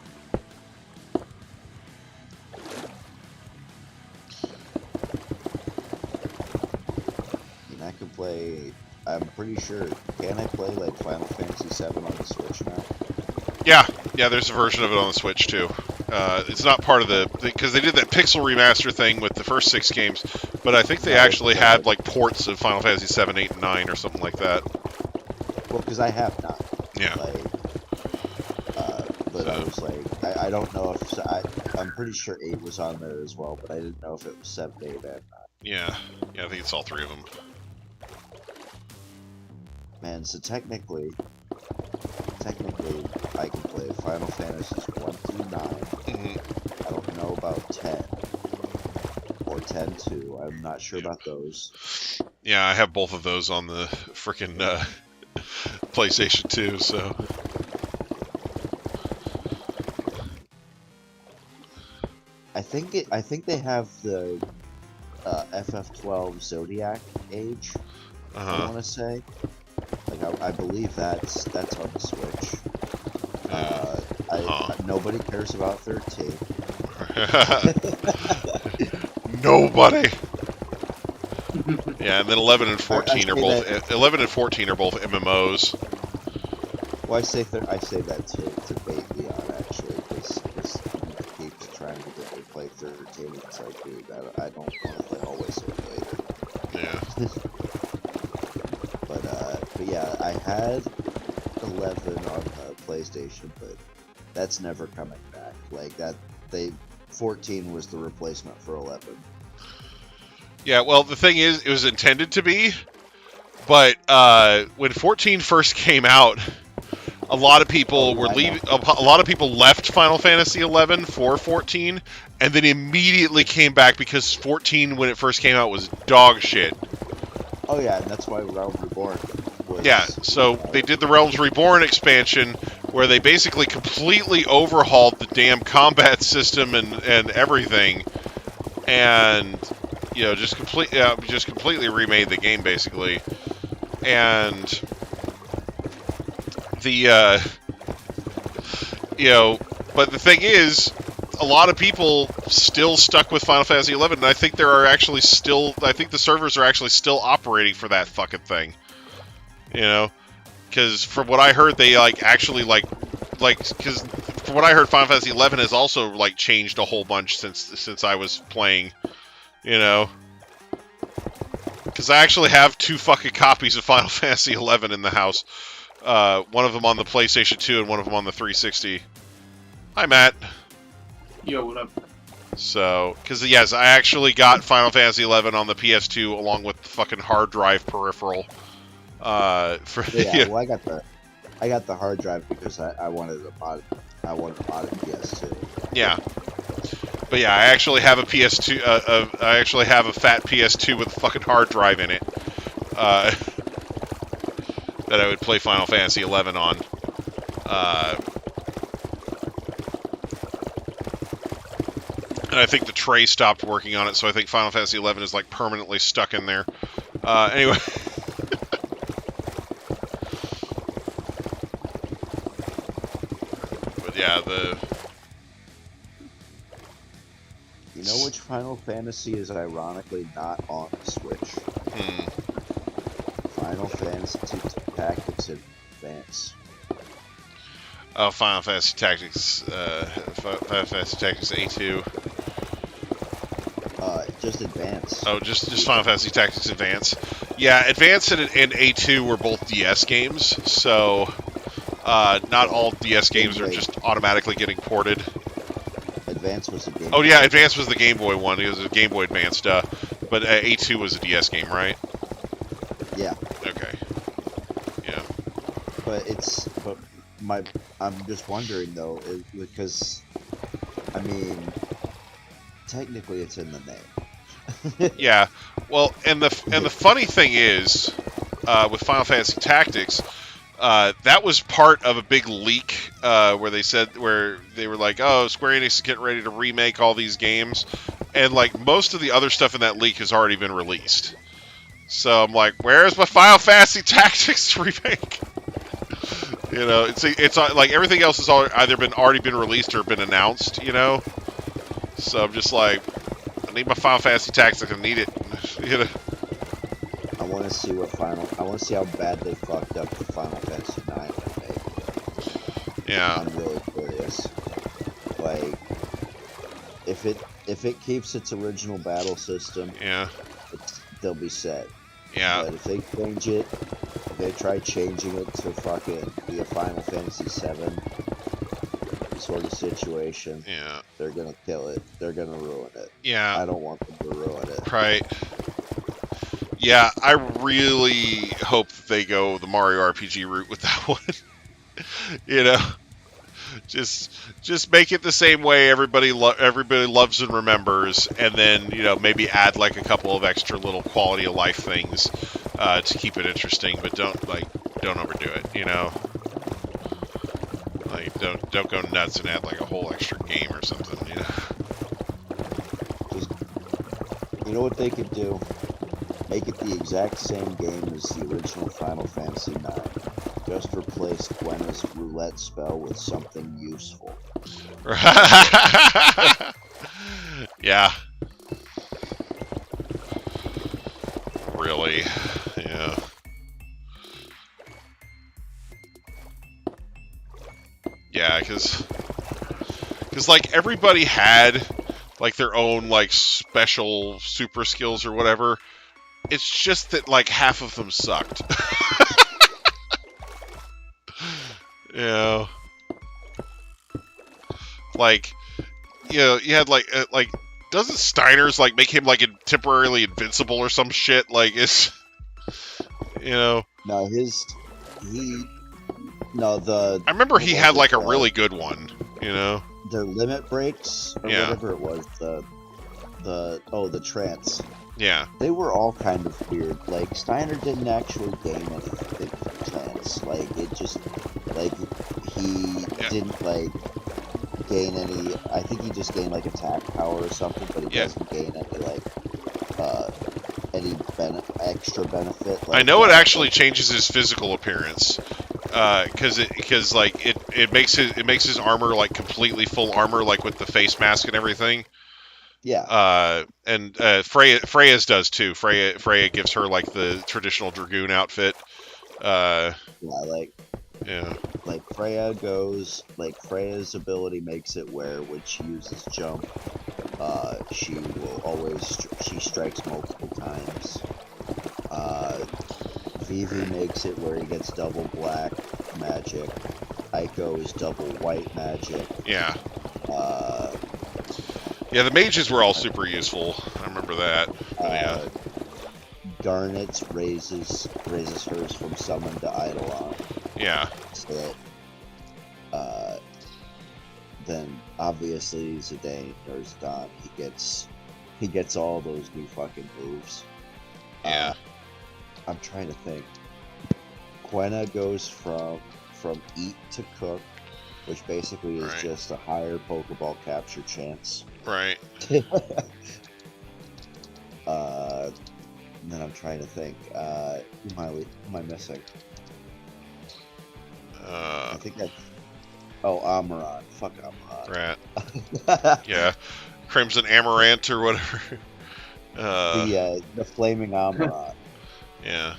I can play, I'm pretty sure, can I play like Final Fantasy VII on the Switch now? Yeah, there's a version of it on the Switch too. It's not part of because they did that pixel remaster thing with the first 6 games, but I think they actually had like ports of Final Fantasy 7, 8, and 9 or something like that. Well, because I have not. Yeah. Like, but I was like, I don't know if, I'm pretty sure 8 was on there as well, but I didn't know if it was 7, 8, and 9. Yeah, I think it's all 3 of them. Man, so technically, I can play Final Fantasies 1 through 9. I don't know about 10 or 10-2. I'm not sure about those. Yeah, I have both of those on the frickin' PlayStation 2, so. I think they have the FF12 Zodiac Age. I want to say. Like, I believe that's on the Switch. Nobody cares about 13. Nobody. Yeah, and then 11 and 14 are both 11 and 14 are both MMOs. Well, I say that to bait Leon actually, because he keeps trying to get me to play 13. It's like, dude, I don't want to play Hallway Simulator. Yeah. But yeah, I had 11 on the PlayStation, but that's never coming back. Like, 14 was the replacement for 11. Yeah, well, the thing is, it was intended to be, But when 14 first came out, a lot of people were leaving. A lot of people left Final Fantasy 11 for 14, and then immediately came back because 14, when it first came out, was dog shit. Oh yeah, and that's why Realm Reborn was... Yeah, so they did the Realms Reborn expansion, where they basically completely overhauled the damn combat system and everything, and just completely remade the game basically, and the but the thing is, a lot of people still stuck with Final Fantasy 11, and I think the servers are actually still operating for that fucking thing. Because from what I heard, they because from what I heard, Final Fantasy 11 has also changed a whole bunch since I was playing. Because I actually have 2 fucking copies of Final Fantasy 11 in the house. One of them on the PlayStation 2 and one of them on the 360. Hi, Matt. Yo, what up? So, because yes, I actually got Final Fantasy 11 on the PS2 along with the fucking hard drive peripheral. Well, I got the hard drive because I wanted a mod PS2. Yeah. But yeah, I actually have a PS2. I actually have a fat PS2 with a fucking hard drive in it. That I would play Final Fantasy 11 on. And I think the tray stopped working on it, so I think Final Fantasy 11 is permanently stuck in there. Anyway. But yeah, You know which Final Fantasy is ironically not on the Switch? Final Fantasy Tactics Advance. Oh, Final Fantasy Tactics. Final Fantasy Tactics A2. Just Advance. Oh, just Final Fantasy Tactics Advance. Yeah, Advance and A2 were both DS games, so not all DS games are just automatically getting ported. Advance was the game. Oh yeah, Advance was the Game Boy one. It was a Game Boy Advance, but A2 was a DS game, right? Yeah. Okay. Yeah. I'm just wondering though, because I mean, technically it's in the name. Yeah. Well, and the funny thing is, with Final Fantasy Tactics, that was part of a big leak where they were like, oh, Square Enix is getting ready to remake all these games, and most of the other stuff in that leak has already been released. So I'm like, where's my Final Fantasy Tactics remake? It's everything else has either already been released or been announced. So I'm just like, I need my Final Fantasy Tactics. I need it. I want to see how bad they fucked up the Final Fantasy 9 remake. Yeah. I'm really curious. If it keeps its original battle system, yeah, they'll be set. Yeah. But if they change it, if they try changing it to fucking be a Final Fantasy 7 sort of situation, yeah, they're gonna kill it. They're gonna ruin it. Yeah. I don't want them to ruin it. Right. Yeah, I really hope they go the Mario RPG route with that one. Just make it the same way everybody loves and remembers, and then maybe add a couple of extra little quality of life things to keep it interesting, but don't overdo it. Don't go nuts and add a whole extra game or something. You know what they could do? Make it the exact same game as the original Final Fantasy IX. Just replace Gwenna's roulette spell with something useful. Yeah. Really. Yeah. Yeah, because everybody had their own special super skills or whatever. It's just that half of them sucked. You had doesn't Steiner's make him temporarily invincible or some shit? It's You know. No, the. I remember he what had was like it, a really good one. You know. their limit breaks or Yeah. whatever it was. The trance. Yeah. They were all kind of weird. Like Steiner didn't actually gain anything from trance. Like it just like he didn't like gain any. I think he just gained like attack power or something, but he doesn't gain any like any extra benefit. Like, I know it actually changes his physical appearance, because it makes his armor like completely full armor, like with the face mask and everything. Yeah. And Freya's does too. Freya gives her like the traditional dragoon outfit. Yeah, like Freya's ability makes it where when she uses jump, she strikes multiple times. Vivi makes it where he gets double black magic. Aiko is double white magic. Yeah. Yeah, the mages were all super useful. I remember that. Yeah. Garnet raises hers from summon to Eidolon. Yeah. So that, then obviously Zidane or Zidane, he gets all those new fucking moves. Yeah. I'm trying to think. Quena goes from eat to cook, which basically is just a higher Pokeball capture chance. Right. And then I'm trying to think. Who am I missing? I think that's. Oh, Amaranth. Fuck Amaranth. Rat. Yeah. Crimson Amaranth or whatever. The Flaming Amaranth. Yeah.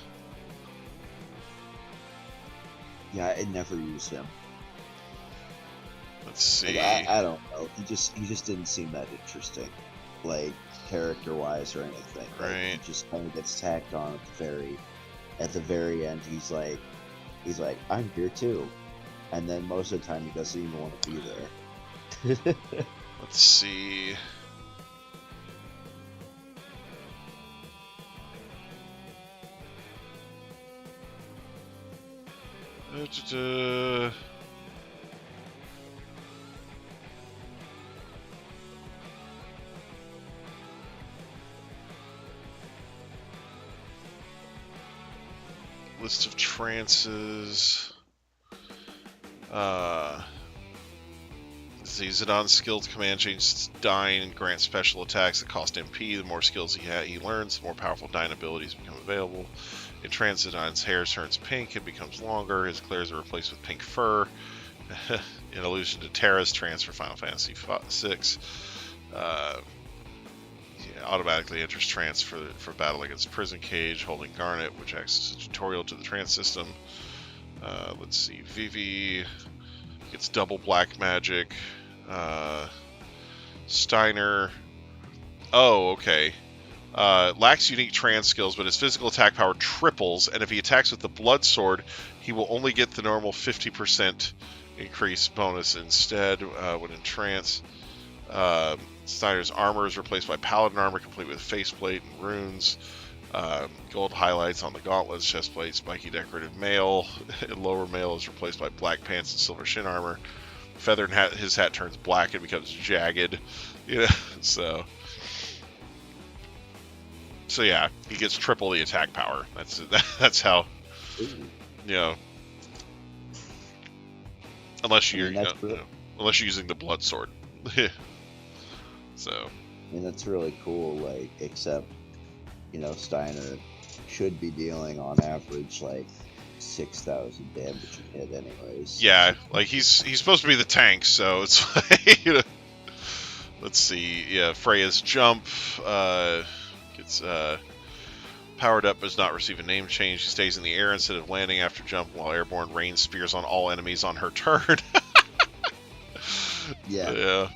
Yeah, I never used him. Let's see. Like, I don't know. He just didn't seem that interesting, like character wise or anything. Like, Right. He just kind of gets tacked on at the very end. He's like, I'm here too, and then most of the time he doesn't even want to be there. Let's see. List of trances. Zidon's skilled command changes Dyne and grants special attacks that cost MP. The more skills he learns, the more powerful Dyne abilities become available. In trance, Zidon's hair turns pink and becomes longer. His claws are replaced with pink fur. In allusion to Terra's trance for Final Fantasy VI. Automatically enters trance for battle against Prison Cage, holding Garnet, which acts as a tutorial to the trance system. Let's see. Vivi gets double black magic. Steiner. Oh, okay. Lacks unique trance skills, but his physical attack power triples, and if he attacks with the blood sword, he will only get the normal 50% increase bonus instead when in trance. Steiner's armor is replaced by paladin armor, complete with faceplate and runes. Gold highlights on the gauntlets, chestplate, spiky decorative mail. Lower mail is replaced by black pants and silver shin armor. Feathered hat, his hat turns black and becomes jagged. So yeah, he gets triple the attack power. That's how. Unless you're unless you're using the blood sword. So. I mean, that's really cool. Like, except, Steiner should be dealing on average like 6,000 damage a hit, anyways. Yeah, like he's supposed to be the tank, so it's like, let's see. Yeah, Freya's jump gets powered up, does not receive a name change. She stays in the air instead of landing after jump, while airborne rain spears on all enemies on her turn. Yeah.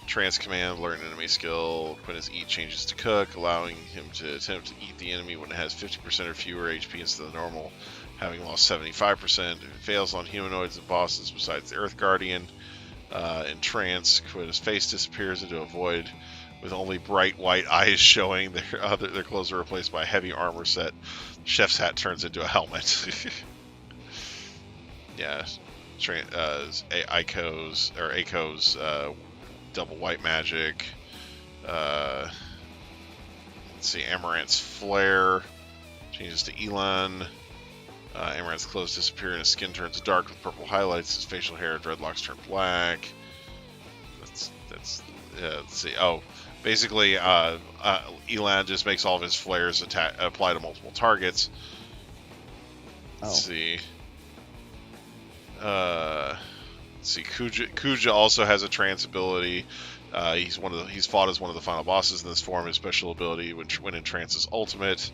Trance command, learn enemy skill. Quenna's eat changes to cook, allowing him to attempt to eat the enemy when it has 50% or fewer HP instead of normal, having lost 75%. If it fails on humanoids and bosses besides the Earth Guardian, in trance, Quenna's face disappears into a void with only bright white eyes showing. Their clothes are replaced by a heavy armor set. Chef's hat turns into a helmet. Yeah, Aiko's double white magic. Let's see, Amaranth's flare changes to Elon. Amaranth's clothes disappear and his skin turns dark with purple highlights. His facial hair, dreadlocks turn black. Let's see. Oh, basically, Elon just makes all of his flares apply to multiple targets. Let's see. Let's see. Kuja also has a trance ability. He's fought as one of the final bosses in this form. His special ability when in trance is ultimate.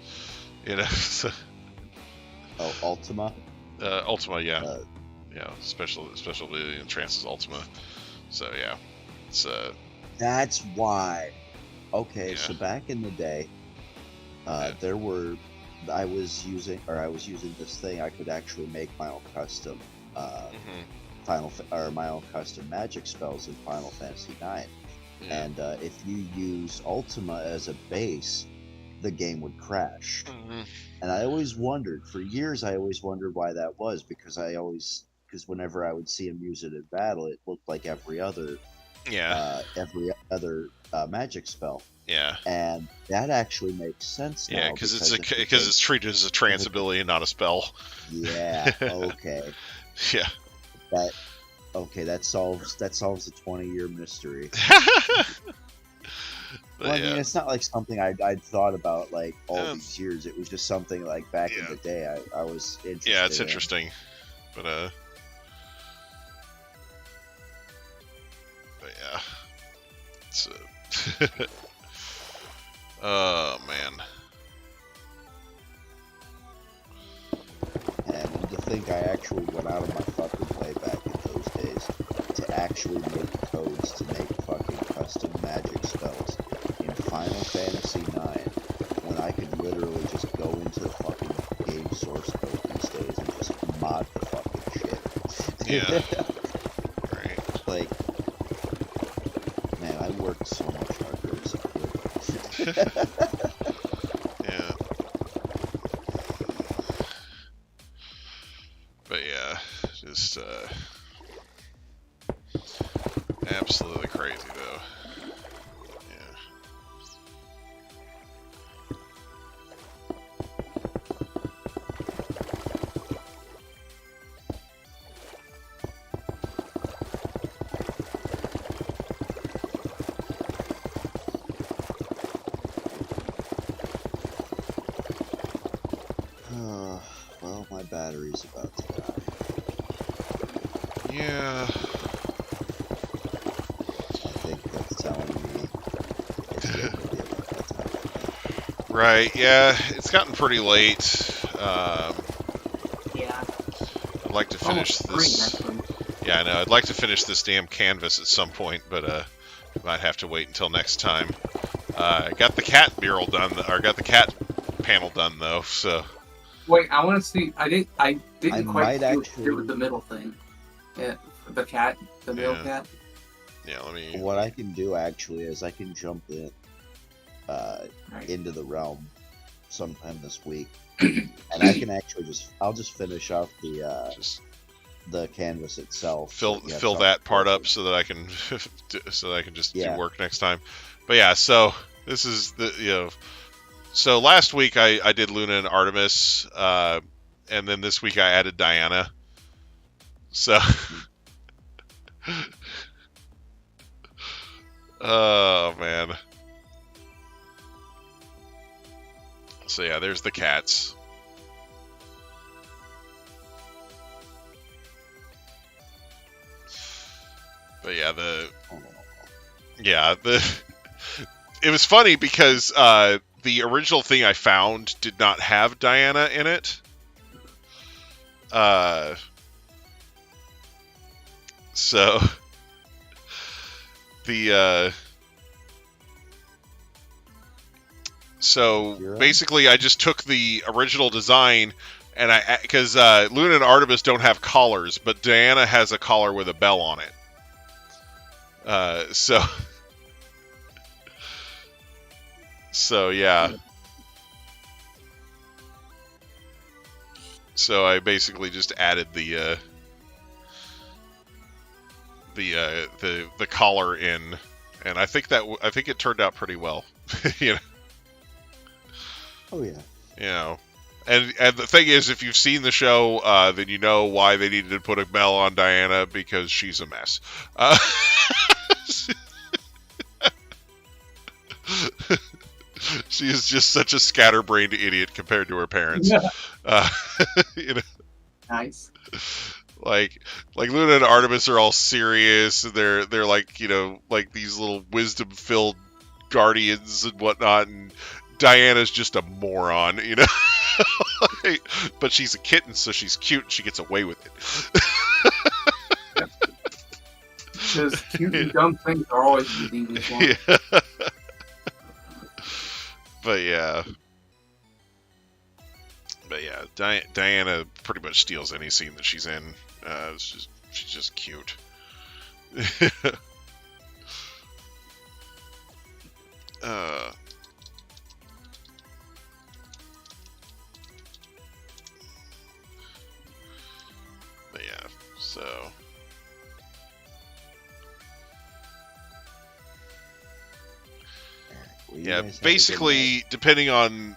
You know. So, Oh, Ultima. Ultima, yeah, yeah. Special ability in trance is Ultima. So yeah, it's That's why. Okay, Yeah. so back in the day, Yeah. I was using this thing. I could actually make my own custom my own custom magic spells in Final Fantasy IX. yeah. And if you use Ultima as a base, the game would crash. Mhm. And I always wondered, for years, why that was, because whenever I would see him use it in battle, it looked like every other Yeah, magic spell. yeah, And that actually makes sense now. yeah. Because if you it's treated as a trance ability and not a spell. Yeah. Okay. Yeah. That solves the 20-year mystery. But Well, I yeah. mean, it's not like something I'd thought about like all Yeah. these years. It was just something like back in Yeah. the day I was interested Yeah, it's in. interesting, but yeah, it's oh man, And to think I actually went out of my fucking way back in those days to actually make codes to make fucking custom magic spells in Final Fantasy IX, when I could literally just go into the fucking game source code these days and just mod the fucking shit. Yeah. Right. Like, man, I worked so much harder as a kid. Yeah. But yeah, just absolutely crazy though. Yeah. Well, my battery's about to die. Yeah. I think that's telling me it's getting to be about that time. Right. Yeah. It's gotten pretty late. Yeah. I'd like to finish Spring, this. actually. Yeah, I know. I'd like to finish this damn canvas at some point, but might have to wait until next time. I got the cat mural done, or got the cat panel done though. So Wait, I want to see. I didn't I quite might see what you actually- did with the middle thing. Yeah, the cat, the middle Yeah. cat. yeah, let me. What I can do actually is I can jump Right. into the realm sometime this week, and I can actually I'll just finish off Just the canvas itself. fill so we have fill something that part to up so that I can just Yeah. do work next time. But yeah, so this is the so last week I did Luna and Artemis, and then this week I added Diana. So oh man. So yeah, there's the cats. But yeah, it was funny because the original thing I found did not have Diana in it. So basically I just took the original design and because Luna and Artemis don't have collars, but Diana has a collar with a bell on it. So So yeah. So I basically just added the collar in, and I think it turned out pretty well. You know. Oh yeah. You know. And the thing is, if you've seen the show, then you know why they needed to put a bell on Diana, because she's a mess. She is just such a scatterbrained idiot compared to her parents. You know, Nice. like Luna and Artemis are all serious, and they're like, you know, like these little wisdom-filled guardians and whatnot, and Diana's just a moron, you know. But she's a kitten, so she's cute and she gets away with it. Because cute and dumb things are always the easiest one. Yeah. But yeah, Diana pretty much steals any scene that she's in. She's just cute. But yeah, so. Well, you Yeah, guys have a good night. basically, depending on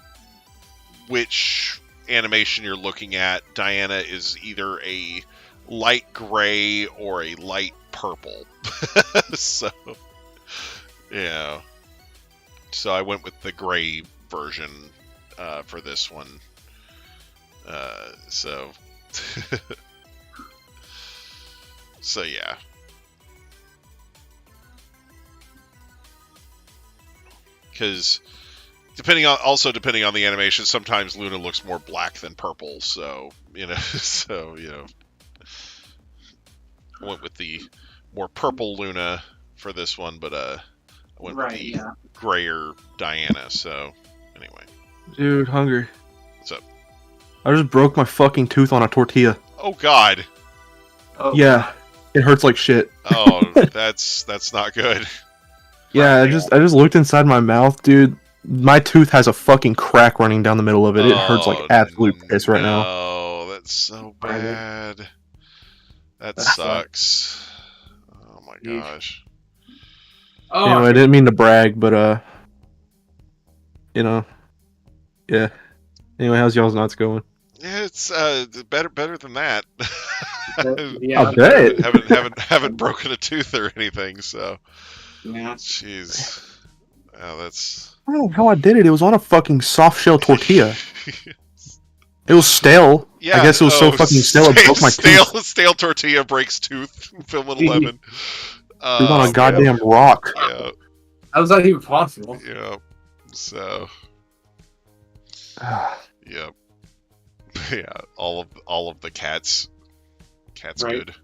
which animation you're looking at, Diana is either a light gray or a light purple. So, yeah. So I went with the gray version for this one. So, so yeah. Because depending on the animation, sometimes Luna looks more black than purple. So you know, I went with the more purple Luna for this one, but I went with the grayer Diana. So anyway, Dude, hungry. what's up? I just broke my fucking tooth on a tortilla. Oh God! Oh, Yeah, it hurts like shit. Oh, that's not good. Yeah, I just looked inside my mouth, dude. My tooth has a fucking crack running down the middle of it. It hurts like absolute piss right now. Oh, that's so bad. That sucks. Oh my gosh. Oh, Anyway, I didn't mean to brag, but you know, yeah. Anyway, how's y'all's nuts going? Yeah, it's better than that. yeah. I bet. haven't broken a tooth or anything, so Yeah. jeez. Oh, that's I don't know how I did it. It was on a fucking soft shell tortilla. It was stale. yeah. I guess it was so fucking stale it broke my tooth. Stale tortilla breaks tooth. Film with lemon. It was on a goddamn rock. Yeah, How was that even possible? yeah. So, yeah, yeah. All of the cat's Right. good.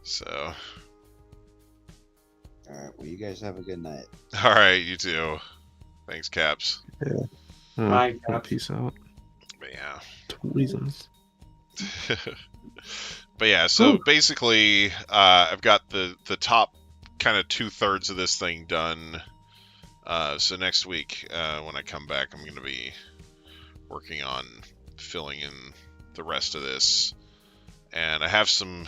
So, Alright, well, you guys have a good night. all right, you too. Thanks, Caps. Bye, Oh, Caps. peace out. But yeah. Reasons. But yeah, so basically, I've got the top kind of 2/3 of this thing done. So next week, when I come back, I'm going to be working on filling in the rest of this, and I have some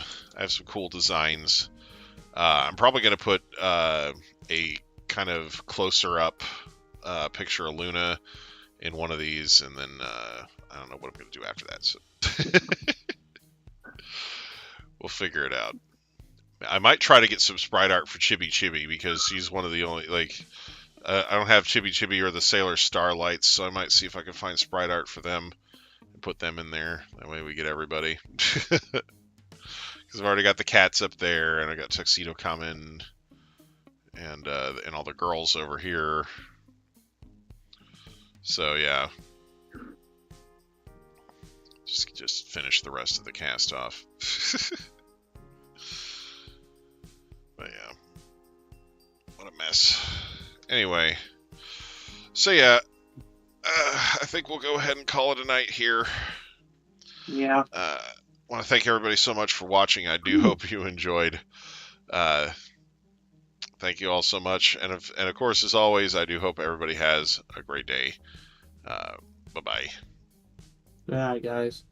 cool designs. I'm probably going to put a kind of closer up picture of Luna in one of these, and then I don't know what I'm going to do after that. So we'll figure it out. I might try to get some sprite art for Chibi Chibi, because she's one of the only, like, I don't have Chibi Chibi or the Sailor Starlights, so I might see if I can find sprite art for them and put them in there. That way we get everybody. Because I've already got the cats up there, and I got Tuxedo coming, and all the girls over here. So yeah, just finish the rest of the cast off. But yeah, what a mess. Anyway, so yeah, I think we'll go ahead and call it a night here. Yeah. I want to thank everybody so much for watching. I do hope you enjoyed. thank you all so much. And of course, as always, I do hope everybody has a great day. Bye-bye. Yeah, guys.